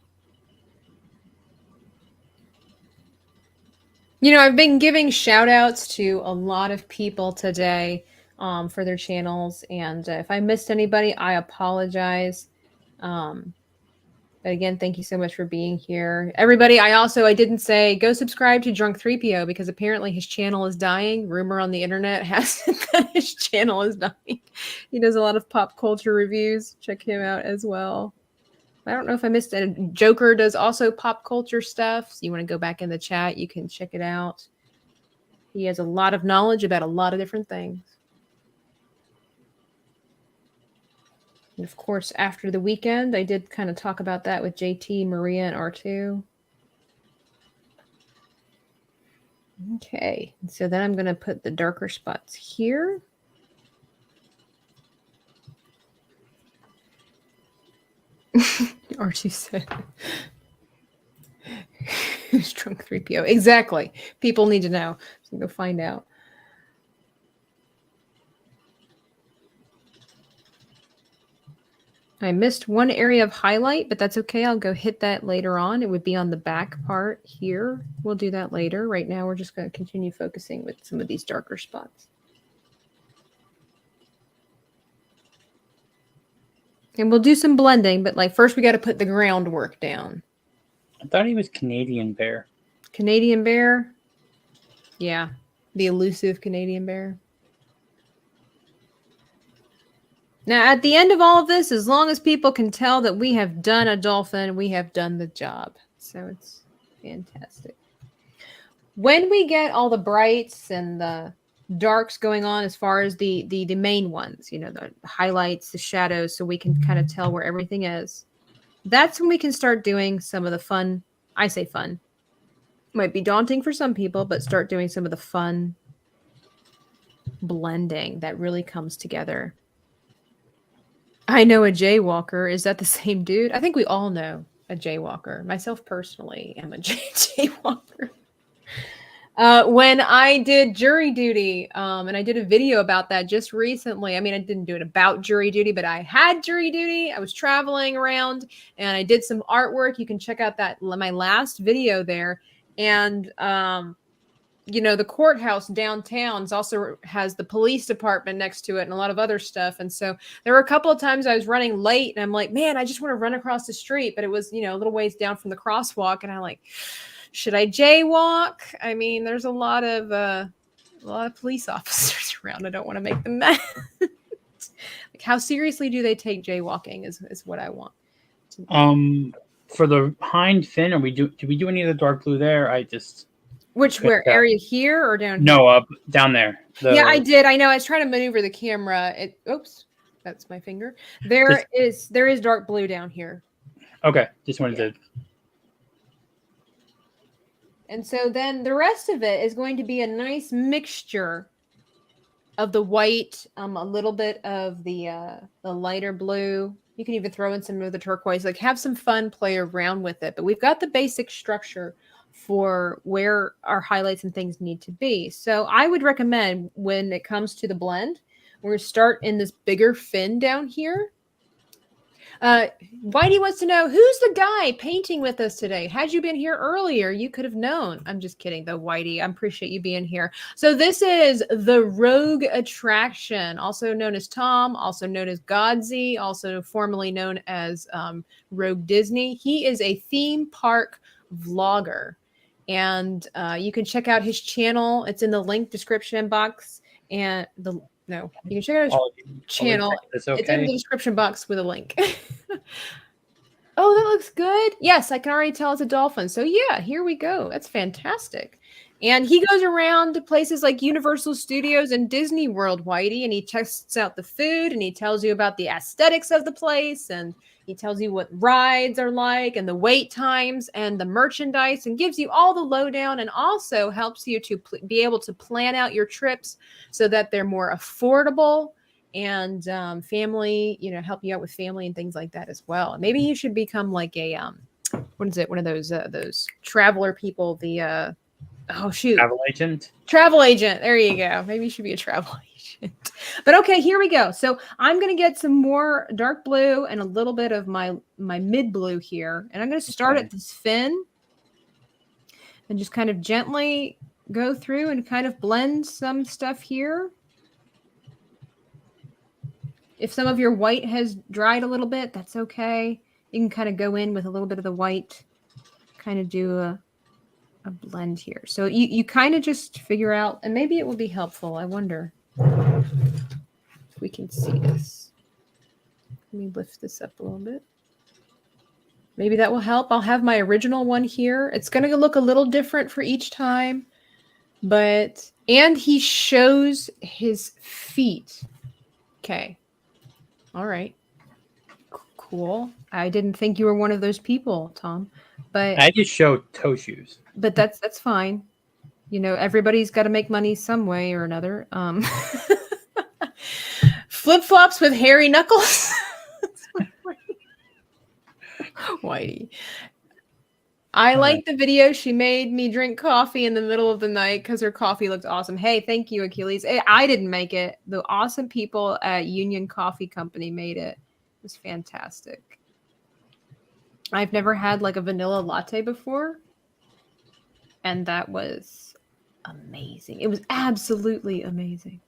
You know, I've been giving shout outs to a lot of people today for their channels. And if I missed anybody, I apologize. But again, thank you so much for being here. Everybody, I didn't say go subscribe to Drunk 3PO because apparently his channel is dying. Rumor on the internet has it that his channel is dying. He does a lot of pop culture reviews. Check him out as well. I don't know if I missed it. Joker does also pop culture stuff. So you want to go back in the chat, you can check it out. He has a lot of knowledge about a lot of different things. And of course, after the weekend, I did kind of talk about that with JT, Maria, and R2. Okay, so then I'm going to put the darker spots here. R2 said, who's Drunk 3PO? Exactly. People need to know. So go find out. I missed one area of highlight, but that's okay. I'll go hit that later on. It would be on the back part here. We'll do that later. Right now, we're just going to continue focusing with some of these darker spots. And we'll do some blending, but like first we got to put the groundwork down. I thought he was Canadian Bear. Canadian Bear? Yeah, the elusive Canadian Bear. Now, at the end of all of this, as long as people can tell that we have done a dolphin, we have done the job. So it's fantastic. When we get all the brights and the darks going on as far as the main ones, you know, the highlights, the shadows, so we can kind of tell where everything is, that's when we can start doing some of the fun. I say fun. Might be daunting for some people, but start doing some of the fun blending that really comes together. I know a jaywalker. Is that the same dude? I think we all know a jaywalker. Myself personally am a jaywalker. When I did jury duty, and I did a video about that just recently. I mean, I didn't do it about jury duty, but I had jury duty. I was traveling around and I did some artwork. You can check out my last video there. And, you know, the courthouse downtown also has the police department next to it and a lot of other stuff. And so there were a couple of times I was running late and I'm like, man, I just want to run across the street. But it was, you know, a little ways down from the crosswalk. And I'm like, should I jaywalk? I mean, there's a lot of police officers around. I don't want to make them mad. Like, how seriously do they take jaywalking is what I want. For the hind fin, did we do any of the dark blue there? Where area here or down here? No, up down there. Yeah, I did. I know. I was trying to maneuver the camera. Oops, that's my finger. There is dark blue down here. Okay, just wanted to. And so then the rest of it is going to be a nice mixture of the white, a little bit of the lighter blue. You can even throw in some of the turquoise. Like, have some fun, play around with it. But we've got the basic structure for where our highlights and things need to be. So I would recommend when it comes to the blend, we're going to start in this bigger fin down here. Whitey wants to know, who's the guy painting with us today? Had you been here earlier, you could have known. I'm just kidding, though, Whitey. I appreciate you being here. So this is the Rogue Attraction, also known as Tom, also known as Godsey, also formerly known as Rogue Disney. He is a theme park vlogger, and you can check out his channel. It's in the link description box, and you can check out his channel. It's in the description box with a link. Oh, that looks good. Yes, I can already tell it's a dolphin. So yeah, here we go. That's fantastic. And he goes around to places like Universal Studios and Disney World, Whitey, and he tests out the food and he tells you about the aesthetics of the place, and he tells you what rides are like and the wait times and the merchandise, and gives you all the lowdown, and also helps you to be able to plan out your trips so that they're more affordable, and family, help you out with family and things like that as well. Maybe you should become like a what is it? One of those traveler people. The Travel agent. There you go. Maybe you should be a travel agent. But okay, here we go. So I'm gonna get some more dark blue and a little bit of my mid blue here, and I'm gonna start at this fin and just kind of gently go through and kind of blend some stuff here. If some of your white has dried a little bit, that's okay. You can kind of go in with a little bit of the white, kind of do a blend here. So you kind of just figure out, and maybe it will be helpful. I wonder if we can see this. Let me lift this up a little bit. Maybe that will help. I'll have my original one here. It's going to look a little different for each time, and he shows his feet. Okay. All right. Cool. I didn't think you were one of those people, Tom, but I just show toe shoes. But that's fine. Everybody's got to make money some way or another. Flip-flops with hairy knuckles. Whitey. I like the video. She made me drink coffee in the middle of the night because her coffee looked awesome. Hey, thank you, Achilles. I didn't make it. The awesome people at Union Coffee Company made it. It was fantastic. I've never had like a vanilla latte before, and that was amazing. It was absolutely amazing.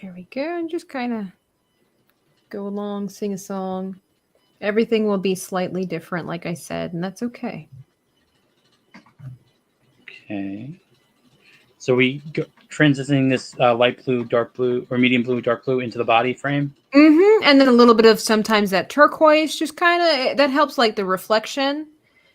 There we go. And just kind of go along, sing a song. Everything will be slightly different, like I said, and that's okay. Okay. So we go transitioning this light blue, dark blue, or medium blue, dark blue into the body frame. Mm-hmm. And then a little bit of sometimes that turquoise, just kind of, that helps like the reflection.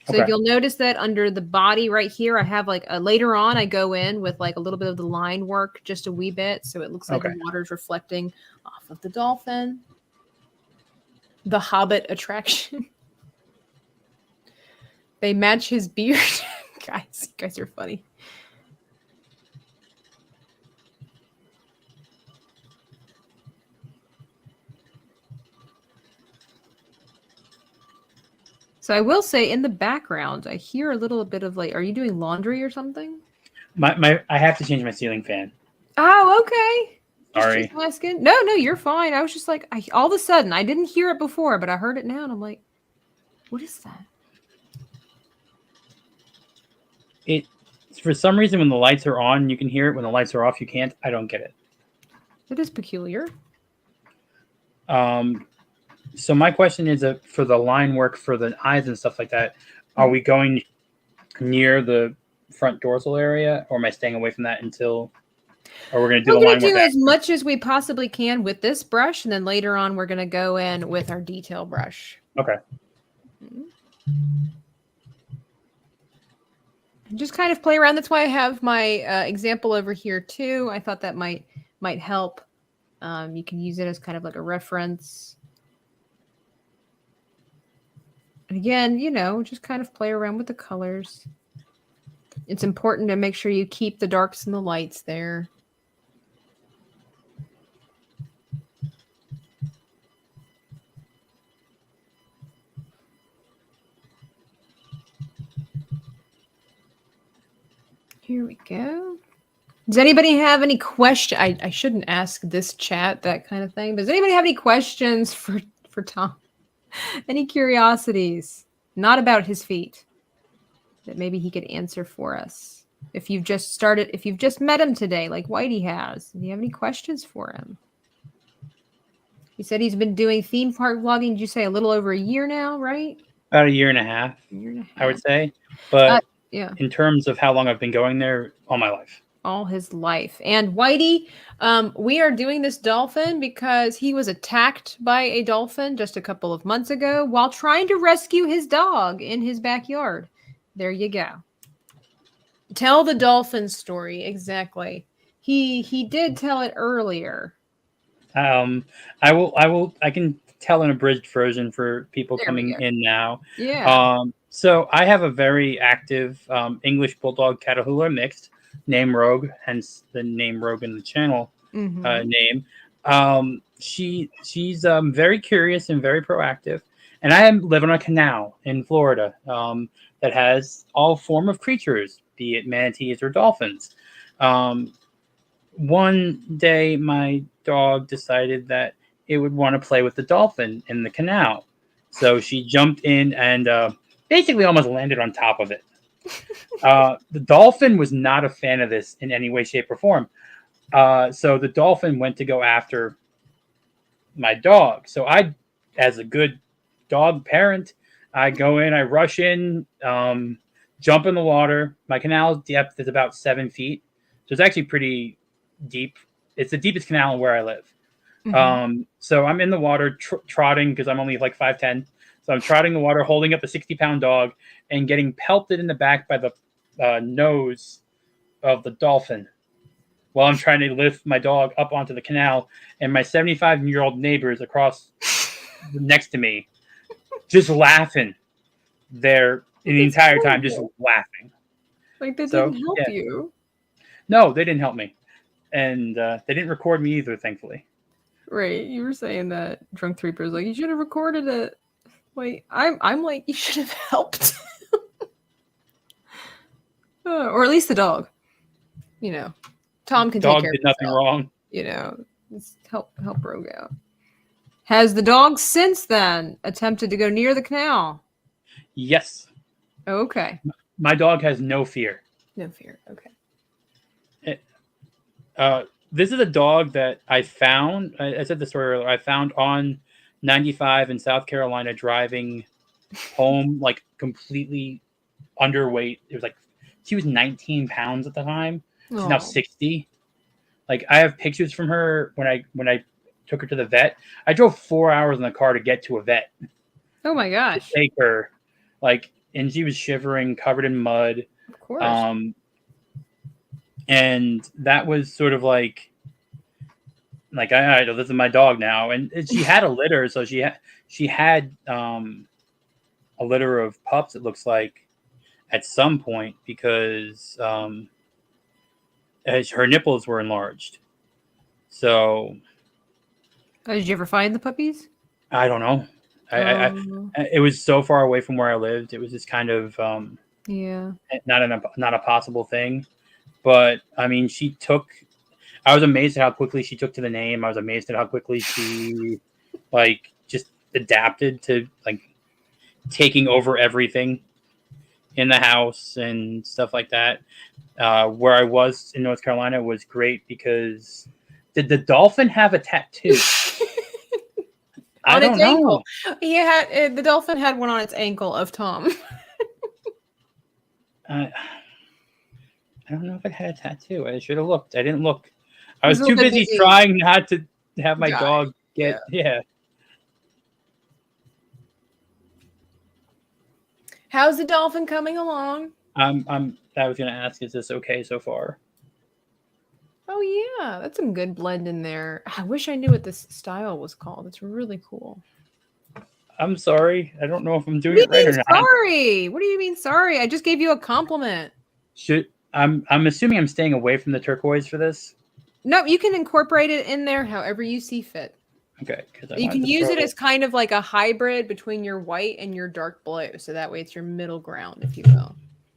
So Okay. You'll notice that under the body right here, I have like later on, I go in with like a little bit of the line work, just a wee bit. So it looks like the water's reflecting off of the dolphin. The Hobbit attraction. They match his beard. Guys, you guys are funny. So I will say in the background, I hear a little bit of like, are you doing laundry or something? I have to change my ceiling fan. Oh, okay. Sorry. Just asking. No, you're fine. I was just like, all of a sudden, I didn't hear it before, but I heard it now, and I'm like, what is that? It for some reason when the lights are on, you can hear it. When the lights are off, you can't. I don't get it. It is peculiar. So my question is, for the line work for the eyes and stuff like that, are we going near the front dorsal area, or am I staying away from that until? Or we're going to do the line work? We're going to do as much as we possibly can with this brush, and then later on we're going to go in with our detail brush. Okay. And just kind of play around. That's why I have my example over here too. I thought that might help. You can use it as kind of like a reference. And again, just kind of play around with the colors. It's important to make sure you keep the darks and the lights there. Here we go. Does anybody have any question? I shouldn't ask this chat that kind of thing. But does anybody have any questions for Tom? Any curiosities? Not about his feet that maybe he could answer for us. If you've just met him today, like Whitey has, do you have any questions for him? He said he's been doing theme park vlogging. Did you say a little over a year now, right? About a year and a half, I would say. But yeah, in terms of how long I've been going there, all my life. All his life. And Whitey, we are doing this dolphin because he was attacked by a dolphin just a couple of months ago while trying to rescue his dog in his backyard. There you go. Tell the dolphin story. Exactly. He did tell it earlier. I can tell an abridged version for people coming in now. Yeah. So I have a very active English Bulldog Catahoula mixed named Rogue, hence the name Rogue in the channel name. She's very curious and very proactive. And I live on a canal in Florida that has all form of creatures, be it manatees or dolphins. One day, my dog decided that it would want to play with the dolphin in the canal. So she jumped in and basically almost landed on top of it. The dolphin was not a fan of this in any way, shape, or form. So the dolphin went to go after my dog. So I, as a good dog parent, I go in, I rush in, jump in the water. My canal depth is about 7 feet. So it's actually pretty deep. It's the deepest canal where I live. So I'm in the water trotting because I'm only like 5'10". So I'm trotting the water, holding up a 60-pound dog and getting pelted in the back by the nose of the dolphin while I'm trying to lift my dog up onto the canal. And my 75-year-old neighbors across next to me just laughing there the entire time, just laughing. Like they didn't help you. No, they didn't help me. And they didn't record me either, thankfully. Right. You were saying that Drunk Threeper's like, you should have recorded it. Wait, I'm like, you should have helped. Or at least the dog. You know, Tom can take care of himself. Dog did nothing wrong. You know, just help Rogue out. Has the dog since then attempted to go near the canal? Yes. Okay. My dog has no fear. No fear. Okay. This is a dog that I found. I said the story earlier. I found on 95 in South Carolina driving home, like completely underweight. It was like she was 19 pounds at the time. She's now 60. Like I have pictures from her when I took her to the vet. I drove 4 hours in the car to get to a vet. Oh my gosh. To take her, and she was shivering, covered in mud. Of course. And that was sort of like I this is my dog now, and she had a litter, so she had a litter of pups. It looks like at some point because as her nipples were enlarged. So, did you ever find the puppies? I don't know. It was so far away from where I lived. It was just kind of not a possible thing. But I mean, I was amazed at how quickly she took to the name. I was amazed at how quickly she just adapted to taking over everything in the house and stuff like that. Where I was in North Carolina was great because did the dolphin have a tattoo? I don't know. Ankle. He had the dolphin had one on its ankle of Tom. I don't know if it had a tattoo. I should have looked. I didn't look. I was too busy trying not to have my dog get. Yeah. How's the dolphin coming along? I was gonna ask, is this okay so far? Oh yeah, that's some good blend in there. I wish I knew what this style was called. It's really cool. I'm sorry. I don't know if I'm doing it right or not. Sorry. What do you mean sorry? I just gave you a compliment. I'm assuming I'm staying away from the turquoise for this. No, you can incorporate it in there however you see fit. Okay. You can use it as kind of like a hybrid between your white and your dark blue. So that way it's your middle ground, if you will.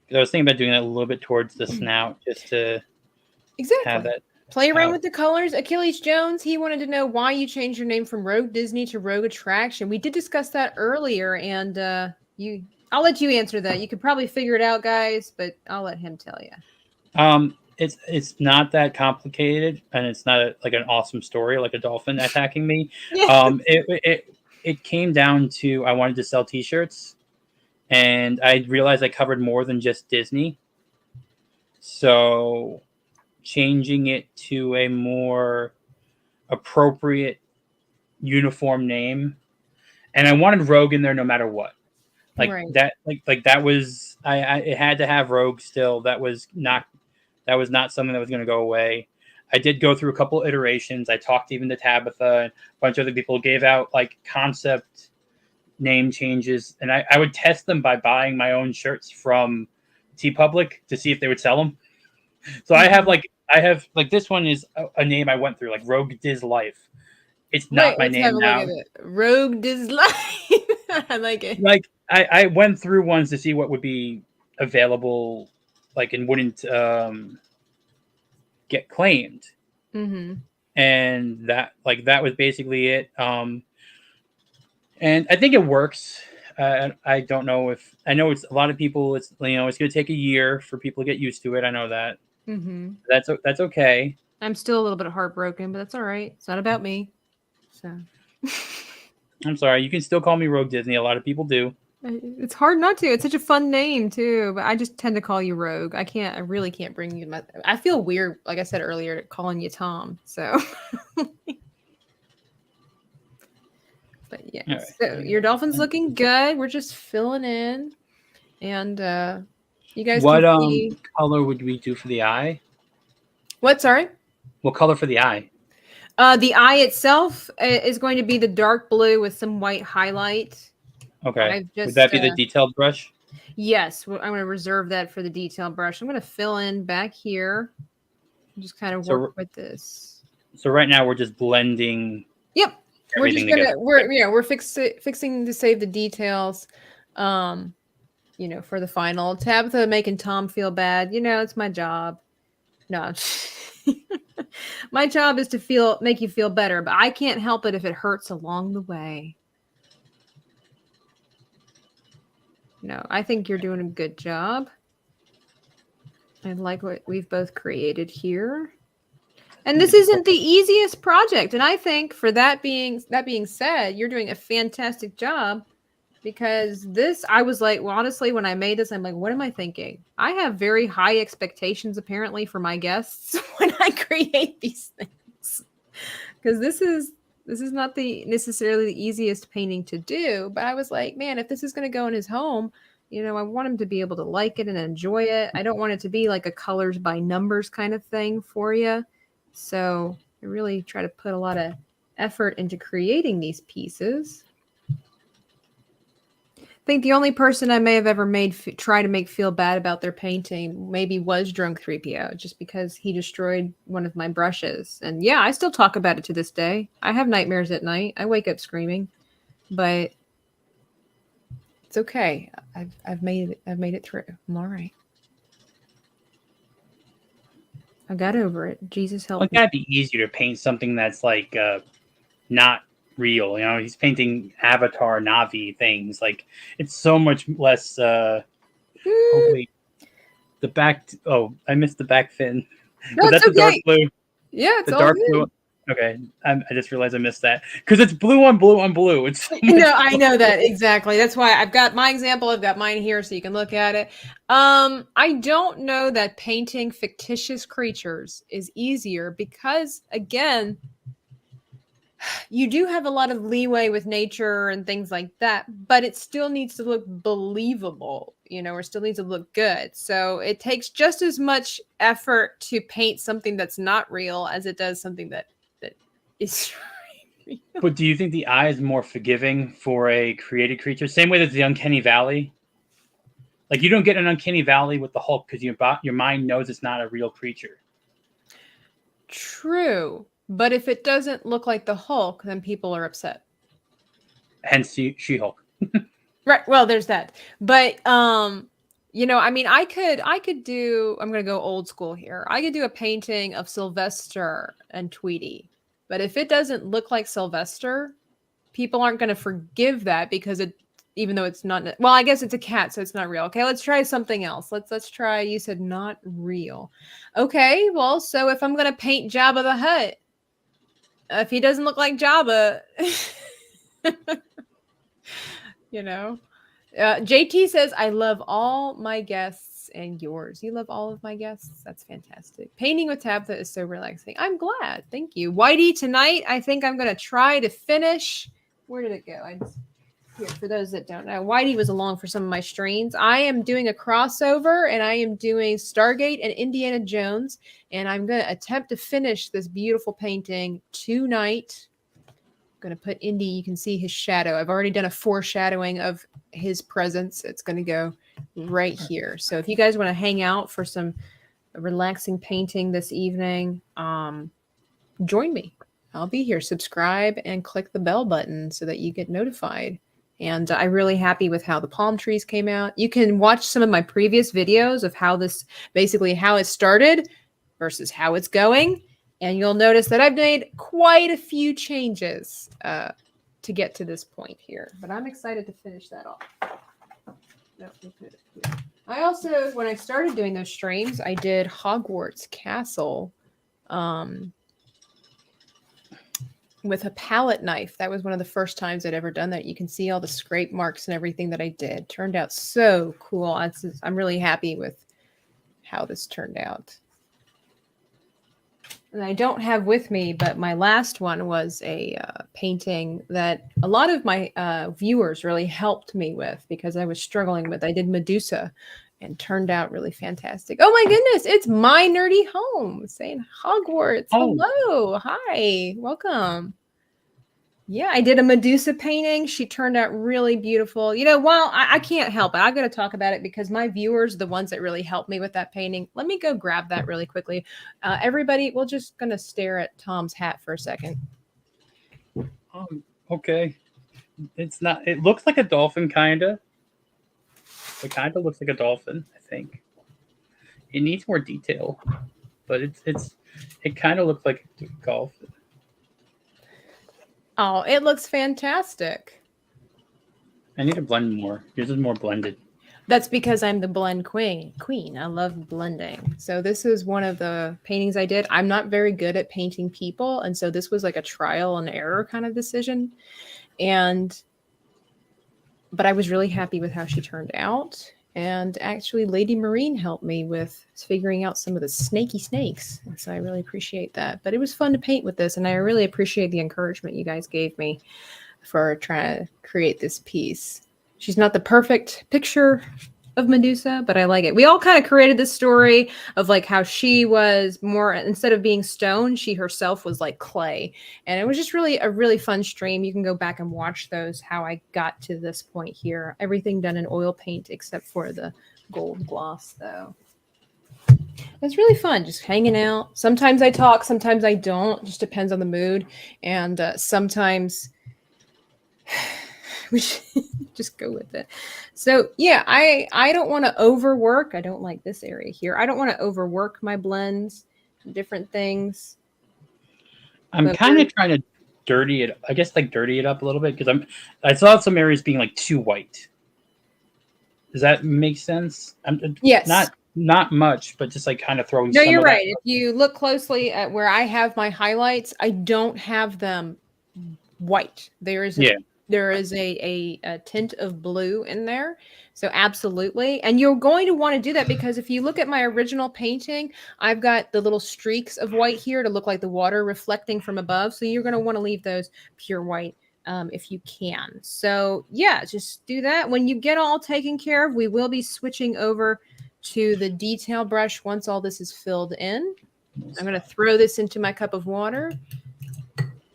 'Cause I was thinking about doing that a little bit towards the snout, just to Exactly. have that. Play around with the colors. Achilles Jones, he wanted to know why you changed your name from Rogue Disney to Rogue Attraction. We did discuss that earlier, and I'll let you answer that. You could probably figure it out, guys, but I'll let him tell you. It's not that complicated, and it's not like an awesome story like a dolphin attacking me. Yeah. It came down to I wanted to sell T-shirts, and I realized I covered more than just Disney. So changing it to a more appropriate uniform name, and I wanted Rogue in there no matter what. Like Right. that, like that was it had to have Rogue still. That was not something that was going to go away. I did go through a couple iterations. I talked even to Tabitha and a bunch of other people, gave out like concept name changes, and I would test them by buying my own shirts from TeePublic to see if they would sell them. So I have this one is a name I went through, like Rogue Diz Life. It's not my let's name have a now. look at it. Rogue Disney. I like it. Like I went through ones to see what would be available, like, and wouldn't get claimed. Mm-hmm. And that was basically it. And I think it works. I don't know if I know it's a lot of people. It's it's going to take a year for people to get used to it. I know that. Mm-hmm. That's okay. I'm still a little bit heartbroken, but that's all right. It's not about me. So I'm sorry. You can still call me Rogue Disney. A lot of people do. it's hard not to. It's such a fun name too, but I just tend to call you Rogue. I really can't bring you I feel weird, like I said earlier, calling you Tom. So but yeah. Right. So your dolphin's looking good. We're just filling in. And you guys what can see... color would we do for the eye? What, sorry? What color for the eye? The eye itself is going to be the dark blue with some white highlight. Okay. Would that be the detailed brush? Yes. I'm going to reserve that for the detail brush. I'm going to fill in back here. Just kind of work with this. So right now we're just blending. Yep. We're just together. we're fixing to save the details. For the final. Tabitha making Tom feel bad. It's my job. No. My job is to make you feel better, but I can't help it if it hurts along the way. No, I think you're doing a good job. I like what we've both created here. And this isn't the easiest project. And I think for that being said, you're doing a fantastic job, because I was like, well, honestly, when I made this, I'm like, what am I thinking? I have very high expectations apparently for my guests when I create these things, because this is not necessarily the easiest painting to do. But I was like, man, if this is going to go in his home, I want him to be able to like it and enjoy it. I don't want it to be like a colors by numbers kind of thing for you. So I really try to put a lot of effort into creating these pieces. I think the only person I may have ever try to make feel bad about their painting maybe was Drunk 3PO, just because he destroyed one of my brushes. And yeah, I still talk about it to this day. I have nightmares at night. I wake up screaming, but it's okay. I've made it through. I'm all right. I got over it. Jesus help me. It gotta be easier to paint something that's like not real. He's painting Avatar Na'vi things. Like, it's so much less oh wait, the back. I missed the back fin. No, that's okay. the dark blue. Yeah, it's the all dark good. blue. Okay, I just realized I missed that, because it's blue on blue on blue. It's no, I know that exactly. That's why I've got my example. I've got mine here so you can look at it. I don't know that painting fictitious creatures is easier, because again, you do have a lot of leeway with nature and things like that, but it still needs to look believable, or still needs to look good. So it takes just as much effort to paint something that's not real as it does something that is real. But do you think the eye is more forgiving for a created creature? Same way that the Uncanny Valley. Like, you don't get an Uncanny Valley with the Hulk because your mind knows it's not a real creature. True. But if it doesn't look like the Hulk, then people are upset. Hence She-Hulk. Right. Well, there's that. But You know, I mean, I could do, I'm going to go old school here. I could do a painting of Sylvester and Tweety. But if it doesn't look like Sylvester, people aren't going to forgive that because it, even though it's not, well, I guess it's a cat, so it's not real. Okay, let's try something else. Let's try, you said not real. Okay, well, so if I'm going to paint Jabba the Hutt, if he doesn't look like Jabba, you know. JT says, I love all my guests and yours. You love all of my guests? That's fantastic. Painting with Tabitha is so relaxing. I'm glad. Thank you. Whitey, tonight, I think I'm going to try to finish. Where did it go? Here, for those that don't know, Whitey was along for some of my streams. I am doing a crossover, and I am doing Stargate and Indiana Jones, and I'm going to attempt to finish this beautiful painting tonight. Going to put Indy, you can see his shadow. I've already done a foreshadowing of his presence. It's going to go right here. So if you guys want to hang out for some relaxing painting this evening, join me. I'll be here. Subscribe and click the bell button so that you get notified. And I'm really happy with how the palm trees came out. You can watch some of my previous videos of how this, basically how it started versus how it's going. And you'll notice that I've made quite a few changes to get to this point here. But I'm excited to finish that off. No, we'll put it here. I also, when I started doing those streams, I did Hogwarts Castle with a palette knife. That was one of the first times I'd ever done that. You can see all the scrape marks and everything that I did. Turned out so cool. I'm really happy with how this turned out. And I don't have with me, but my last one was a painting that a lot of my viewers really helped me with because I was struggling with. I did Medusa and turned out really fantastic. Oh my goodness, it's My Nerdy Home saying Hogwarts. Oh. Hello. Hi. Welcome. Yeah, I did a Medusa painting. She turned out really beautiful. You know, while I can't help it, I've got to talk about it because my viewers are the ones that really helped me with that painting. Let me go grab that really quickly. Everybody, we're just going to stare at Tom's hat for a second. Okay. It's not, it looks like a dolphin, kind of. It kind of looks like a dolphin, I think. It needs more detail, but it kind of looks like a dolphin. Oh, it looks fantastic. I need to blend more. Yours is more blended. That's because I'm the blend queen. I love blending. So this is one of the paintings I did. I'm not very good at painting people. And so this was like a trial and error kind of decision. But I was really happy with how she turned out. And actually, Lady Marine helped me with figuring out some of the snaky snakes. And so I really appreciate that. But it was fun to paint with this. And I really appreciate the encouragement you guys gave me for trying to create this piece. She's not the perfect picture of Medusa, but I like it. We all kind of created this story of like how she was more, instead of being stone, she herself was like clay. And it was just really a really fun stream. You can go back and watch those, how I got to this point here. Everything done in oil paint except for the gold gloss though. It's really fun just hanging out. Sometimes I talk, sometimes I don't. Just depends on the mood. And sometimes we should just go with it. So yeah, I don't want to overwork. I don't like this area here. I don't want to overwork my blends, different things. I'm kind of trying to dirty it. I guess like dirty it up a little bit because I saw some areas being like too white. Does that make sense? Yes. Not much, but just like kind of throwing. No, some you're of right. that. If you look closely at where I have my highlights, I don't have them white. There is a tint of blue in there. So absolutely. And you're going to want to do that because if you look at my original painting, I've got the little streaks of white here to look like the water reflecting from above. So you're going to want to leave those pure white if you can. So yeah, just do that. When you get all taken care of, we will be switching over to the detail brush once all this is filled in. I'm going to throw this into my cup of water.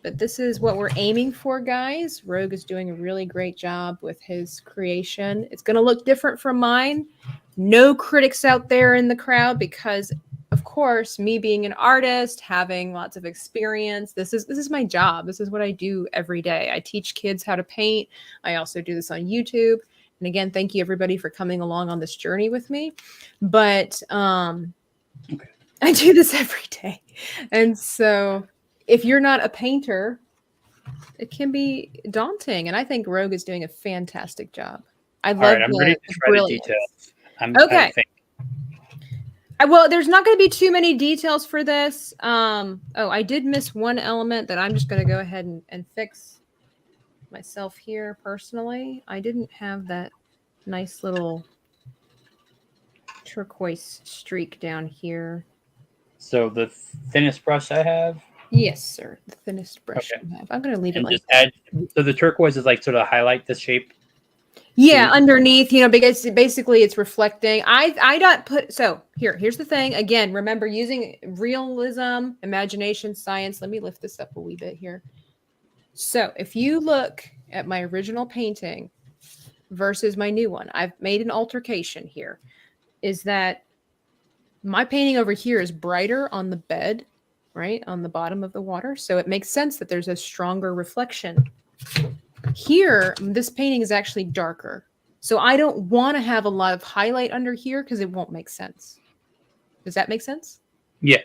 But this is what we're aiming for, guys. Rogue is doing a really great job with his creation. It's going to look different from mine. No critics out there in the crowd because, of course, me being an artist, having lots of experience, this is my job. This is what I do every day. I teach kids how to paint. I also do this on YouTube. And again, thank you everybody for coming along on this journey with me. But I do this every day. And so if you're not a painter, it can be daunting. And I think Rogue is doing a fantastic job. I love I'm ready to try the details. Okay. Well, there's not going to be too many details for this. I did miss one element that I'm just going to go ahead and fix myself here personally. I didn't have that nice little turquoise streak down here. So the thinnest brush I have? Yes, sir. The thinnest brush I have. I'm going to leave it like that. So the turquoise is like sort of highlight the shape. Yeah, underneath, because basically it's reflecting. I don't put, so here's the thing. Again, remember using realism, imagination, science. Let me lift this up a wee bit here. So if you look at my original painting versus my new one, I've made an altercation here. Is that my painting over here is brighter on the bed, right? On the bottom of the water. So it makes sense that there's a stronger reflection. Here, this painting is actually darker. So I don't want to have a lot of highlight under here because it won't make sense. Does that make sense? Yeah.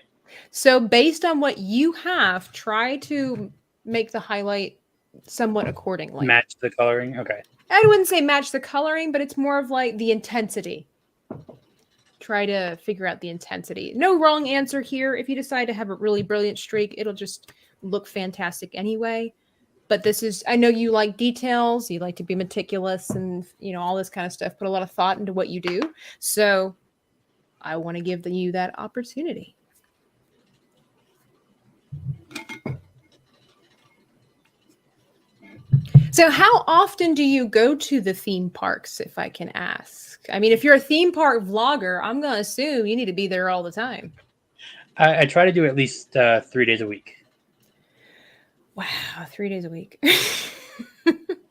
So based on what you have, try to make the highlight somewhat accordingly. Match the coloring? Okay. I wouldn't say match the coloring, but it's more of like the intensity. Try to figure out the intensity. No wrong answer here. If you decide to have a really brilliant streak, it'll just look fantastic anyway. But this is, I know you like details, you like to be meticulous and, all this kind of stuff, put a lot of thought into what you do. So I want to give you that opportunity. So how often do you go to the theme parks, if I can ask? I mean, if you're a theme park vlogger, I'm going to assume you need to be there all the time. I try to do at least 3 days a week. Wow, 3 days a week.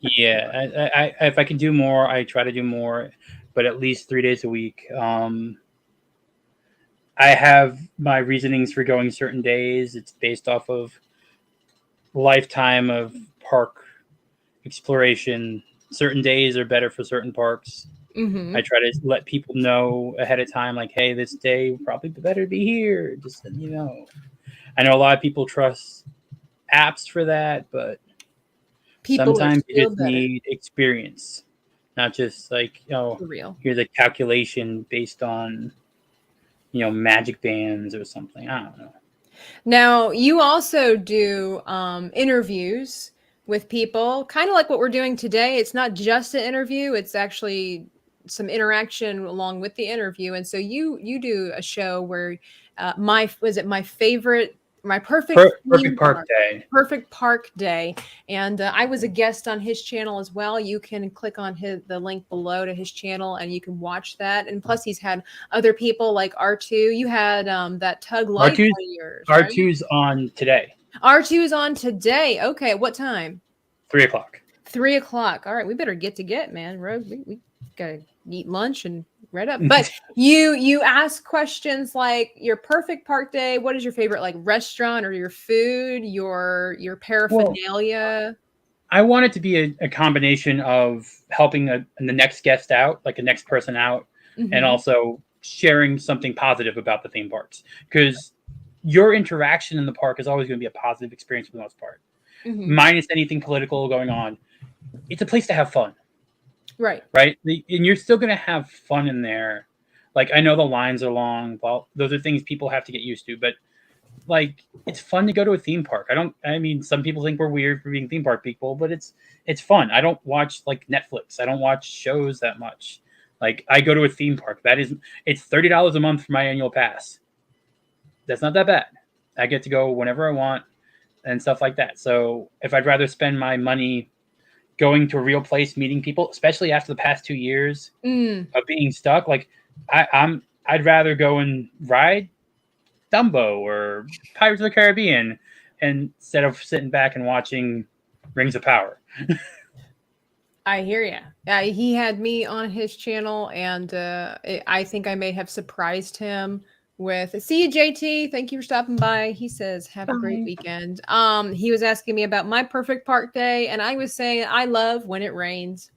Yeah, I if I can do more, I try to do more, but at least 3 days a week. I have my reasonings for going certain days. It's based off of lifetime of park exploration. Certain days are better for certain parks. Mm-hmm. I try to let people know ahead of time, like, hey, this day would probably better be here, just so you know. I know a lot of people trust apps for that, but sometimes you just need experience, not just like, here's a calculation based on, magic bands or something. I don't know. Now, you also do interviews with people, kind of like what we're doing today. It's not just an interview, it's actually some interaction along with the interview. And so you do a show where my perfect park day, and I was a guest on his channel as well. You can click on the link below to his channel and you can watch that. And plus he's had other people like R2. You had that Tug Life for years, right? R2's on today. R2 is on today. Okay, what time? 3 o'clock. 3 o'clock. All right, we better get, man. Rogue, we gotta eat lunch and read up. But you ask questions like your perfect park day. What is your favorite restaurant or your food, your paraphernalia? Well, I want it to be a combination of helping the next guest out, like the next person out, and also sharing something positive about the theme parks. Because your interaction in the park is always going to be a positive experience for the most part. Minus anything political going on. It's a place to have fun. Right. And you're still going to have fun in there. Like, I know the lines are long. Well, those are things people have to get used to. But, it's fun to go to a theme park. Some people think we're weird for being theme park people, but it's fun. I don't watch, Netflix. I don't watch shows that much. I go to a theme park. It's $30 a month for my annual pass. That's not that bad. I get to go whenever I want and stuff like that. So if I'd rather spend my money going to a real place, meeting people, especially after the past 2 years of being stuck, I'd rather go and ride Dumbo or Pirates of the Caribbean instead of sitting back and watching Rings of Power. I hear you. He had me on his channel, and I think I may have surprised him with see you, JT. Thank you for stopping by. He says, have a great weekend. He was asking me about my perfect park day, and I was saying I love when it rains.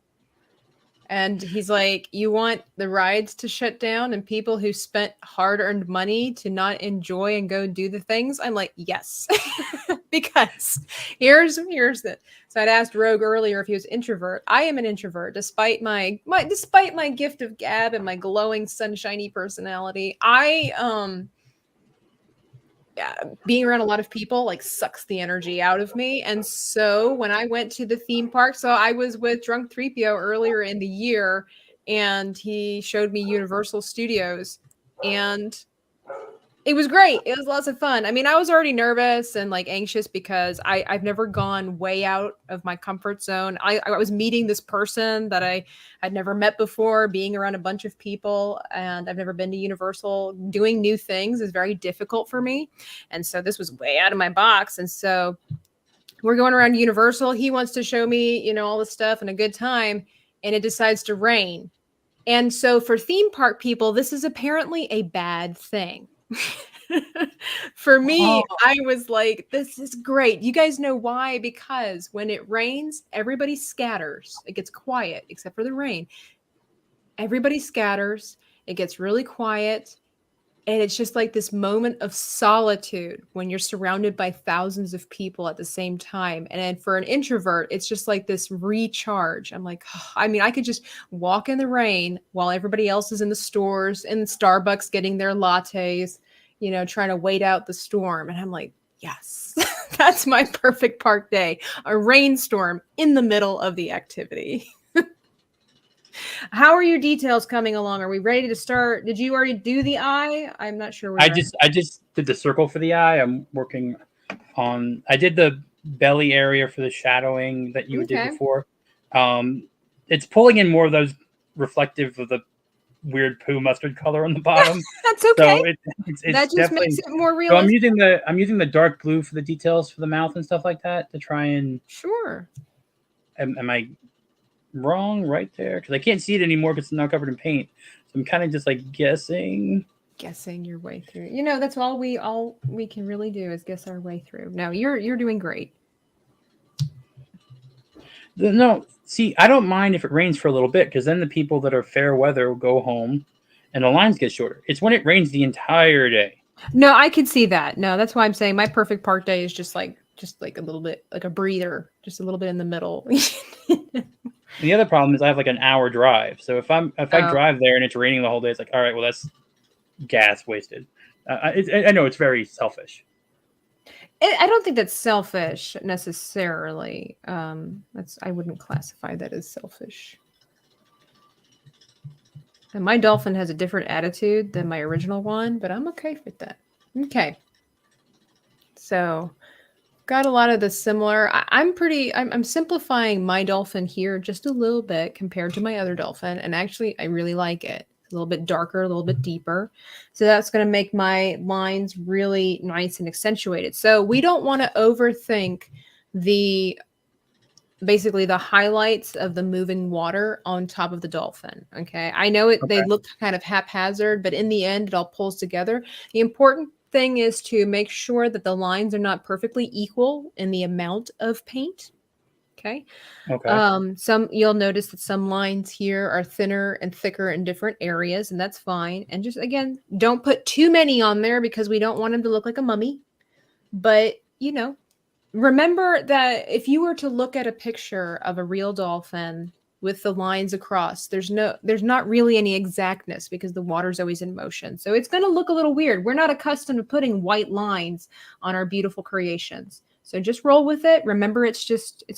And he's like, you want the rides to shut down and people who spent hard-earned money to not enjoy and go do the things? I'm like, yes. Because here's the so I'd asked Rogue earlier if he was introvert. I am an introvert, despite my gift of gab and my glowing sunshiny personality. Yeah, being around a lot of people like sucks the energy out of me. And so when I went to the theme park, so I was with Drunk 3PO earlier in the year, and he showed me Universal Studios, and it was great. It was lots of fun. I mean, I was already nervous and like anxious because I've never gone way out of my comfort zone. I was meeting this person that I had never met before, being around a bunch of people, and I've never been to Universal. Doing new things is very difficult for me. And so this was way out of my box. And so we're going around Universal. He wants to show me, you know, all this stuff and a good time, and it decides to rain. And so for theme park people, this is apparently a bad thing. For me, I was like, this is great. You guys know why? Because when it rains, everybody scatters. It gets quiet, except for the rain. Everybody scatters. It gets really quiet. And it's just like this moment of solitude when you're surrounded by thousands of people at the same time. And then for an introvert, it's just like this recharge. I'm like, oh, I mean, I could just walk in the rain while everybody else is in the stores, in Starbucks getting their lattes, you know, trying to wait out the storm. And I'm like, yes, that's my perfect park day. A rainstorm in the middle of the activity. How are your details coming along? Are we ready to start? Did you already do the eye? I'm not sure. I just did the circle for the eye. I'm working on. I did the belly area for the shadowing that you did before. It's pulling in more of those reflective of the weird poo mustard color on the bottom. That's okay. So it's that just makes it more So realistic. I'm using the dark blue for the details for the mouth and stuff like that to try and. Sure. Am I wrong right there? Because I can't see it anymore because it's not covered in paint. So I'm kind of just like guessing your way through. You know, that's all we can really do is guess our way through. No, you're doing great. No, see, I don't mind if it rains for a little bit because then the people that are fair weather will go home and the lines get shorter. It's when it rains the entire day. No, I can see that. No, that's why I'm saying my perfect park day is just like a little bit like a breather, just a little bit in the middle. The other problem is I have like an hour drive. So if I drive there and it's raining the whole day, it's like, all right, well, that's gas wasted. I know it's very selfish. I don't think that's selfish necessarily. I wouldn't classify that as selfish. And my dolphin has a different attitude than my original one, but I'm okay with that. Okay. So got a lot of the similar. I'm simplifying my dolphin here just a little bit compared to my other dolphin. And actually, I really like it. A little bit darker, a little bit deeper. So that's going to make my lines really nice and accentuated. So we don't want to overthink basically the highlights of the moving water on top of the dolphin. Okay. I know they look kind of haphazard, but in the end, it all pulls together. The important thing is to make sure that the lines are not perfectly equal in the amount of paint. Okay. You'll notice that some lines here are thinner and thicker in different areas, and that's fine. And just again, don't put too many on there because we don't want them to look like a mummy. But you know, remember that if you were to look at a picture of a real dolphin with the lines across, there's not really any exactness because the water's always in motion. So it's going to look a little weird. We're not accustomed to putting white lines on our beautiful creations. So just roll with it. Remember, it's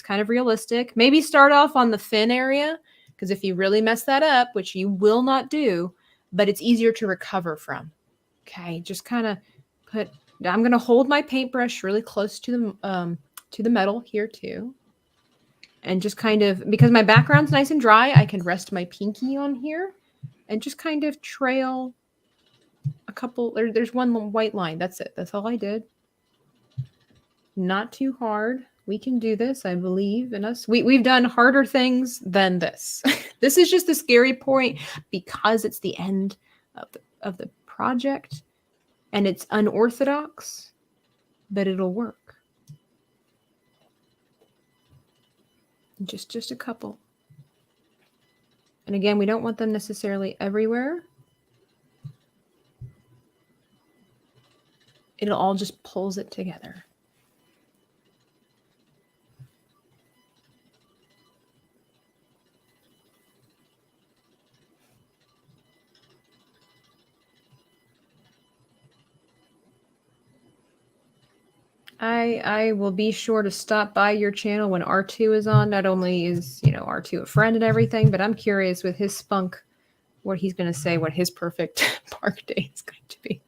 kind of realistic. Maybe start off on the fin area, because if you really mess that up, which you will not do, but it's easier to recover from. Okay, just kind of I'm going to hold my paintbrush really close to the metal here too. And just kind of, because my background's nice and dry, I can rest my pinky on here and just kind of trail a couple. There's one white line. That's it. That's all I did. Not too hard. We can do this. I believe in us. We've done harder things than this. This is just the scary point because it's the end of the project and it's unorthodox, but it'll work. Just a couple. And again, we don't want them necessarily everywhere. It'll all just pulls it together. I will be sure to stop by your channel when R2 is on. Not only is, R2 a friend and everything, but I'm curious with his spunk what he's going to say, what his perfect park day is going to be.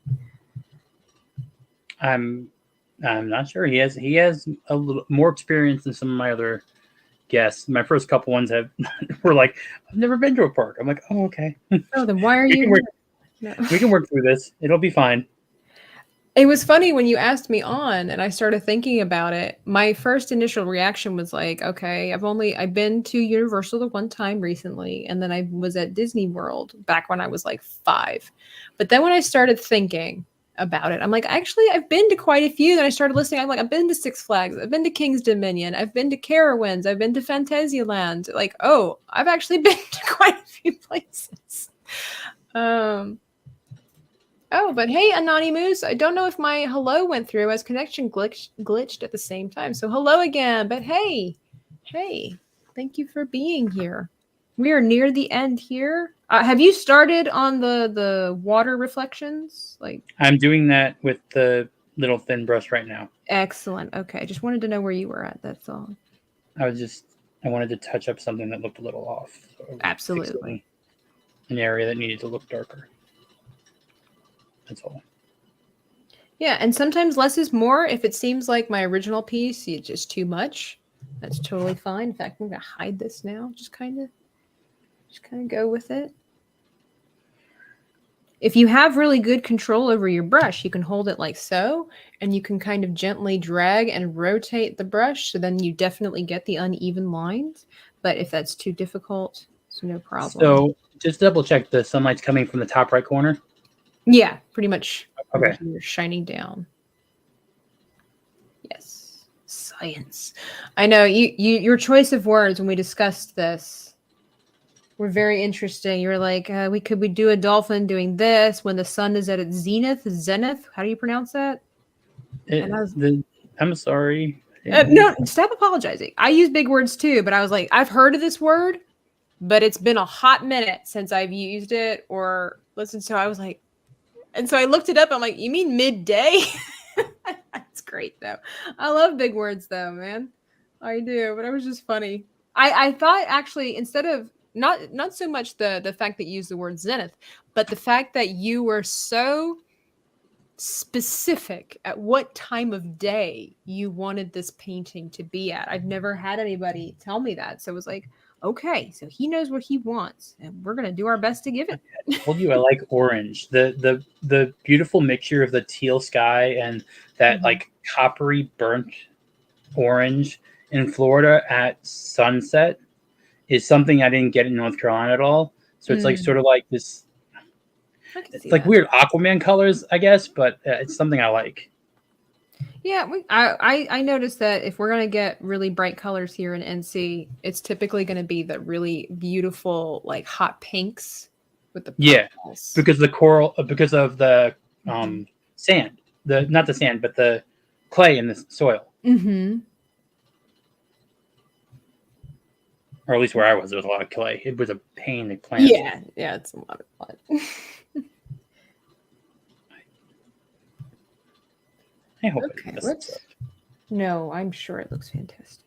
I'm not sure. He has a little more experience than some of my other guests. My first couple ones were like, I've never been to a park. I'm like, oh, okay. Oh, then why are you? We can work through this. It'll be fine. It was funny when you asked me on and I started thinking about it. My first initial reaction was like, okay, I've been to Universal the one time recently, and then I was at Disney World back when I was like 5. But then when I started thinking about it, I'm like, actually, I've been to quite a few. Then I started listening. I'm like, I've been to Six Flags, I've been to King's Dominion, I've been to Carowinds, I've been to Fantasyland. Like, oh, I've actually been to quite a few places. Oh, but hey, Anonymous, I don't know if my hello went through as connection glitched at the same time. So hello again, but hey, thank you for being here. We are near the end here. Have you started on the water reflections? I'm doing that with the little thin brush right now. Excellent. Okay, just wanted to know where you were at. That's all. I wanted to touch up something that looked a little off. So absolutely. An area that needed to look darker. That's all. Yeah, and sometimes less is more. If it seems like my original piece is just too much, that's totally fine. In fact, I'm gonna hide this now. Just kind of go with it. If you have really good control over your brush, you can hold it like so, and you can kind of gently drag and rotate the brush, so then you definitely get the uneven lines. But if that's too difficult, it's no problem. So just double check the sunlight's coming from the top right corner. Yeah, pretty much. Okay. You're shining down. Yes. Science. I know your choice of words when we discussed this were very interesting. You were like, we do a dolphin doing this when the sun is at its zenith. How do you pronounce that? I'm sorry. No, stop apologizing. I use big words too, but I was like, I've heard of this word, but it's been a hot minute since I've used it or listened to it. I was like, and so I looked it up. I'm like, you mean midday? That's great, though. I love big words, though, man. I do, but it was just funny. I thought, actually, instead of not so much the fact that you used the word zenith, but the fact that you were so specific at what time of day you wanted this painting to be at. I've never had anybody tell me that. So it was like, okay, so he knows what he wants, and we're gonna do our best to give it. I told you I like orange. The beautiful mixture of the teal sky and that like coppery burnt orange in Florida at sunset is something I didn't get in North Carolina at all. So it's like sort of like this. It's like weird Aquaman colors, I guess, but it's something I like. Yeah, I noticed that if we're going to get really bright colors here in NC, it's typically going to be the really beautiful, like hot pinks with the purples. Because the coral, because of the sand, not the sand, but the clay in the soil. Mm-hmm. Or at least where I was, there was a lot of clay. It was a pain to plant. Yeah, it's a lot of fun. I hope okay, no, I'm sure it looks fantastic.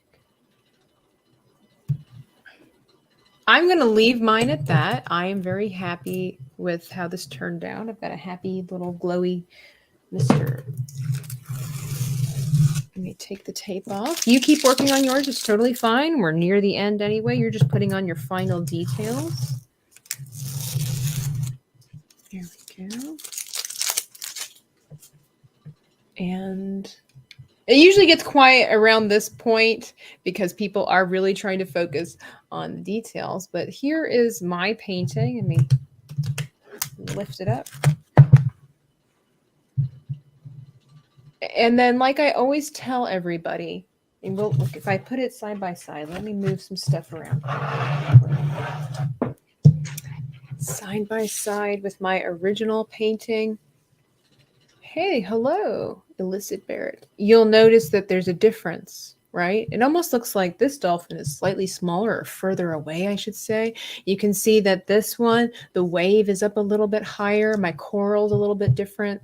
I'm going to leave mine at that. I am very happy with how this turned out. I've got a happy little glowy Mr. Let me take the tape off. You keep working on yours. It's totally fine. We're near the end anyway. You're just putting on your final details. There we go. And it usually gets quiet around this point because people are really trying to focus on the details. But here is my painting. Let me lift it up. And then, like I always tell everybody, and look, if I put it side by side, let me move some stuff around. side by side with my original painting. Hey, hello, Illicit Barrett. You'll notice that there's a difference, right? It almost looks like this dolphin is slightly smaller or further away, I should say. You can see that this one, the wave is up a little bit higher. My coral's a little bit different.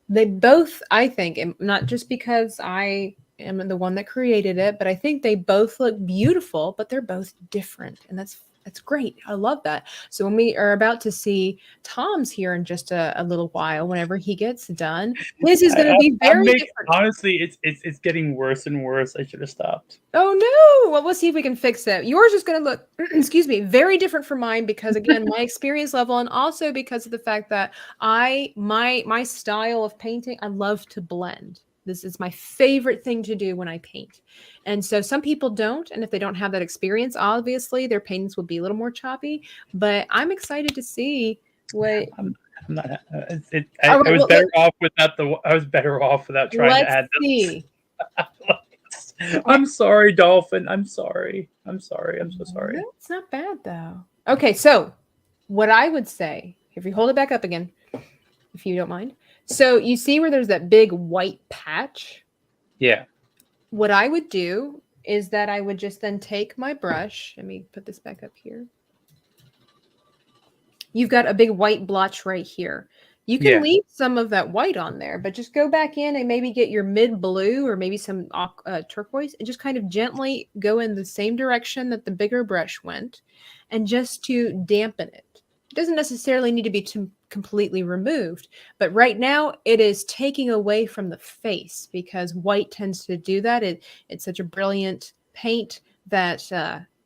They both, I think, and not just because I am the one that created it, but I think they both look beautiful, but they're both different. And that's great. I love that. So when we are about to see Tom's here in just a little while, whenever he gets done, his is going to be very different. Honestly, it's getting worse and worse. I should have stopped. Oh no! Well, we'll see if we can fix it. Yours is going to look, excuse me, very different from mine because again, my experience level, and also because of the fact that my style of painting, I love to blend. This is my favorite thing to do when I paint. And so some people don't. And if they don't have that experience, obviously their paintings will be a little more choppy. But I'm excited to see what. I'm not. I was better off without I was better off without trying to add this. I'm sorry, Dolphin. I'm sorry. I'm so sorry. No, it's not bad though. Okay, so what I would say, if you hold it back up again, if you don't mind. So you see where there's that big white patch? Yeah. What I would do is that I would just then take my brush. Let me put this back up here. You've got a big white blotch right here. You can leave some of that white on there, but just go back in and maybe get your mid blue or maybe some turquoise and just kind of gently go in the same direction that the bigger brush went and just to dampen it. It doesn't necessarily need to be completely removed, but right now it is taking away from the face because white tends to do that. It's such a brilliant paint that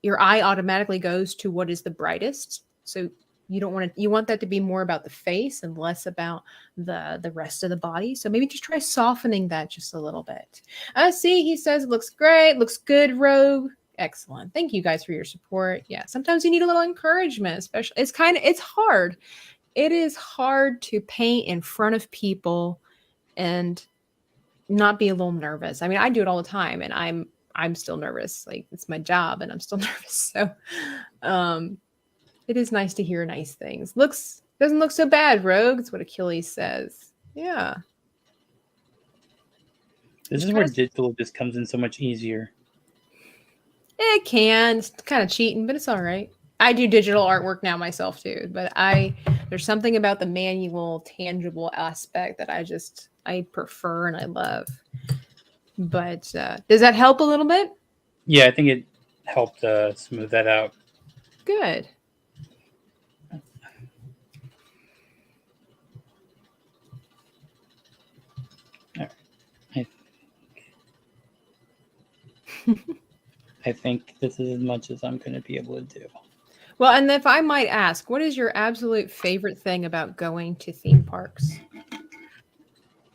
your eye automatically goes to what is the brightest. So you don't want to, you want that to be more about the face and less about the rest of the body. So maybe just try softening that just a little bit. See, he says it looks great, looks good, Rogue. Excellent. Thank you guys for your support. Yeah, sometimes you need a little encouragement, especially it's hard. It is hard to paint in front of people and not be a little nervous. I mean, I do it all the time and I'm still nervous. Like it's my job and I'm still nervous. So it is nice to hear nice things. Doesn't look so bad, Rogue. That's what Achilles says. Yeah. This is where digital just comes in so much easier. It can. It's kind of cheating, but it's all right. I do digital artwork now myself too, but there's something about the manual, tangible aspect that I prefer and I love. But does that help a little bit? Yeah, I think it helped smooth that out. Good. I think this is as much as I'm going to be able to do. Well, and if I might ask, what is your absolute favorite thing about going to theme parks?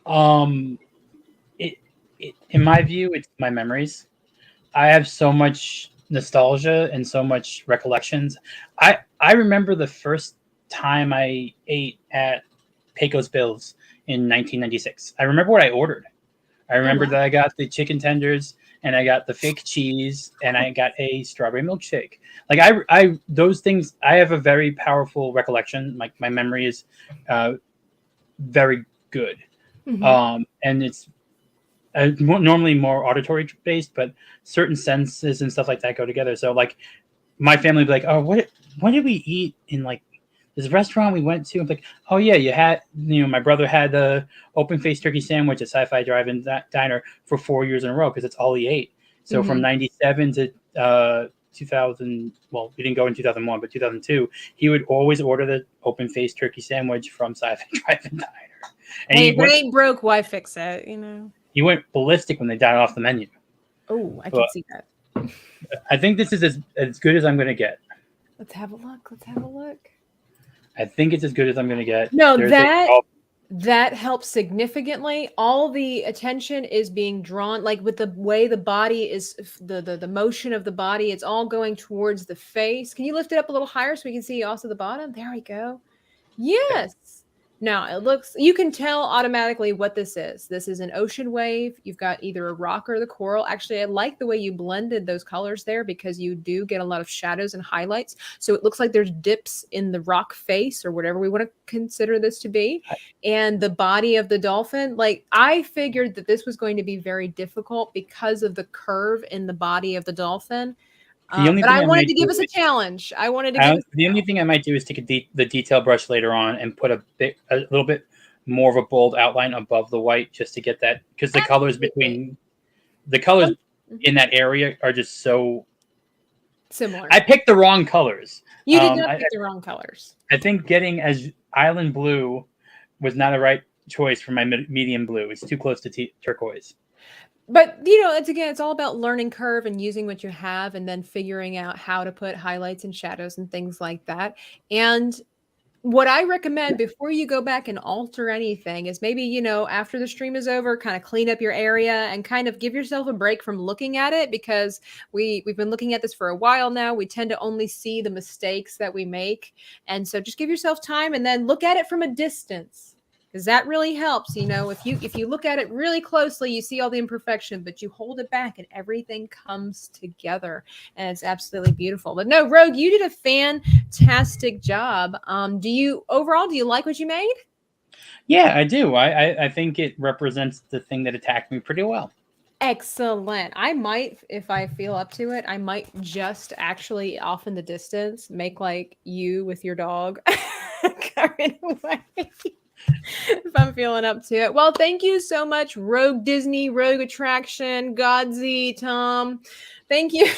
In my view, it's my memories. I have so much nostalgia and so much recollections. I remember the first time I ate at Pecos Bill's in 1996. I remember what I ordered. I remember that I got the chicken tenders and I got the fake cheese and I got a strawberry milkshake. Like I those things, I have a very powerful recollection. My memory is very good. Mm-hmm. And it's normally more auditory based, but certain senses and stuff like that go together. So like my family would be like, oh, what did we eat in like this restaurant we went to? I'm like, oh yeah, my brother had the open-faced turkey sandwich at Sci-Fi Drive-In Diner for 4 years in a row because it's all he ate. So from 97 to 2000, well, we didn't go in 2001, but 2002, he would always order the open-faced turkey sandwich from Sci-Fi Drive-In Diner. And hey, if it ain't broke, why fix it? You know. He went ballistic when they died off the menu. Oh, I can see that. I think this is as good as I'm going to get. Let's have a look. I think it's as good as I'm going to get. No, that helps significantly. All the attention is being drawn, like with the way the body is, the motion of the body, it's all going towards the face. Can you lift it up a little higher so we can see also the bottom? There we go. Yes. Now it looks, you can tell automatically what this is. This is an ocean wave. You've got either a rock or the coral. Actually, I like the way you blended those colors there because you do get a lot of shadows and highlights. So it looks like there's dips in the rock face or whatever we want to consider this to be. And the body of the dolphin, like I figured that this was going to be very difficult because of the curve in the body of the dolphin. But I wanted to give us a challenge. I wanted to give us the only thing I might do is take the detail brush later on and put a little bit more of a bold outline above the white just to get that, because the colors in that area are just so similar. I picked the wrong colors. You did not pick the wrong colors. I think getting as island blue was not the right choice for my medium blue. It's too close to turquoise. But, you know, it's all about learning curve and using what you have and then figuring out how to put highlights and shadows and things like that. And what I recommend before you go back and alter anything is maybe, you know, after the stream is over, kind of clean up your area and kind of give yourself a break from looking at it, because we've been looking at this for a while now. We tend to only see the mistakes that we make. And so just give yourself time and then look at it from a distance. Because that really helps. You know, if you look at it really closely, you see all the imperfection, but you hold it back and everything comes together. And it's absolutely beautiful. But no, Rogue, you did a fantastic job. Do you like what you made? Yeah, I do. I think it represents the thing that attacked me pretty well. Excellent. I might, if I feel up to it, I might just actually off in the distance make like you with your dog carried away. If I'm feeling up to it. Well, thank you so much, Rogue Disney, Rogue Attraction, Godsy, Tom. Thank you,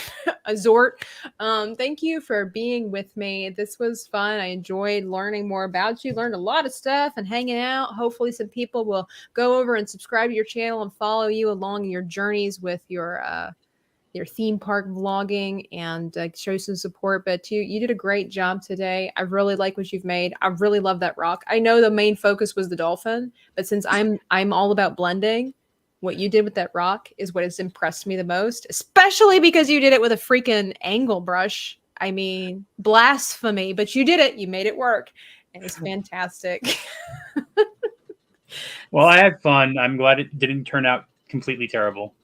Azort. Thank you for being with me. This was fun. I enjoyed learning more about you. Learned a lot of stuff and hanging out. Hopefully some people will go over and subscribe to your channel and follow you along your journeys with your theme park vlogging and show some support. But you did a great job today. I really like what you've made. I really love that rock. I know the main focus was the dolphin, but since I'm all about blending, what you did with that rock is what has impressed me the most, especially because you did it with a freaking angle brush. I mean, blasphemy, but you did it. You made it work. And it's fantastic. Well, I had fun. I'm glad it didn't turn out completely terrible.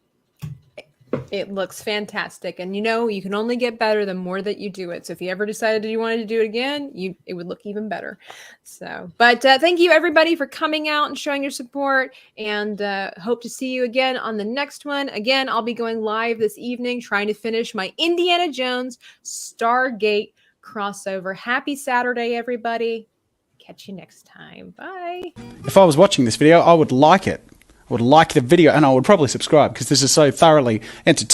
It looks fantastic. And you know, you can only get better the more that you do it. So if you ever decided you wanted to do it again, it would look even better. So, but thank you everybody for coming out and showing your support, and hope to see you again on the next one. Again, I'll be going live this evening, trying to finish my Indiana Jones Stargate crossover. Happy Saturday, everybody. Catch you next time. Bye. If I was watching this video, I would like it. I would like the video, and I would probably subscribe because this is so thoroughly entertaining.